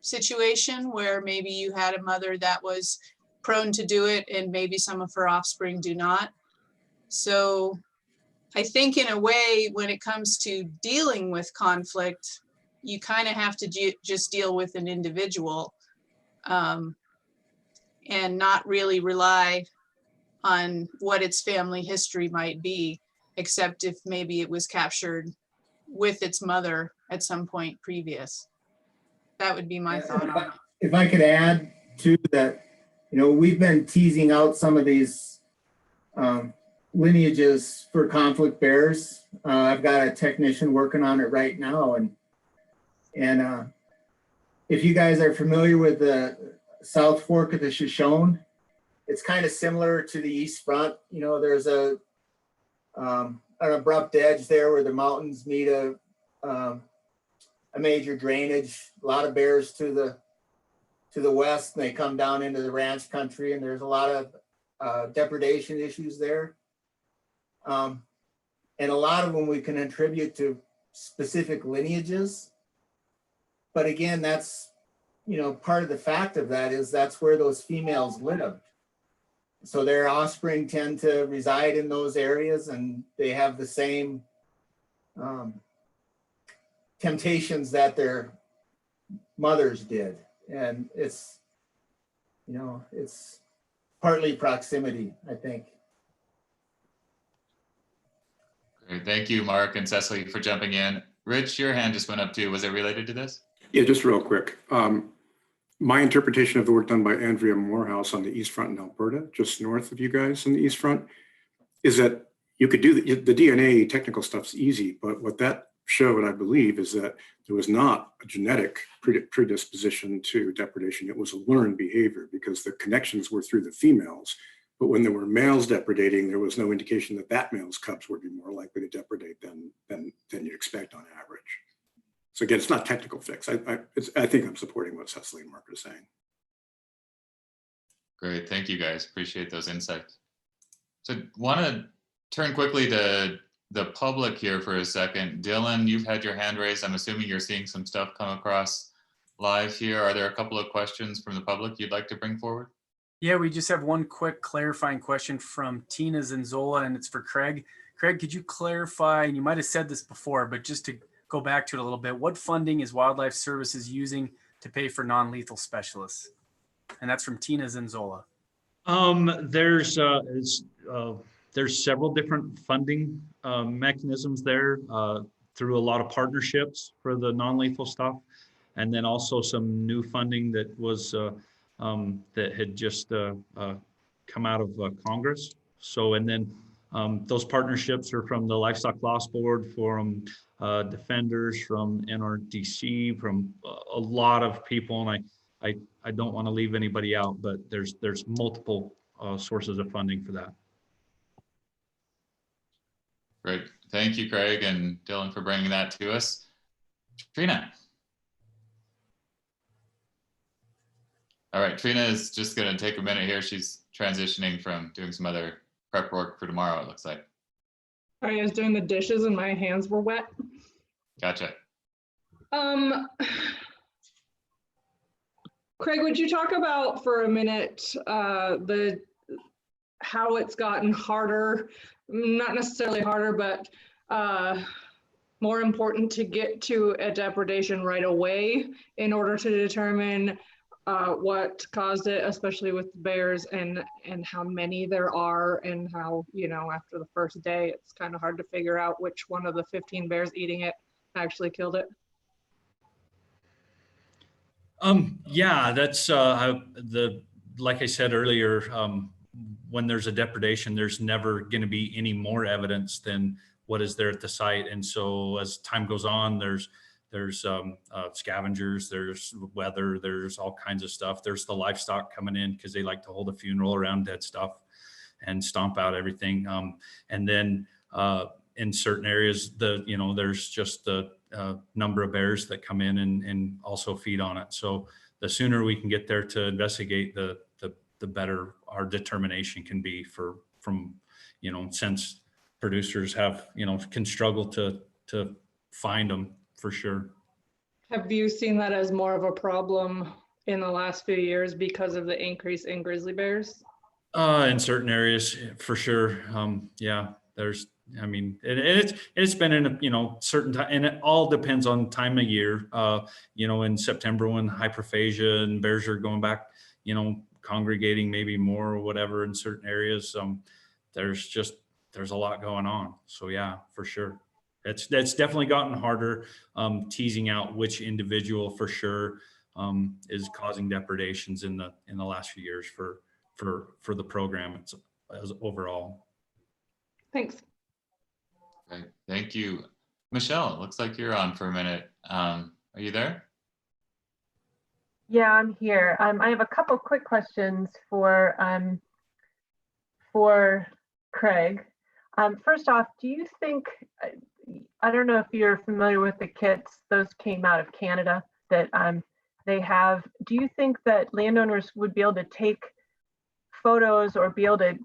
situation where maybe you had a mother that was prone to do it and maybe some of her offspring do not. So I think in a way, when it comes to dealing with conflict, you kind of have to just deal with an individual and not really rely on what its family history might be, except if maybe it was captured with its mother at some point previous. That would be my thought on it. If I could add to that, we've been teasing out some of these lineages for conflict bears. I've got a technician working on it right now. And if you guys are familiar with the South Fork of the Shoshone, it's kind of similar to the East Front. There's an abrupt edge there where the mountains meet a major drainage. A lot of bears to the west, and they come down into the ranch country, and there's a lot of depredation issues there. And a lot of them we can attribute to specific lineages. But again, that's, part of the fact of that is that's where those females lived. So their offspring tend to reside in those areas, and they have the same temptations that their mothers did. And it's partly proximity, I think. Great. Thank you, Mark and Cecily, for jumping in. Rich, your hand just went up too. Was it related to this? Yeah, just real quick. My interpretation of the work done by Andrea Morehouse on the East Front in Alberta, just north of you guys in the East Front, is that you could do the DNA technical stuff's easy, but what that showed, I believe, is that there was not a genetic predisposition to depredation. It was a learned behavior because the connections were through the females. But when there were males depredating, there was no indication that that male's cubs would be more likely to depredate than you'd expect on average. So again, it's not technical fix. I think I'm supporting what Cecily and Mark are saying. Great, thank you guys. Appreciate those insights. So want to turn quickly to the public here for a second. Dylan, you've had your hand raised. I'm assuming you're seeing some stuff come across live here. Are there a couple of questions from the public you'd like to bring forward? Yeah, we just have one quick clarifying question from Tina Zenzola, and it's for Craig. Craig, could you clarify, and you might have said this before, but just to go back to it a little bit, what funding is Wildlife Services using to pay for non-lethal specialists? And that's from Tina Zenzola. There's several different funding mechanisms there through a lot of partnerships for the non-lethal stuff, and then also some new funding that was that had just come out of Congress. So, and then those partnerships are from the Livestock Loss Board, from defenders, from NRDC, from a lot of people, and I don't want to leave anybody out, but there's multiple sources of funding for that. Great. Thank you, Craig and Dylan, for bringing that to us. Trina. All right, Trina is just going to take a minute here. She's transitioning from doing some other prep work for tomorrow, it looks like. Sorry, I was doing the dishes and my hands were wet. Gotcha. Craig, would you talk about for a minute how it's gotten harder, not necessarily harder, but more important to get to a depredation right away in order to determine what caused it, especially with the bears, and how many there are, and how, you know, after the first day, it's kind of hard to figure out which one of the 15 bears eating it actually killed it? Yeah, that's like I said earlier, when there's a depredation, there's never going to be any more evidence than what is there at the site. And so as time goes on, there's scavengers, there's weather, there's all kinds of stuff. There's the livestock coming in because they like to hold a funeral around dead stuff and stomp out everything. And then in certain areas, there's just the number of bears that come in and also feed on it. So the sooner we can get there to investigate, the better our determination can be from since producers can struggle to find them for sure. Have you seen that as more of a problem in the last few years because of the increase in grizzly bears? In certain areas, for sure. Yeah, it's been in certain time, and it all depends on time of year. In September when hyperphagia and bears are going back, congregating maybe more or whatever in certain areas. There's a lot going on. So yeah, for sure. That's definitely gotten harder, teasing out which individual for sure is causing depredations in the last few years for the program as overall. Thanks. Great. Thank you. Michelle, it looks like you're on for a minute. Are you there? Yeah, I'm here. I have a couple quick questions for Craig. First off, do you think, I don't know if you're familiar with the kits, those came out of Canada that they have. Do you think that landowners would be able to take photos or be able to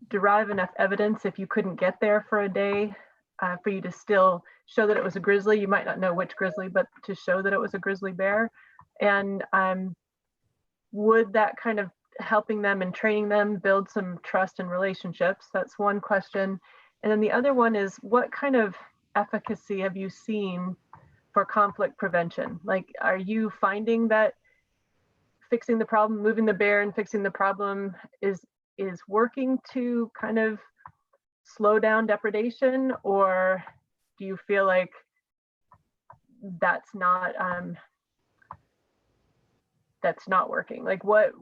derive enough evidence if you couldn't get there for a day for you to still show that it was a grizzly? You might not know which grizzly, but to show that it was a grizzly bear. And would that kind of helping them and training them build some trust and relationships? That's one question. And then the other one is, what kind of efficacy have you seen for conflict prevention? Like, are you finding that fixing the problem, moving the bear and fixing the problem is working to kind of slow down depredation? Or do you feel like that's not working? Like, what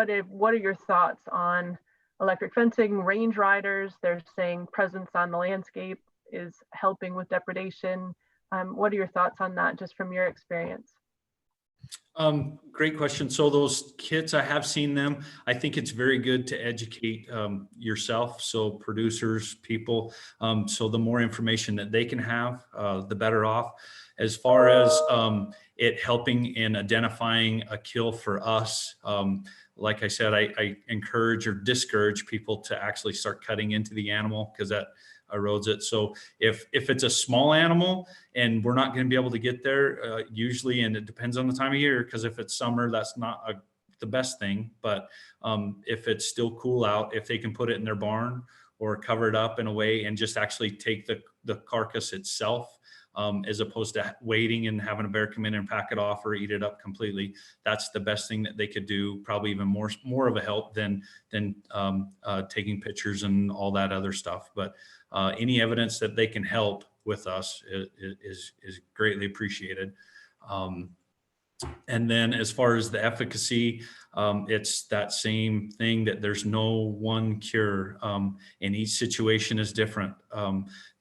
are your thoughts on electric fencing, range riders? They're saying presence on the landscape is helping with depredation. What are your thoughts on that, just from your experience? Great question. So those kits, I have seen them. I think it's very good to educate yourself. So producers, people, so the more information that they can have, the better off. As far as it helping in identifying a kill for us, like I said, I encourage or discourage people to actually start cutting into the animal because that erodes it. So if it's a small animal and we're not going to be able to get there, usually, and it depends on the time of year, because if it's summer, that's not the best thing. But if it's still cool out, if they can put it in their barn or cover it up in a way and just actually take the carcass itself, as opposed to waiting and having a bear come in and pack it off or eat it up completely. That's the best thing that they could do. Probably even more of a help than taking pictures and all that other stuff. But any evidence that they can help with us is greatly appreciated. And then as far as the efficacy, it's that same thing that there's no one cure, and each situation is different.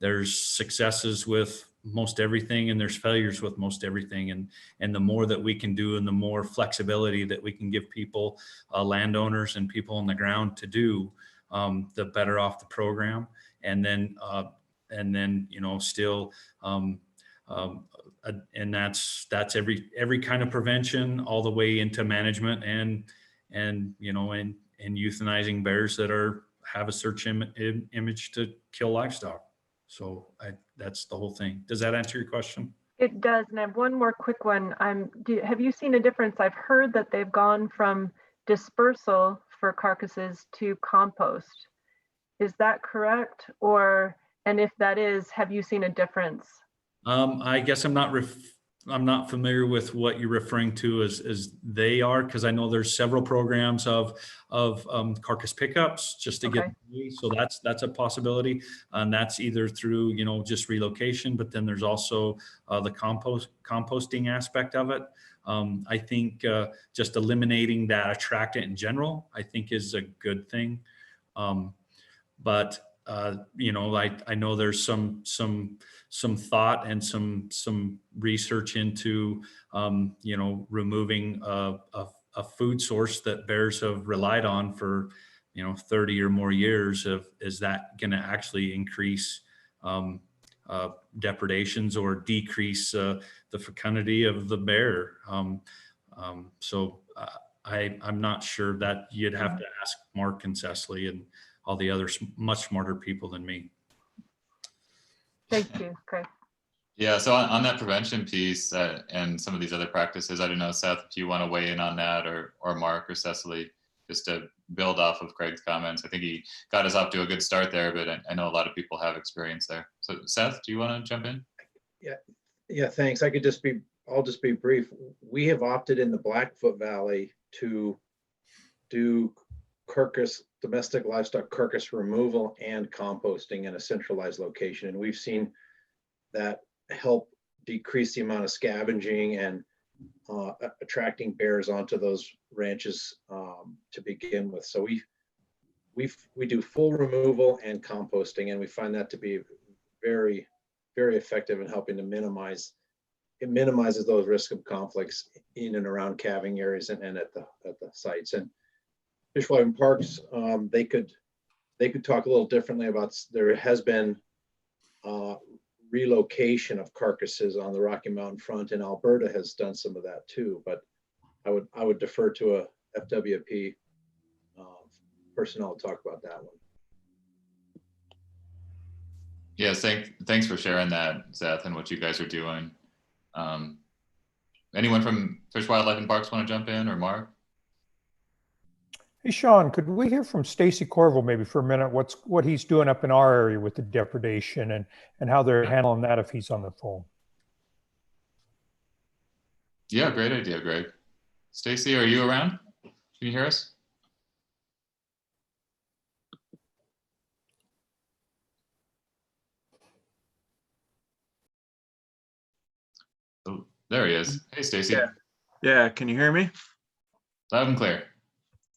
There's successes with most everything and there's failures with most everything. And the more that we can do and the more flexibility that we can give people, landowners and people on the ground to do, the better off the program. And then, you know, still, and that's every kind of prevention all the way into management and you know, and euthanizing bears that have a search image to kill livestock. So that's the whole thing. Does that answer your question? It does. And I have one more quick one. Have you seen a difference? I've heard that they've gone from dispersal for carcasses to compost. Is that correct? And if that is, have you seen a difference? I guess I'm not familiar with what you're referring to as they are, because I know there's several programs of carcass pickups just to get away. So that's a possibility, and that's either through, you know, just relocation, but then there's also the composting aspect of it. I think just eliminating that attractant in general, I think, is a good thing. But you know, I know there's some thought and some research into, you know, removing a food source that bears have relied on for, you know, 30 or more years. Is that going to actually increase depredations or decrease the fecundity of the bear? So I'm not sure. That you'd have to ask Mark and Cecily and all the other much smarter people than me. Thank you, Craig. Yeah, so on that prevention piece and some of these other practices, I don't know, Seth, if you want to weigh in on that, or Mark or Cecily, just to build off of Craig's comments. I think he got us off to a good start there, but I know a lot of people have experience there. So Seth, do you want to jump in? Yeah, thanks. I'll just be brief. We have opted in the Blackfoot Valley to do domestic livestock carcass removal and composting in a centralized location. And we've seen that help decrease the amount of scavenging and attracting bears onto those ranches to begin with. So we do full removal and composting, and we find that to be very, very effective in helping to minimizes those risk of conflicts in and around calving areas and at the sites. And Fish, Wildlife and Parks, they could talk a little differently about. There has been relocation of carcasses on the Rocky Mountain front, and Alberta has done some of that too. But I would defer to a FWP personnel to talk about that one. Yeah, thanks for sharing that, Seth, and what you guys are doing. Anyone from Fish, Wildlife and Parks want to jump in, or Mark? Hey, Shawn, could we hear from Stacy Corville maybe for a minute? What he's doing up in our area with the depredation and how they're handling that if he's on the phone? Yeah, great idea, Greg. Stacy, are you around? Can you hear us? Oh, there he is. Hey, Stacy. Yeah. Can you hear me? Loud and clear.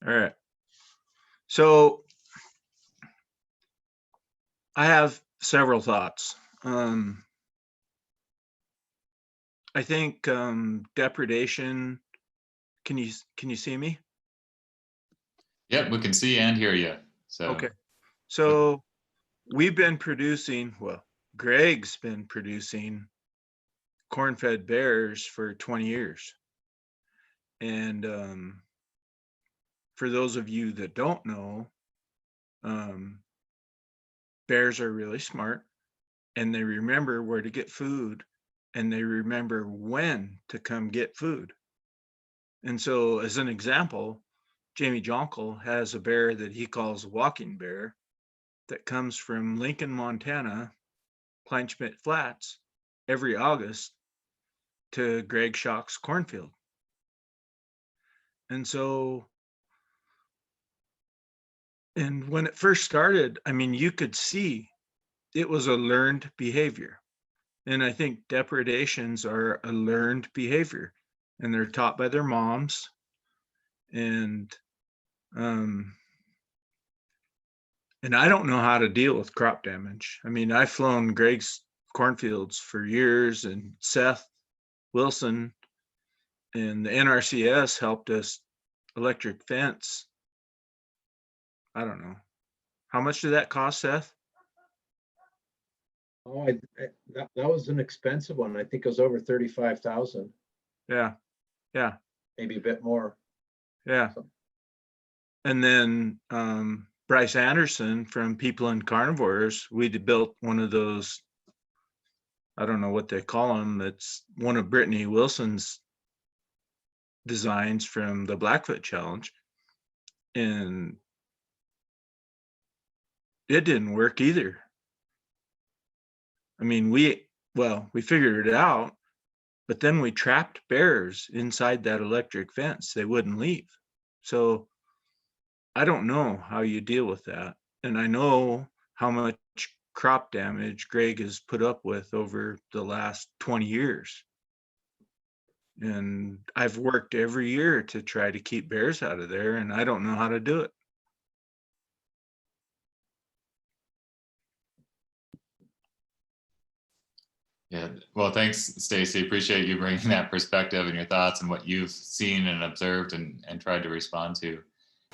All right. So I have several thoughts. I think depredation. Can you see me? Yep, we can see and hear you. So okay. So we've been producing, well, Greg's been producing corn-fed bears for 20 years. And for those of you that don't know, bears are really smart, and they remember where to get food, and they remember when to come get food. And so, as an example, Jamie Jonkel has a bear that he calls Walking Bear that comes from Lincoln, Montana, Kleinschmidt Flats every August to Greg Schock's cornfield. And so, and when it first started, I mean, you could see it was a learned behavior. And I think depredations are a learned behavior, and they're taught by their moms. And I don't know how to deal with crop damage. I mean, I've flown Greg's cornfields for years, and Seth Wilson and the NRCS helped us electric fence. I don't know. How much did that cost, Seth? Oh, that was an expensive one. I think it was over 35,000. Yeah. Yeah. Maybe a bit more. Yeah. And then Bryce Anderson from People and Carnivores, we built one of those, I don't know what they call them. It's one of Brittany Wilson's designs from the Blackfoot Challenge. And it didn't work either. I mean, we figured it out, but then we trapped bears inside that electric fence. They wouldn't leave. So I don't know how you deal with that. And I know how much crop damage Greg has put up with over the last 20 years. And I've worked every year to try to keep bears out of there, and I don't know how to do it. Yeah, well, thanks, Stacy. Appreciate you bringing that perspective and your thoughts and what you've seen and observed and tried to respond to.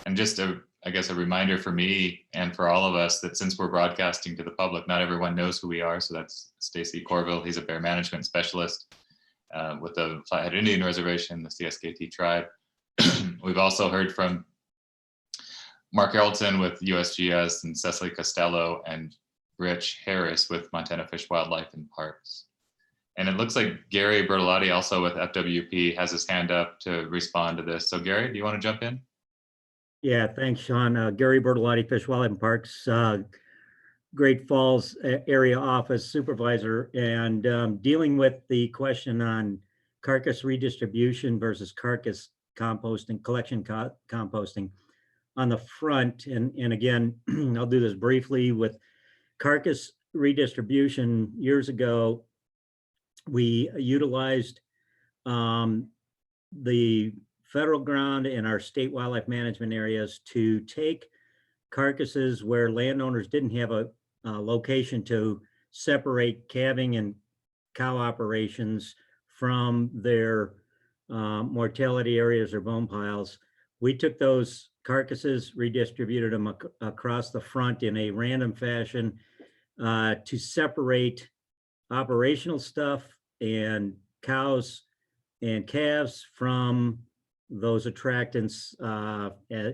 And just I guess a reminder for me and for all of us that since we're broadcasting to the public, not everyone knows who we are. So that's Stacy Corville. He's a bear management specialist with the Flathead Indian Reservation, the CSKT tribe. We've also heard from Mark Eraldson with USGS and Cecily Costello and Rich Harris with Montana Fish, Wildlife and Parks. And it looks like Gary Bertolotti also with FWP has his hand up to respond to this. So Gary, do you want to jump in? Yeah, thanks, Shawn. Gary Bertolotti, Fish, Wildlife and Parks, Great Falls area office supervisor, and dealing with the question on carcass redistribution versus carcass composting, collection composting on the front. And again, I'll do this briefly with carcass redistribution. Years ago, we utilized the federal ground and our state wildlife management areas to take carcasses where landowners didn't have a location to separate calving and cow operations from their mortality areas or bone piles. We took those carcasses, redistributed them across the front in a random fashion to separate operational stuff and cows and calves from those attractants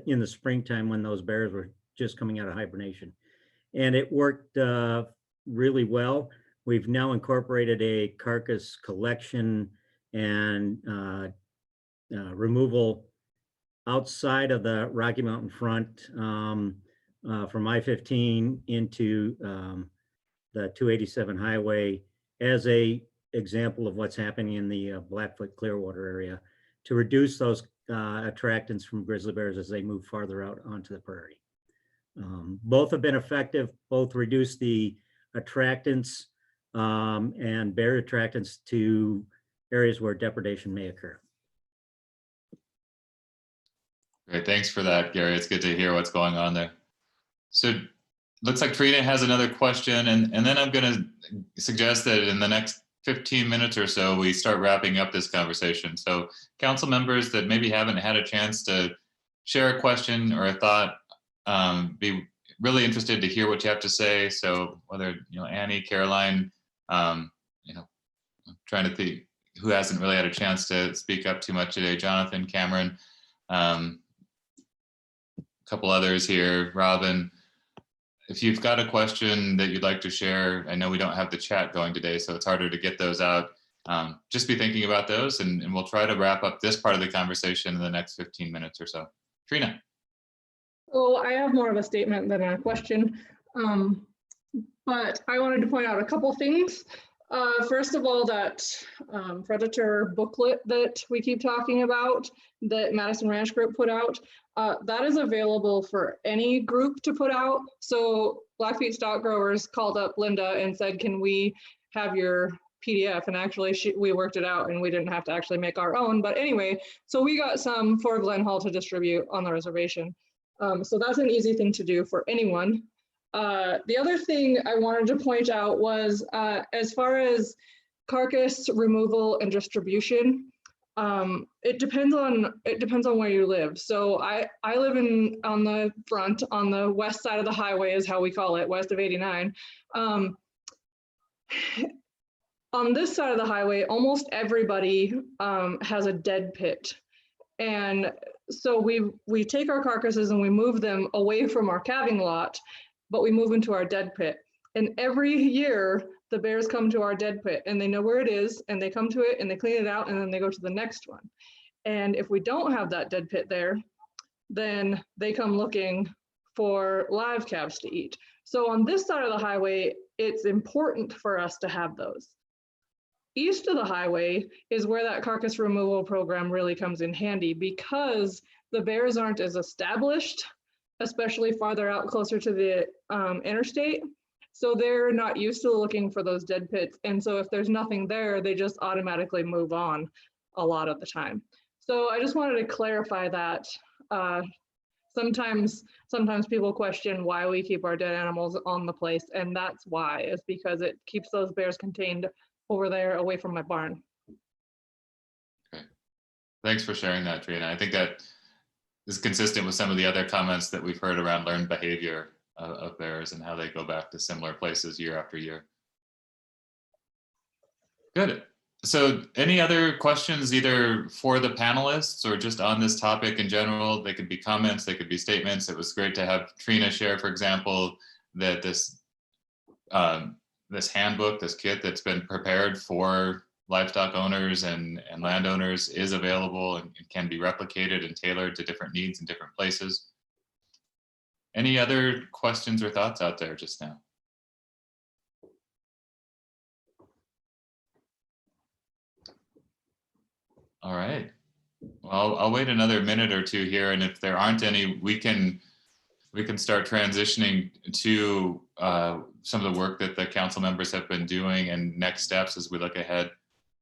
in the springtime when those bears were just coming out of hibernation. And it worked really well. We've now incorporated a carcass collection and removal outside of the Rocky Mountain front from I-15 into the 287 highway as a example of what's happening in the Blackfoot Clearwater area to reduce those attractants from grizzly bears as they move farther out onto the prairie. Both have been effective, both reduce the attractants and bear attractants to areas where depredation may occur. Great, thanks for that, Gary. It's good to hear what's going on there. So looks like Trina has another question, and then I'm going to suggest that in the next 15 minutes or so, we start wrapping up this conversation. So council members that maybe haven't had a chance to share a question or a thought, be really interested to hear what you have to say. So whether, Annie, Caroline, I'm trying to think who hasn't really had a chance to speak up too much today, Jonathan, Cameron, couple others here. Robin, if you've got a question that you'd like to share, I know we don't have the chat going today, so it's harder to get those out. Just be thinking about those, and we'll try to wrap up this part of the conversation in the next 15 minutes or so. Trina. So I have more of a statement than a question, but I wanted to point out a couple things. First of all, that predator booklet that we keep talking about, that Madison Ranch Group put out, that is available for any group to put out. So Blackfeet stock growers called up Linda and said, can we have your PDF? And actually we worked it out and we didn't have to actually make our own. But anyway, so we got some for Glen Hall to distribute on the reservation. So that's an easy thing to do for anyone. The other thing I wanted to point out was as far as carcass removal and distribution, it depends on where you live. So I live on the front, on the west side of the highway is how we call it, west of 89. On this side of the highway, almost everybody has a dead pit. And so we take our carcasses and we move them away from our calving lot, but we move into our dead pit. And every year the bears come to our dead pit and they know where it is and they come to it and they clean it out and then they go to the next one. And if we don't have that dead pit there, then they come looking for live calves to eat. So on this side of the highway, it's important for us to have those. East of the highway is where that carcass removal program really comes in handy because the bears aren't as established, especially farther out closer to the interstate. So they're not used to looking for those dead pits. And so if there's nothing there, they just automatically move on a lot of the time. So I just wanted to clarify that. Sometimes people question why we keep our dead animals on the place, and that's why, is because it keeps those bears contained over there away from my barn. Okay. Thanks for sharing that, Trina. I think that is consistent with some of the other comments that we've heard around learned behavior of bears and how they go back to similar places year after year. Good. So any other questions either for the panelists or just on this topic in general? They could be comments, they could be statements. It was great to have Trina share, for example, that this handbook, this kit that's been prepared for livestock owners and landowners is available and can be replicated and tailored to different needs in different places. Any other questions or thoughts out there just now? All right. Well, I'll wait another minute or two here, and if there aren't any, we can start transitioning to some of the work that the council members have been doing and next steps as we look ahead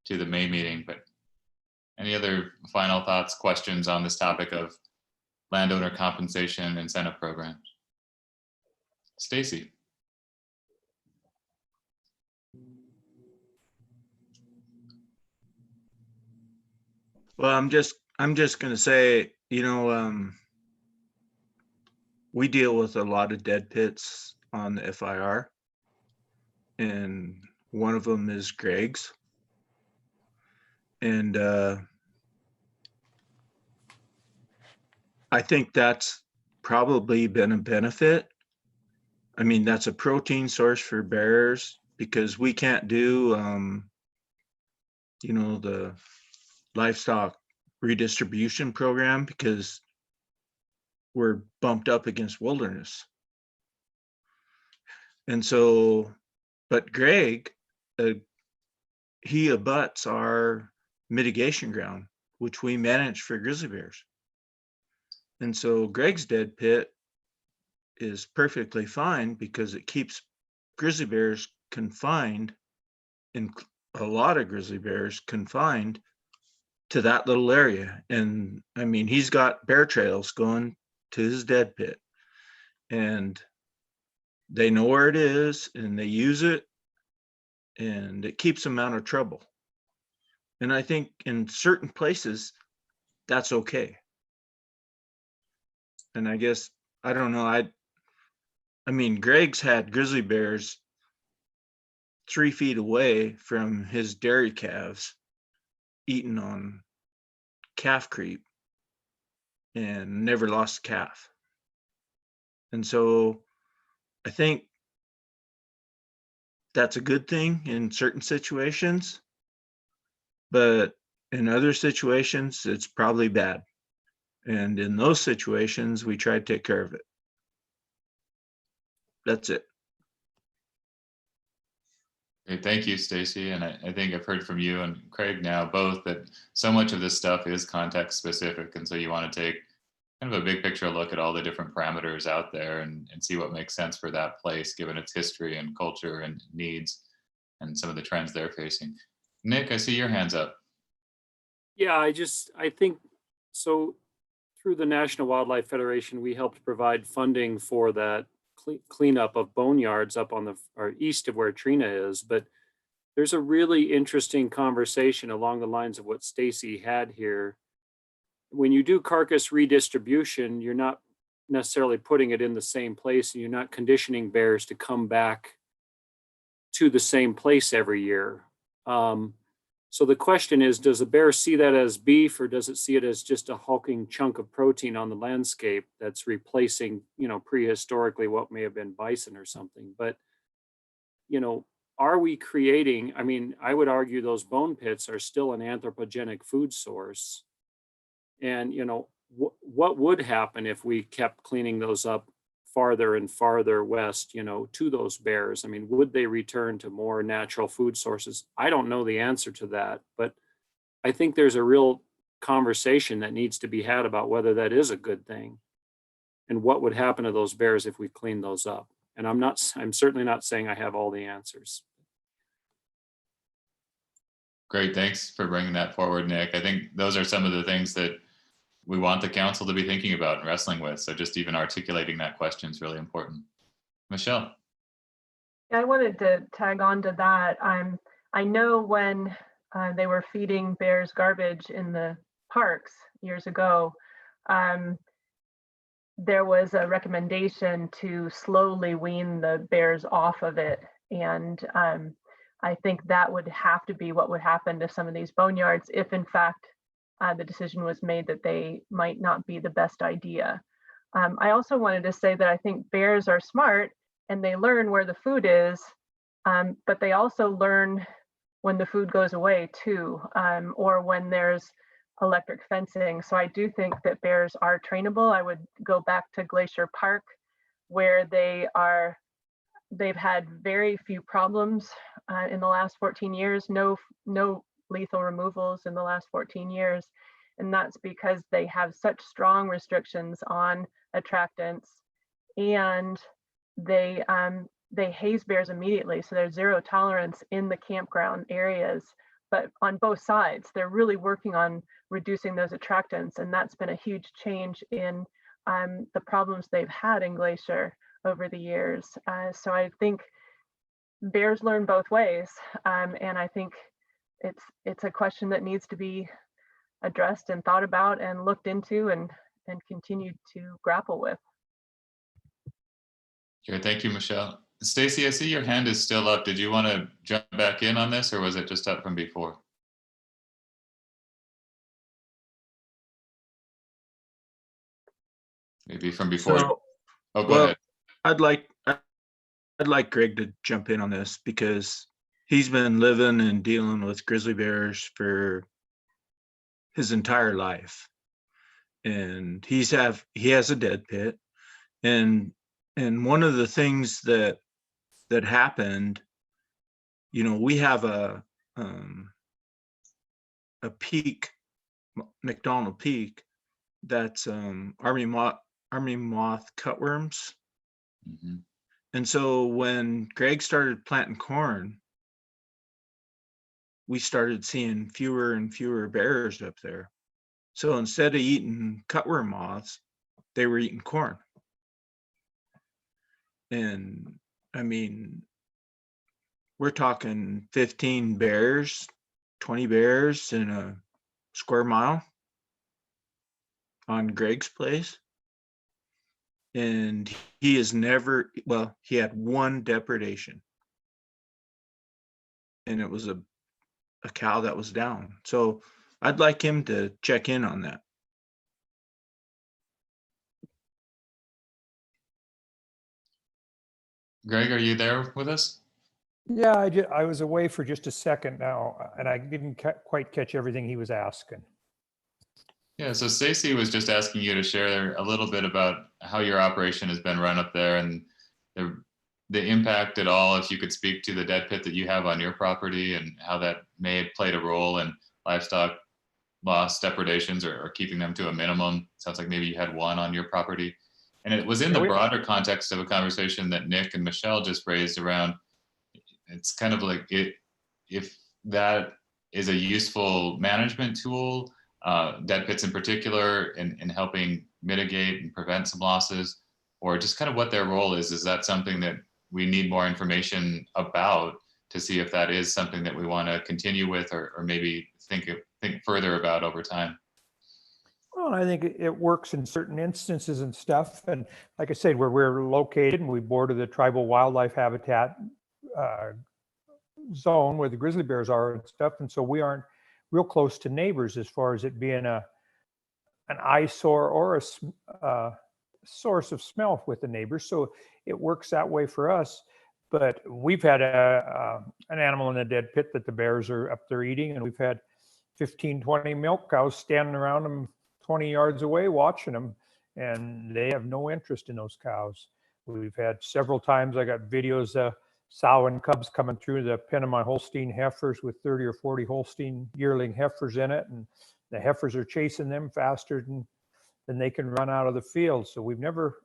to the May meeting. But any other final thoughts, questions on this topic of landowner compensation incentive programs? Stacy. Well, I'm just going to say, you know, we deal with a lot of dead pits on the FIR, and one of them is Greg's. And I think that's probably been a benefit. I mean, that's a protein source for bears because we can't do, you know, the livestock redistribution program because we're bumped up against wilderness. And so, but Greg, he abuts our mitigation ground, which we manage for grizzly bears. And so Greg's dead pit is perfectly fine because it keeps grizzly bears confined, and a lot of grizzly bears confined to that little area. And I mean, he's got bear trails going to his dead pit, and they know where it is and they use it, and it keeps them out of trouble. And I think in certain places that's okay. And I guess, I don't know, I mean, Greg's had grizzly bears 3 feet away from his dairy calves eating on calf creep and never lost a calf. And so I think that's a good thing in certain situations, but in other situations, it's probably bad. And in those situations, we try to take care of it. That's it. Okay, thank you, Stacy. And I think I've heard from you and Craig now both that so much of this stuff is context specific. And so you want to take kind of a big picture look at all the different parameters out there and see what makes sense for that place, given its history and culture and needs and some of the trends they're facing. Nick, I see your hands up. Yeah, I think so. Through the National Wildlife Federation, we helped provide funding for that cleanup of boneyards up on the or east of where Trina is. But there's a really interesting conversation along the lines of what Stacy had here. When you do carcass redistribution, you're not necessarily putting it in the same place, and you're not conditioning bears to come back to the same place every year. So the question is, does a bear see that as beef, or does it see it as just a hulking chunk of protein on the landscape that's replacing, prehistorically what may have been bison or something? But, are we creating, I would argue those bone pits are still an anthropogenic food source. And, what would happen if we kept cleaning those up farther and farther west, to those bears? Would they return to more natural food sources? I don't know the answer to that, but I think there's a real conversation that needs to be had about whether that is a good thing and what would happen to those bears if we clean those up. And I'm certainly not saying I have all the answers. Great, thanks for bringing that forward, Nick. I think those are some of the things that we want the council to be thinking about and wrestling with. So just even articulating that question is really important. Michelle. Yeah, I wanted to tag on to that. I know when they were feeding bears garbage in the parks years ago, there was a recommendation to slowly wean the bears off of it. And I think that would have to be what would happen to some of these boneyards if in fact the decision was made that they might not be the best idea. I also wanted to say that I think bears are smart and they learn where the food is, but they also learn when the food goes away too, or when there's electric fencing. So I do think that bears are trainable. I would go back to Glacier Park where they've had very few problems in the last 14 years, no lethal removals in the last 14 years. And that's because they have such strong restrictions on attractants, and they haze bears immediately. So there's zero tolerance in the campground areas, but on both sides, they're really working on reducing those attractants. And that's been a huge change in the problems they've had in Glacier over the years. So I think bears learn both ways. And I think it's a question that needs to be addressed and thought about and looked into and continued to grapple with. Sure, thank you, Michelle. Stacy, I see your hand is still up. Did you want to jump back in on this, or was it just up from before? Maybe from before. So, oh, go ahead. I'd like Greg to jump in on this because he's been living and dealing with grizzly bears for his entire life, and he has a dead pit, and one of the things that happened, we have a peak, McDonald Peak, that's army moth cutworms. Mm-hmm. And so when Greg started planting corn, we started seeing fewer and fewer bears up there. So instead of eating cutworm moths, they were eating corn. And we're talking 15 bears, 20 bears in a square mile on Greg's place. And he has never, he had one depredation. And it was a cow that was down. So I'd like him to check in on that. Greg, are you there with us? Yeah, I was away for just a second now, and I didn't quite catch everything he was asking. Yeah, so Stacy was just asking you to share a little bit about how your operation has been run up there and the impact at all, if you could speak to the dead pit that you have on your property and how that may have played a role in livestock loss depredations or keeping them to a minimum. Sounds like maybe you had one on your property. And it was in the broader context of a conversation that Nick and Michelle just raised around, it's kind of like if that is a useful management tool, dead pits in particular, in helping mitigate and prevent some losses, or just kind of what their role is. Is that something that we need more information about to see if that is something that we want to continue with, or maybe think further about over time? Well, I think it works in certain instances and stuff. And like I said, where we're located and we border the tribal wildlife habitat zone where the grizzly bears are and stuff. And so we aren't real close to neighbors as far as it being an eyesore or a source of smell with the neighbors. So it works that way for us. But we've had an animal in a dead pit that the bears are up there eating, and we've had 15, 20 milk cows standing around them 20 yards away watching them, and they have no interest in those cows. We've had several times, I got videos of sow and cubs coming through the pen of my Holstein heifers with 30 or 40 Holstein yearling heifers in it, and the heifers are chasing them faster than they can run out of the field. So we've never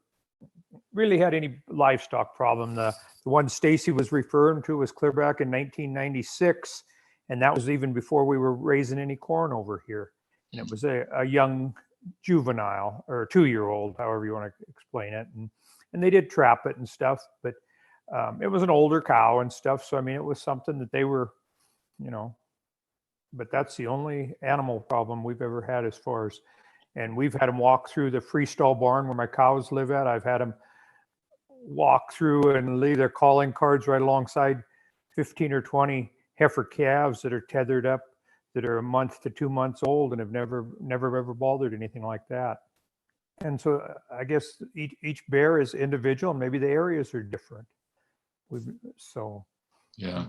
really had any livestock problem. The one Stacy was referring to was clear back in 1996, and that was even before we were raising any corn over here. And it was a young juvenile, or 2-year-old, however you want to explain it. And they did trap it and stuff, but it was an older cow and stuff. So, I mean, it was something that they were, but that's the only animal problem we've ever had as far as, and we've had them walk through the freestall barn where my cows live at. I've had them walk through and leave their calling cards right alongside 15 or 20 heifer calves that are tethered up, that are a month to 2 months old and have never ever bothered anything like that. And so I guess each bear is individual, and maybe the areas are different. Yeah.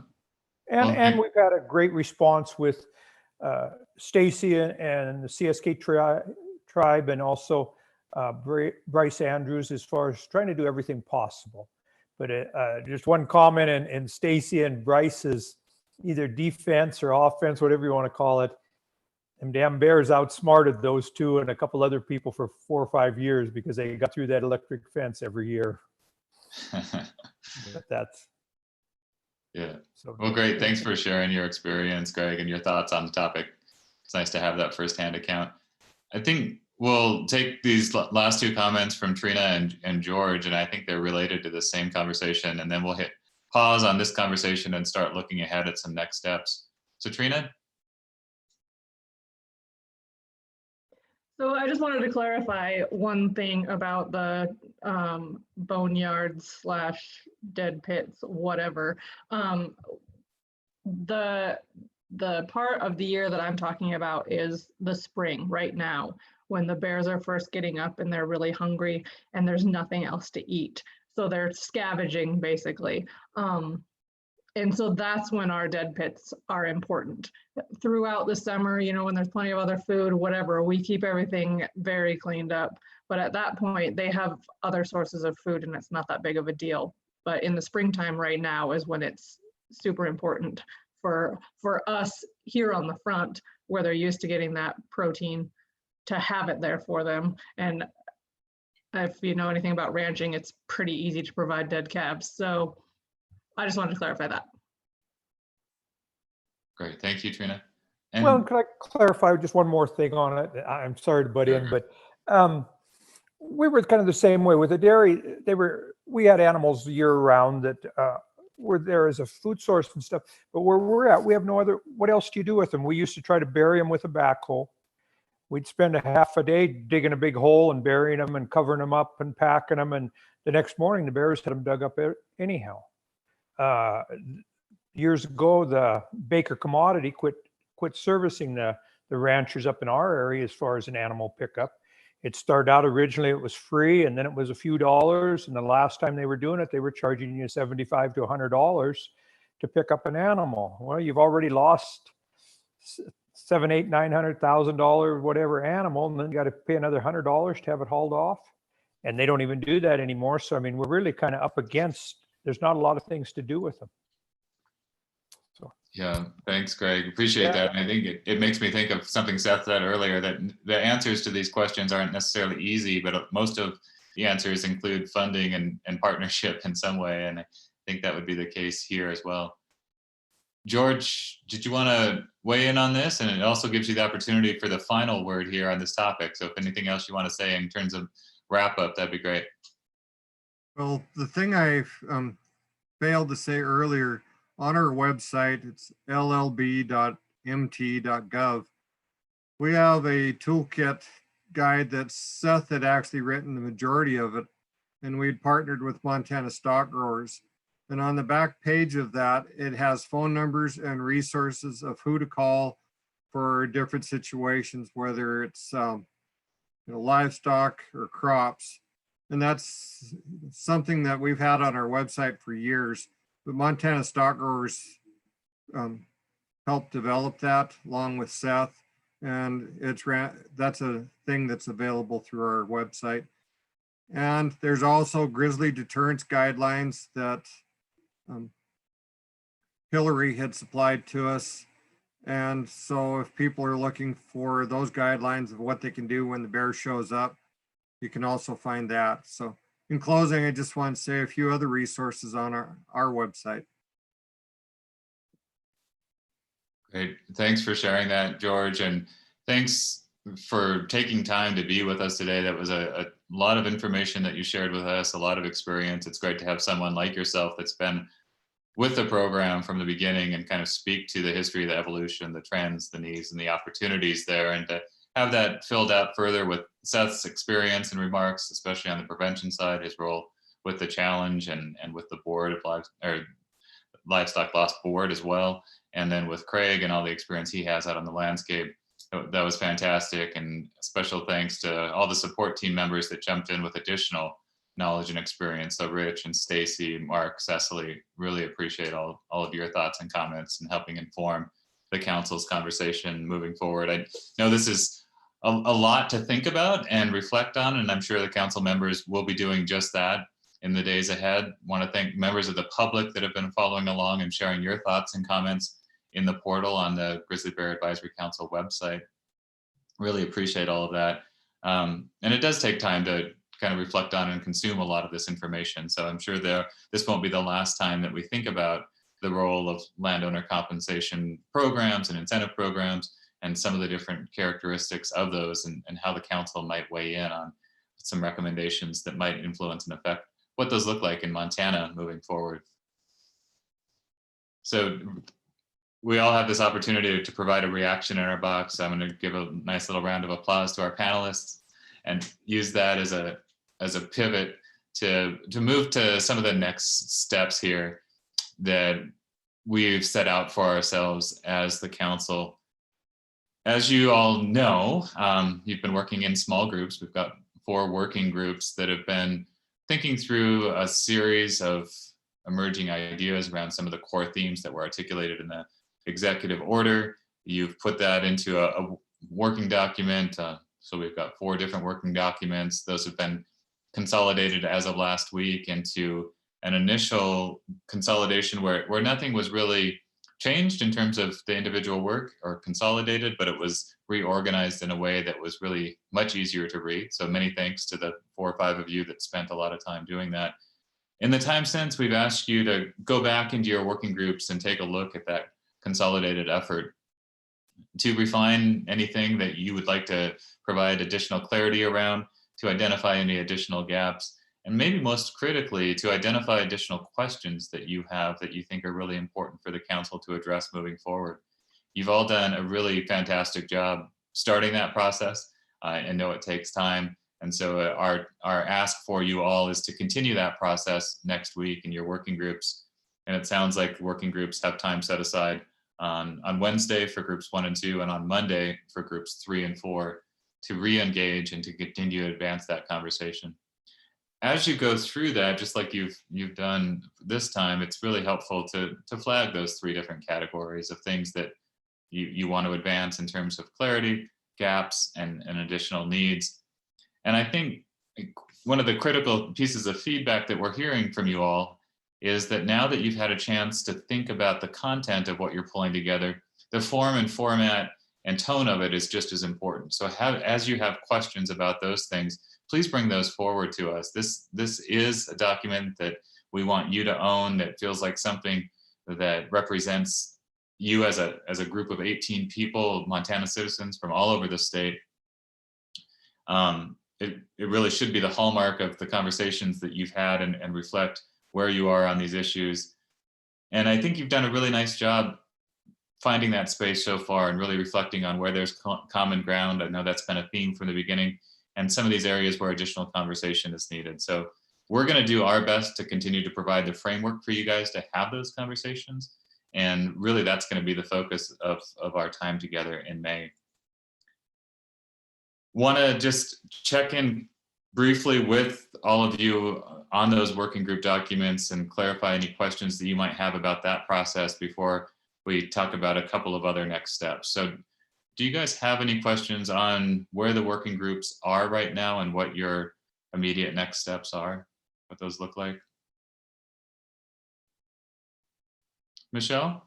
And we've had a great response with Stacy and the CSK tribe, and also Bryce Andrews, as far as trying to do everything possible. But just one comment in Stacy and Bryce's either defense or offense, whatever you want to call it, them damn bears outsmarted those two and a couple other people for 4 or 5 years because they got through that electric fence every year. But that's so. Well, great. Thanks for sharing your experience, Greg, and your thoughts on the topic. It's nice to have that firsthand account. I think we'll take these last two comments from Trina and George, and I think they're related to the same conversation, and then we'll hit pause on this conversation and start looking ahead at some next steps. So Trina? So I just wanted to clarify one thing about the boneyards / dead pits, whatever. The part of the year that I'm talking about is the spring right now, when the bears are first getting up and they're really hungry and there's nothing else to eat. So they're scavenging basically. And so that's when our dead pits are important. Throughout the summer, when there's plenty of other food, whatever, we keep everything very cleaned up. But at that point, they have other sources of food and it's not that big of a deal. But in the springtime right now is when it's super important for us here on the front, where they're used to getting that protein, to have it there for them. And if you know anything about ranching, it's pretty easy to provide dead calves. So I just wanted to clarify that. Great, thank you, Trina. Well, could I clarify just one more thing on it? I'm sorry to butt in, but we were kind of the same way with the dairy. We had animals year round that were there as a food source and stuff, but where we're at, we have no other, what else do you do with them? We used to try to bury them with a backhoe. We'd spend a half a day digging a big hole and burying them and covering them up and packing them. And the next morning, the bears had them dug up anyhow. Years ago, the Baker Commodity quit servicing the ranchers up in our area as far as an animal pickup. It started out originally, it was free, and then it was a few dollars. And the last time they were doing it, they were charging you $75 to $100 to pick up an animal. Well, you've already lost $700,000, $800,000, $900,000, whatever animal, and then you got to pay another $100 to have it hauled off. And they don't even do that anymore. So, I mean, we're really kind of up against, there's not a lot of things to do with them. So. Yeah, thanks, Greg. Appreciate that. And I think it makes me think of something Seth said earlier, that the answers to these questions aren't necessarily easy, but most of the answers include funding and partnership in some way. And I think that would be the case here as well. George, did you want to weigh in on this? And it also gives you the opportunity for the final word here on this topic. So if anything else you want to say in terms of wrap up, that'd be great. Well, the thing I failed to say earlier, on our website, it's fwp.mt.gov. We have a toolkit guide that Seth had actually written the majority of it, and we'd partnered with Montana stock growers. And on the back page of that, it has phone numbers and resources of who to call for different situations, whether it's livestock or crops. And that's something that we've had on our website for years. But Montana stock growers helped develop that along with Seth. And that's a thing that's available through our website. And there's also grizzly deterrence guidelines that Hillary had supplied to us. And so if people are looking for those guidelines of what they can do when the bear shows up, you can also find that. So in closing, I just want to say a few other resources on our website. Great. Thanks for sharing that, George. And thanks for taking time to be with us today. That was a lot of information that you shared with us, a lot of experience. It's great to have someone like yourself that's been with the program from the beginning and kind of speak to the history, the evolution, the trends, the needs, and the opportunities there, and to have that filled out further with Seth's experience and remarks, especially on the prevention side, his role with the challenge and with the board of livestock loss board as well. And then with Craig and all the experience he has out on the landscape, that was fantastic. And special thanks to all the support team members that jumped in with additional knowledge and experience. So Rich and Stacy, Mark, Cecily, really appreciate all of your thoughts and comments and helping inform the council's conversation moving forward. I know this is a lot to think about and reflect on, and I'm sure the council members will be doing just that in the days ahead. Want to thank members of the public that have been following along and sharing your thoughts and comments in the portal on the Grizzly Bear Advisory Council website. Really appreciate all of that. And it does take time to kind of reflect on and consume a lot of this information. So I'm sure this won't be the last time that we think about the role of landowner compensation programs and incentive programs and some of the different characteristics of those, and how the council might weigh in on some recommendations that might influence and affect what those look like in Montana moving forward. So we all have this opportunity to provide a reaction in our box. I'm going to give a nice little round of applause to our panelists and use that as a pivot to move to some of the next steps here that we've set out for ourselves as the council. As you all know, you've been working in small groups. We've got 4 working groups that have been thinking through a series of emerging ideas around some of the core themes that were articulated in the executive order. You've put that into a working document. So we've got 4 different working documents. Those have been consolidated as of last week into an initial consolidation where nothing was really changed in terms of the individual work or consolidated, but it was reorganized in a way that was really much easier to read. So many thanks to the 4 or 5 of you that spent a lot of time doing that. In the time since, we've asked you to go back into your working groups and take a look at that consolidated effort to refine anything that you would like to provide additional clarity around, to identify any additional gaps, and maybe most critically, to identify additional questions that you have that you think are really important for the council to address moving forward. You've all done a really fantastic job starting that process. I know it takes time. And so our ask for you all is to continue that process next week in your working groups. And it sounds like working groups have time set aside on Wednesday for groups 1 and 2, and on Monday for groups 3 and 4 to re-engage and to continue to advance that conversation. As you go through that, just like you've done this time, it's really helpful to flag those 3 different categories of things that you want to advance in terms of clarity, gaps, and additional needs. And I think one of the critical pieces of feedback that we're hearing from you all is that now that you've had a chance to think about the content of what you're pulling together, the form and format and tone of it is just as important. So as you have questions about those things, please bring those forward to us. This is a document that we want you to own, that feels like something that represents you as a group of 18 people, Montana citizens from all over the state. It really should be the hallmark of the conversations that you've had and reflect where you are on these issues. And I think you've done a really nice job finding that space so far and really reflecting on where there's common ground. I know that's been a theme from the beginning, and some of these areas where additional conversation is needed. So we're going to do our best to continue to provide the framework for you guys to have those conversations. And really that's going to be the focus of our time together in May. Want to just check in briefly with all of you on those working group documents and clarify any questions that you might have about that process before we talk about a couple of other next steps. So do you guys have any questions on where the working groups are right now and what your immediate next steps are, what those look like? Michelle?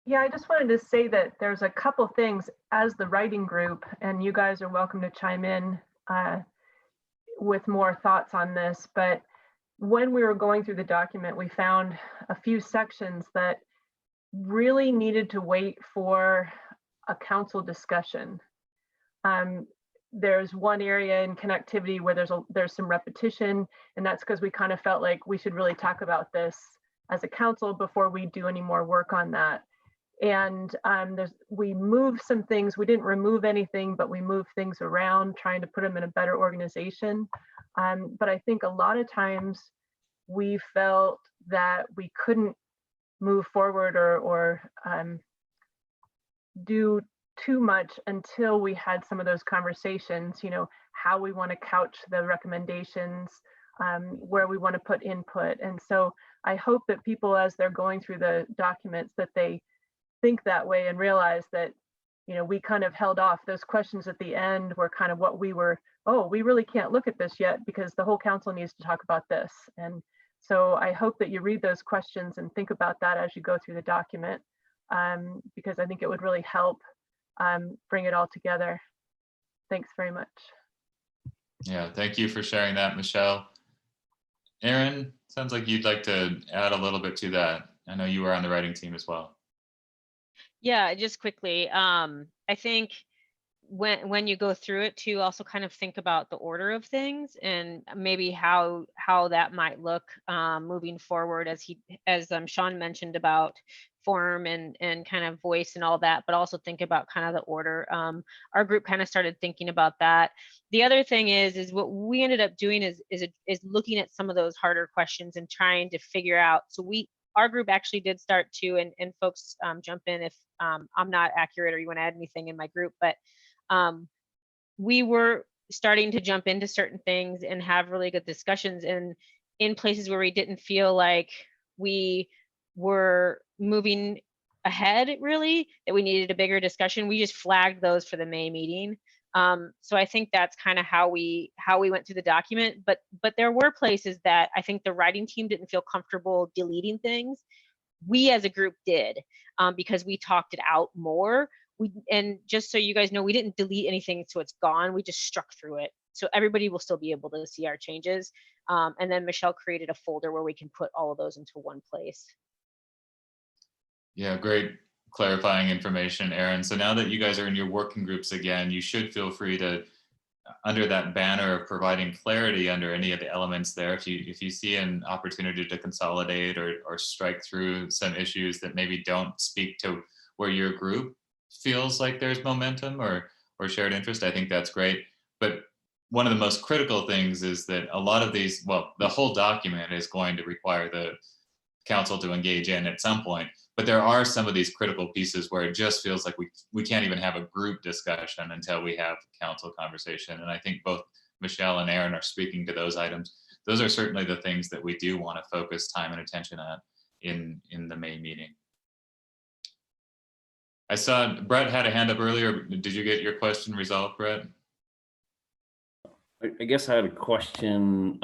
Yeah, I just wanted to say that there's a couple things as the writing group, and you guys are welcome to chime in with more thoughts on this. But when we were going through the document, we found a few sections that really needed to wait for a council discussion. There's one area in connectivity where there's some repetition, and that's because we kind of felt like we should really talk about this as a council before we do any more work on that. And we moved some things. We didn't remove anything, but we moved things around, trying to put them in a better organization. But I think a lot of times we felt that we couldn't move forward or do too much until we had some of those conversations, you know, how we want to couch the recommendations, where we want to put input. And so I hope that people, as they're going through the documents, that they think that way and realize that, you know, we kind of held off. Those questions at the end were kind of what we were, oh, we really can't look at this yet because the whole council needs to talk about this. And so I hope that you read those questions and think about that as you go through the document, because I think it would really help bring it all together. Thanks very much. Yeah, thank you for sharing that, Michelle. Erin, sounds like you'd like to add a little bit to that. I know you were on the writing team as well. Yeah, just quickly, I think when you go through it to also kind of think about the order of things and maybe how that might look moving forward, as Shawn mentioned about form and kind of voice and all that, but also think about kind of the order. Our group kind of started thinking about that. The other thing is what we ended up doing is looking at some of those harder questions and trying to figure out. So our group actually did start to, and folks jump in if I'm not accurate or you want to add anything in my group, but we were starting to jump into certain things and have really good discussions, and in places where we didn't feel like we were moving ahead really, that we needed a bigger discussion, we just flagged those for the May meeting. So I think that's kind of how we went through the document, but there were places that I think the writing team didn't feel comfortable deleting things. We as a group did, because we talked it out more. And just so you guys know, we didn't delete anything so it's gone. We just struck through it. So everybody will still be able to see our changes. And then Michelle created a folder where we can put all of those into one place. Yeah, great clarifying information, Erin. So now that you guys are in your working groups again, you should feel free to, under that banner of providing clarity under any of the elements there, if you see an opportunity to consolidate or strike through some issues that maybe don't speak to where your group feels like there's momentum or shared interest, I think that's great. But one of the most critical things is that a lot of these, well, the whole document is going to require the council to engage in at some point, but there are some of these critical pieces where it just feels like we can't even have a group discussion until we have council conversation. And I think both Michelle and Erin are speaking to those items. Those are certainly the things that we do want to focus time and attention at in the May meeting. I saw Brett had a hand up earlier. Did you get your question resolved, Brett? I guess I had a question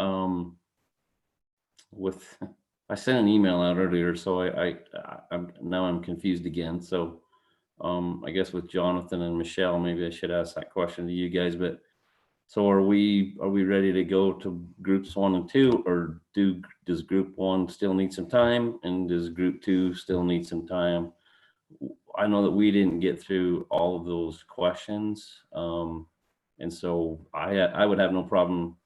I sent an email out earlier, so I'm confused again. So I guess with Jonathan and Michelle, maybe I should ask that question to you guys. But so are we ready to go to groups 1 and 2, or does group 1 still need some time, and does group 2 still need some time? I know that we didn't get through all of those questions, and so I would have no problem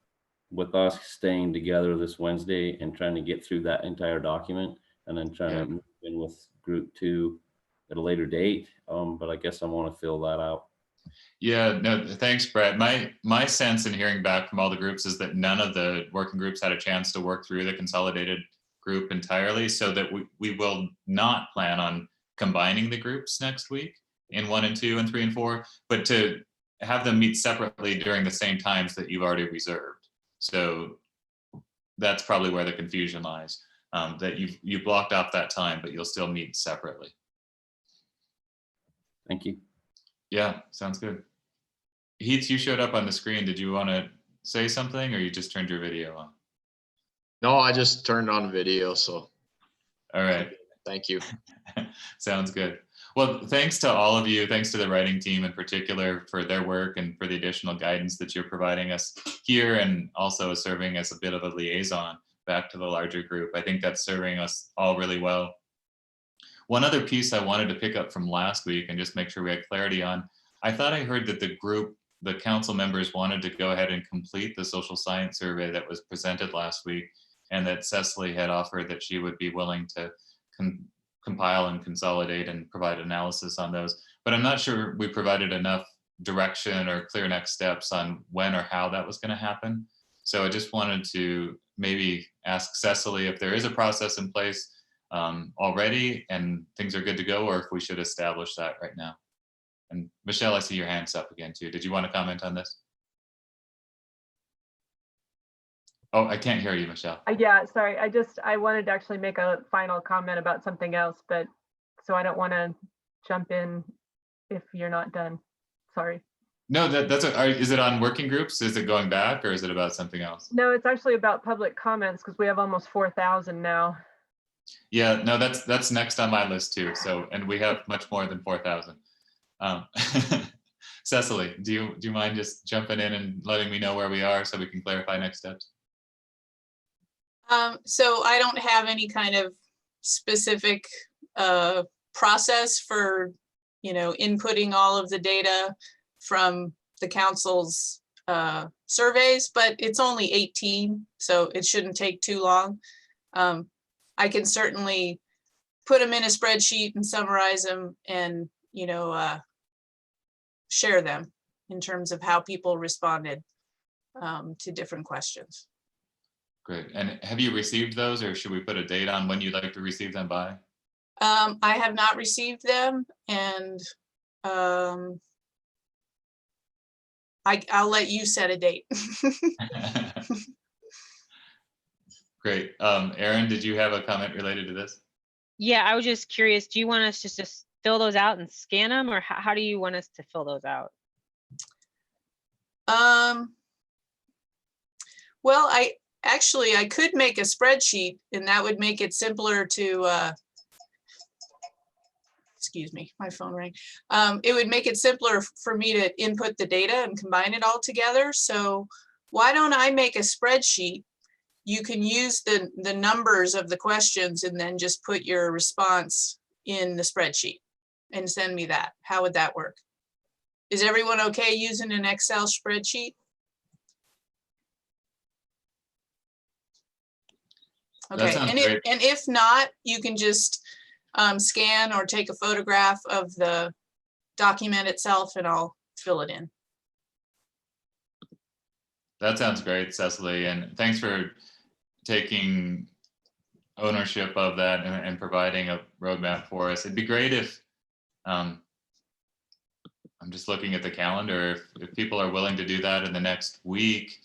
with us staying together this Wednesday and trying to get through that entire document, and then trying to move in with group 2 at a later date. But I guess I want to fill that out. Yeah, no, thanks, Brett. My sense in hearing back from all the groups is that none of the working groups had a chance to work through the consolidated group entirely, so that we will not plan on combining the groups next week in 1 and 2 and 3 and 4, but to have them meet separately during the same times that you've already reserved. So that's probably where the confusion lies, that you've blocked off that time, but you'll still meet separately. Thank you. Yeah, sounds good. Heath, you showed up on the screen. Did you want to say something, or you just turned your video on? No, I just turned on video, so. All right. Thank you. Sounds good. Well, thanks to all of you. Thanks to the writing team in particular for their work and for the additional guidance that you're providing us here, and also serving as a bit of a liaison back to the larger group. I think that's serving us all really well. One other piece I wanted to pick up from last week and just make sure we had clarity on, I thought I heard that the council members wanted to go ahead and complete the social science survey that was presented last week, and that Cecily had offered that she would be willing to compile and consolidate and provide analysis on those. But I'm not sure we provided enough direction or clear next steps on when or how that was going to happen. So I just wanted to maybe ask Cecily if there is a process in place already and things are good to go, or if we should establish that right now. And Michelle, I see your hands up again too. Did you want to comment on this? Oh, I can't hear you, Michelle. Yeah, sorry. I wanted to actually make a final comment about something else, but so I don't want to jump in if you're not done. Sorry. No, that's is it on working groups? Is it going back, or is it about something else? No, it's actually about public comments, because we have almost 4,000 now. Yeah, no, that's next on my list too. So, and we have much more than 4,000. Cecily, do you mind just jumping in and letting me know where we are so we can clarify next steps? So I don't have any kind of specific process for, inputting all of the data from the council's surveys, but it's only 18, so it shouldn't take too long. I can certainly put them in a spreadsheet and summarize them and, share them in terms of how people responded to different questions. Great. And have you received those, or should we put a date on when you'd like to receive them by? I have not received them, and I'll let you set a date. Great. Erin, did you have a comment related to this? Yeah, I was just curious, do you want us to just fill those out and scan them, or how do you want us to fill those out? Well, I could make a spreadsheet, and that would make it simpler to, excuse me, my phone rang. It would make it simpler for me to input the data and combine it all together. So why don't I make a spreadsheet? You can use the numbers of the questions and then just put your response in the spreadsheet and send me that. How would that work? Is everyone okay using an Excel spreadsheet? Okay, and if not, you can just scan or take a photograph of the document itself, and I'll fill it in. That sounds great, Cecily, and thanks for taking ownership of that and providing a roadmap for us. It'd be great if, I'm just looking at the calendar, if people are willing to do that in the next week,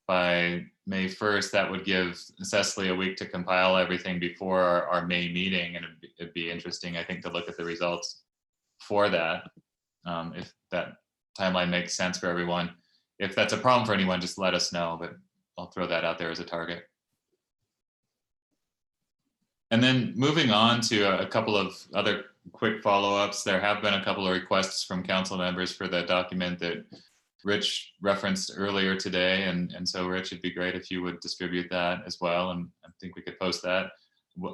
by May 1st, that would give Cecily a week to compile everything before our May meeting. And it'd be interesting, I think, to look at the results for that. If that timeline makes sense for everyone. If that's a problem for anyone, just let us know, but I'll throw that out there as a target. And then moving on to a couple of other quick follow-ups. There have been a couple of requests from council members for the document that Rich referenced earlier today. And so Rich, it'd be great if you would distribute that as well. And I think we could post that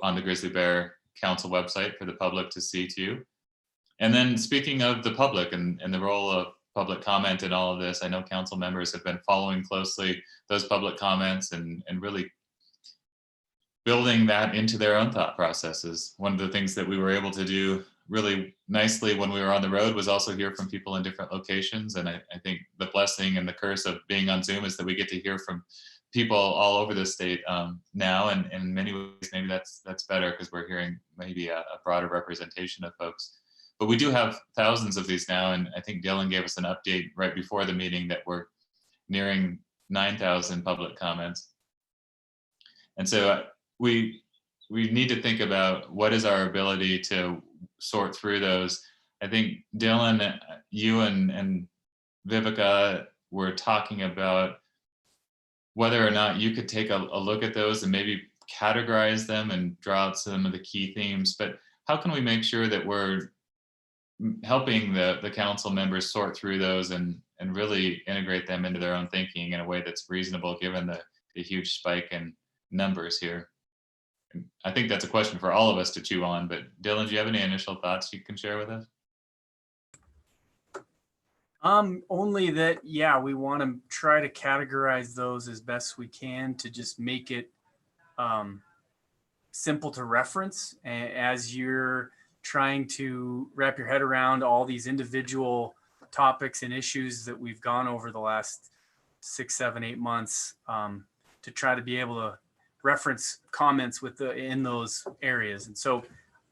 on the Grizzly Bear Council website for the public to see too. And then speaking of the public and the role of public comment in all of this, I know council members have been following closely those public comments and really building that into their own thought processes. One of the things that we were able to do really nicely when we were on the road was also hear from people in different locations. And I think the blessing and the curse of being on Zoom is that we get to hear from people all over the state now. And in many ways, maybe that's better because we're hearing maybe a broader representation of folks. But we do have thousands of these now. And I think Dylan gave us an update right before the meeting that we're nearing 9,000 public comments. And so we need to think about what is our ability to sort through those. I think Dylan, you and Vivica were talking about whether or not you could take a look at those and maybe categorize them and draw out some of the key themes. But how can we make sure that we're helping the council members sort through those and really integrate them into their own thinking in a way that's reasonable given the huge spike in numbers here? I think that's a question for all of us to chew on, but Dylan, do you have any initial thoughts you can share with us? Only that, yeah, we want to try to categorize those as best we can to just make it simple to reference as you're trying to wrap your head around all these individual topics and issues that we've gone over the last 6, 7, 8 months, to try to be able to reference comments in those areas. And so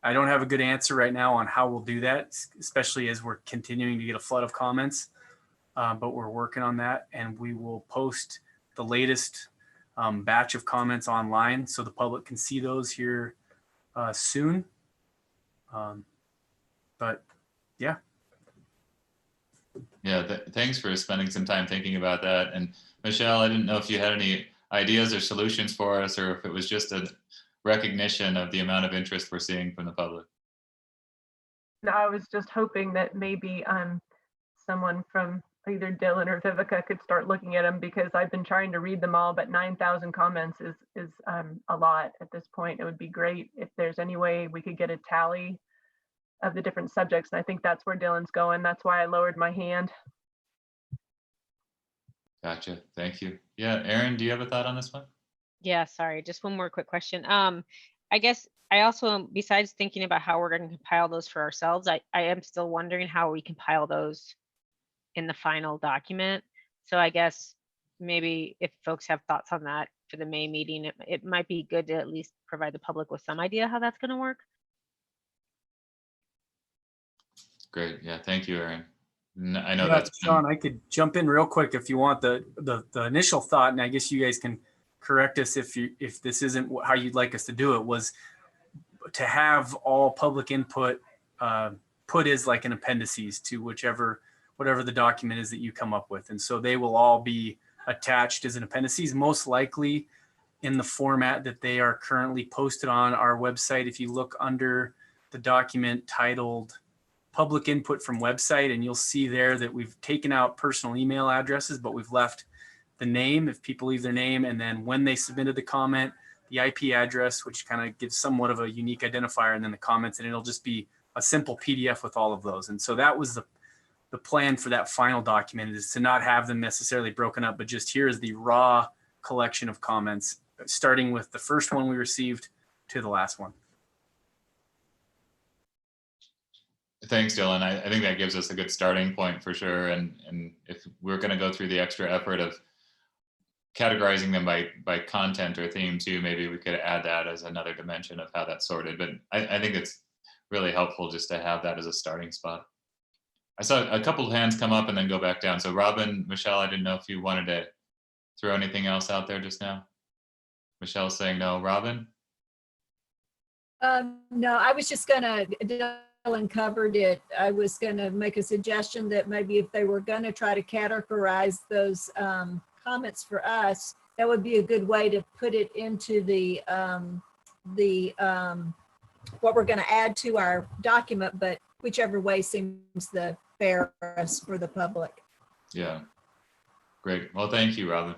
I don't have a good answer right now on how we'll do that, especially as we're continuing to get a flood of comments, but we're working on that, and we will post the latest batch of comments online so the public can see those here soon. But yeah. Yeah, thanks for spending some time thinking about that. And Michelle, I didn't know if you had any ideas or solutions for us, or if it was just a recognition of the amount of interest we're seeing from the public. No, I was just hoping that maybe someone from either Dylan or Vivica could start looking at them, because I've been trying to read them all, but 9,000 comments is a lot at this point. It would be great if there's any way we could get a tally of the different subjects. And I think that's where Dylan's going. That's why I lowered my hand. Gotcha. Thank you. Yeah, Erin, do you have a thought on this one? Yeah, sorry, just one more quick question. I guess I also, besides thinking about how we're going to compile those for ourselves, I am still wondering how we compile those in the final document. So I guess maybe if folks have thoughts on that for the May meeting, it might be good to at least provide the public with some idea how that's going to work. Great. Yeah, thank you, Erin. I know Yeah, that's Shawn, I could jump in real quick if you want the initial thought, and I guess you guys can correct us if this isn't how you'd like us to do it, was to have all public input put as like an appendices to whatever the document is that you come up with. And so they will all be attached as an appendices, most likely in the format that they are currently posted on our website. If you look under the document titled Public Input from Website, and you'll see there that we've taken out personal email addresses, but we've left the name if people leave their name, and then when they submitted the comment, the IP address, which kind of gives somewhat of a unique identifier, and then the comments, and it'll just be a simple PDF with all of those. And so that was the plan for that final document, is to not have them necessarily broken up, but just here is the raw collection of comments, starting with the first one we received to the last one. Thanks, Dylan. I think that gives us a good starting point for sure. And if we're going to go through the extra effort of categorizing them by content or theme too, maybe we could add that as another dimension of how that's sorted. But I think it's really helpful just to have that as a starting spot. I saw a couple of hands come up and then go back down. So Robin, Michelle, I didn't know if you wanted to throw anything else out there just now. Michelle's saying no. Robin? No, I was just gonna, Dylan covered it. I was gonna make a suggestion that maybe if they were gonna try to categorize those comments for us, that would be a good way to put it into the what we're gonna add to our document, but whichever way seems the fairest for the public. Yeah, great. Well, thank you, Robin.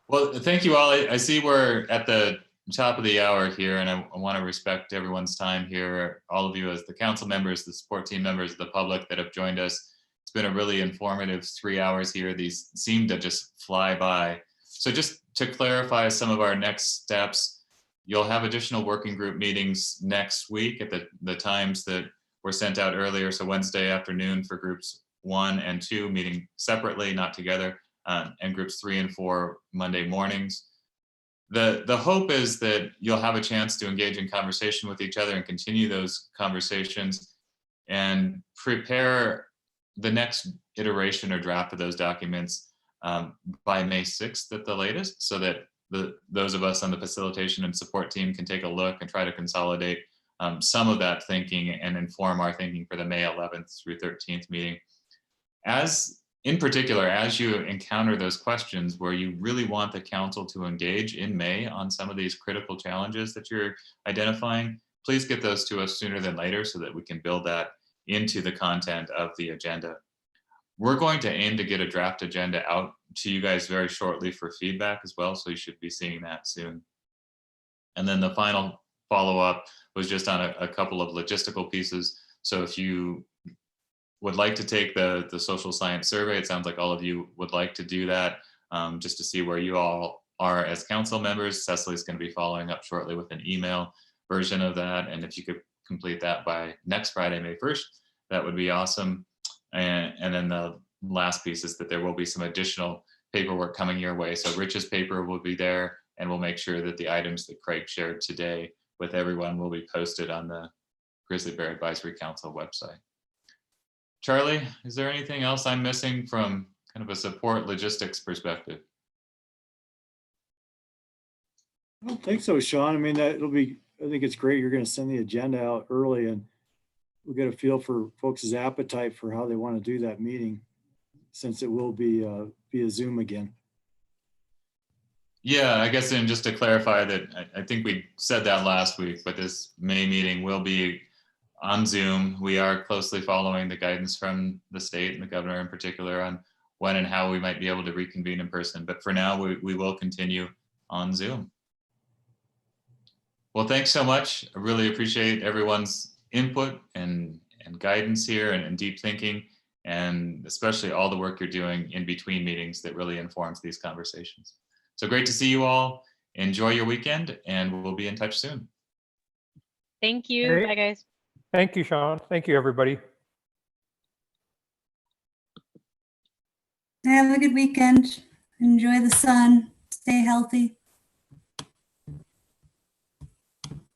Well, thank you all. I see we're at the top of the hour here, and I want to respect everyone's time here. All of you as the council members, the support team members, the public that have joined us. It's been a really informative 3 hours here. These seem to just fly by. So just to clarify some of our next steps, you'll have additional working group meetings next week at the times that were sent out earlier. So Wednesday afternoon for groups 1 and 2 meeting separately, not together, and groups 3 and 4 Monday mornings. The hope is that you'll have a chance to engage in conversation with each other and continue those conversations and prepare the next iteration or draft of those documents by May 6th at the latest, so that those of us on the facilitation and support team can take a look and try to consolidate some of that thinking and inform our thinking for the May 11th through 13th meeting. In particular, as you encounter those questions where you really want the council to engage in May on some of these critical challenges that you're identifying, please get those to us sooner than later so that we can build that into the content of the agenda. We're going to aim to get a draft agenda out to you guys very shortly for feedback as well, so you should be seeing that soon. And then the final follow-up was just on a couple of logistical pieces. So if you would like to take the social science survey, it sounds like all of you would like to do that, just to see where you all are as council members. Cecily's going to be following up shortly with an email version of that. And if you could complete that by next Friday, May 1st, that would be awesome. And then the last piece is that there will be some additional paperwork coming your way. So Rich's paper will be there, and we'll make sure that the items that Craig shared today with everyone will be posted on the Grizzly Bear Advisory Council website. Charlie, is there anything else I'm missing from kind of a support logistics perspective? I don't think so, Shawn. I mean, I think it's great you're going to send the agenda out early, and we'll get a feel for folks' appetite for how they want to do that meeting, since it will be via Zoom again. Yeah, I guess, and just to clarify that, I think we said that last week, but this May meeting will be on Zoom. We are closely following the guidance from the state and the governor in particular on when and how we might be able to reconvene in person. But for now, we will continue on Zoom. Well, thanks so much. I really appreciate everyone's input and guidance here and deep thinking, and especially all the work you're doing in between meetings that really informs these conversations. So great to see you all. Enjoy your weekend, and we'll be in touch soon. Thank you. Great. Bye, guys. Thank you, Shawn. Thank you, everybody. Have a good weekend. Enjoy the sun. Stay healthy.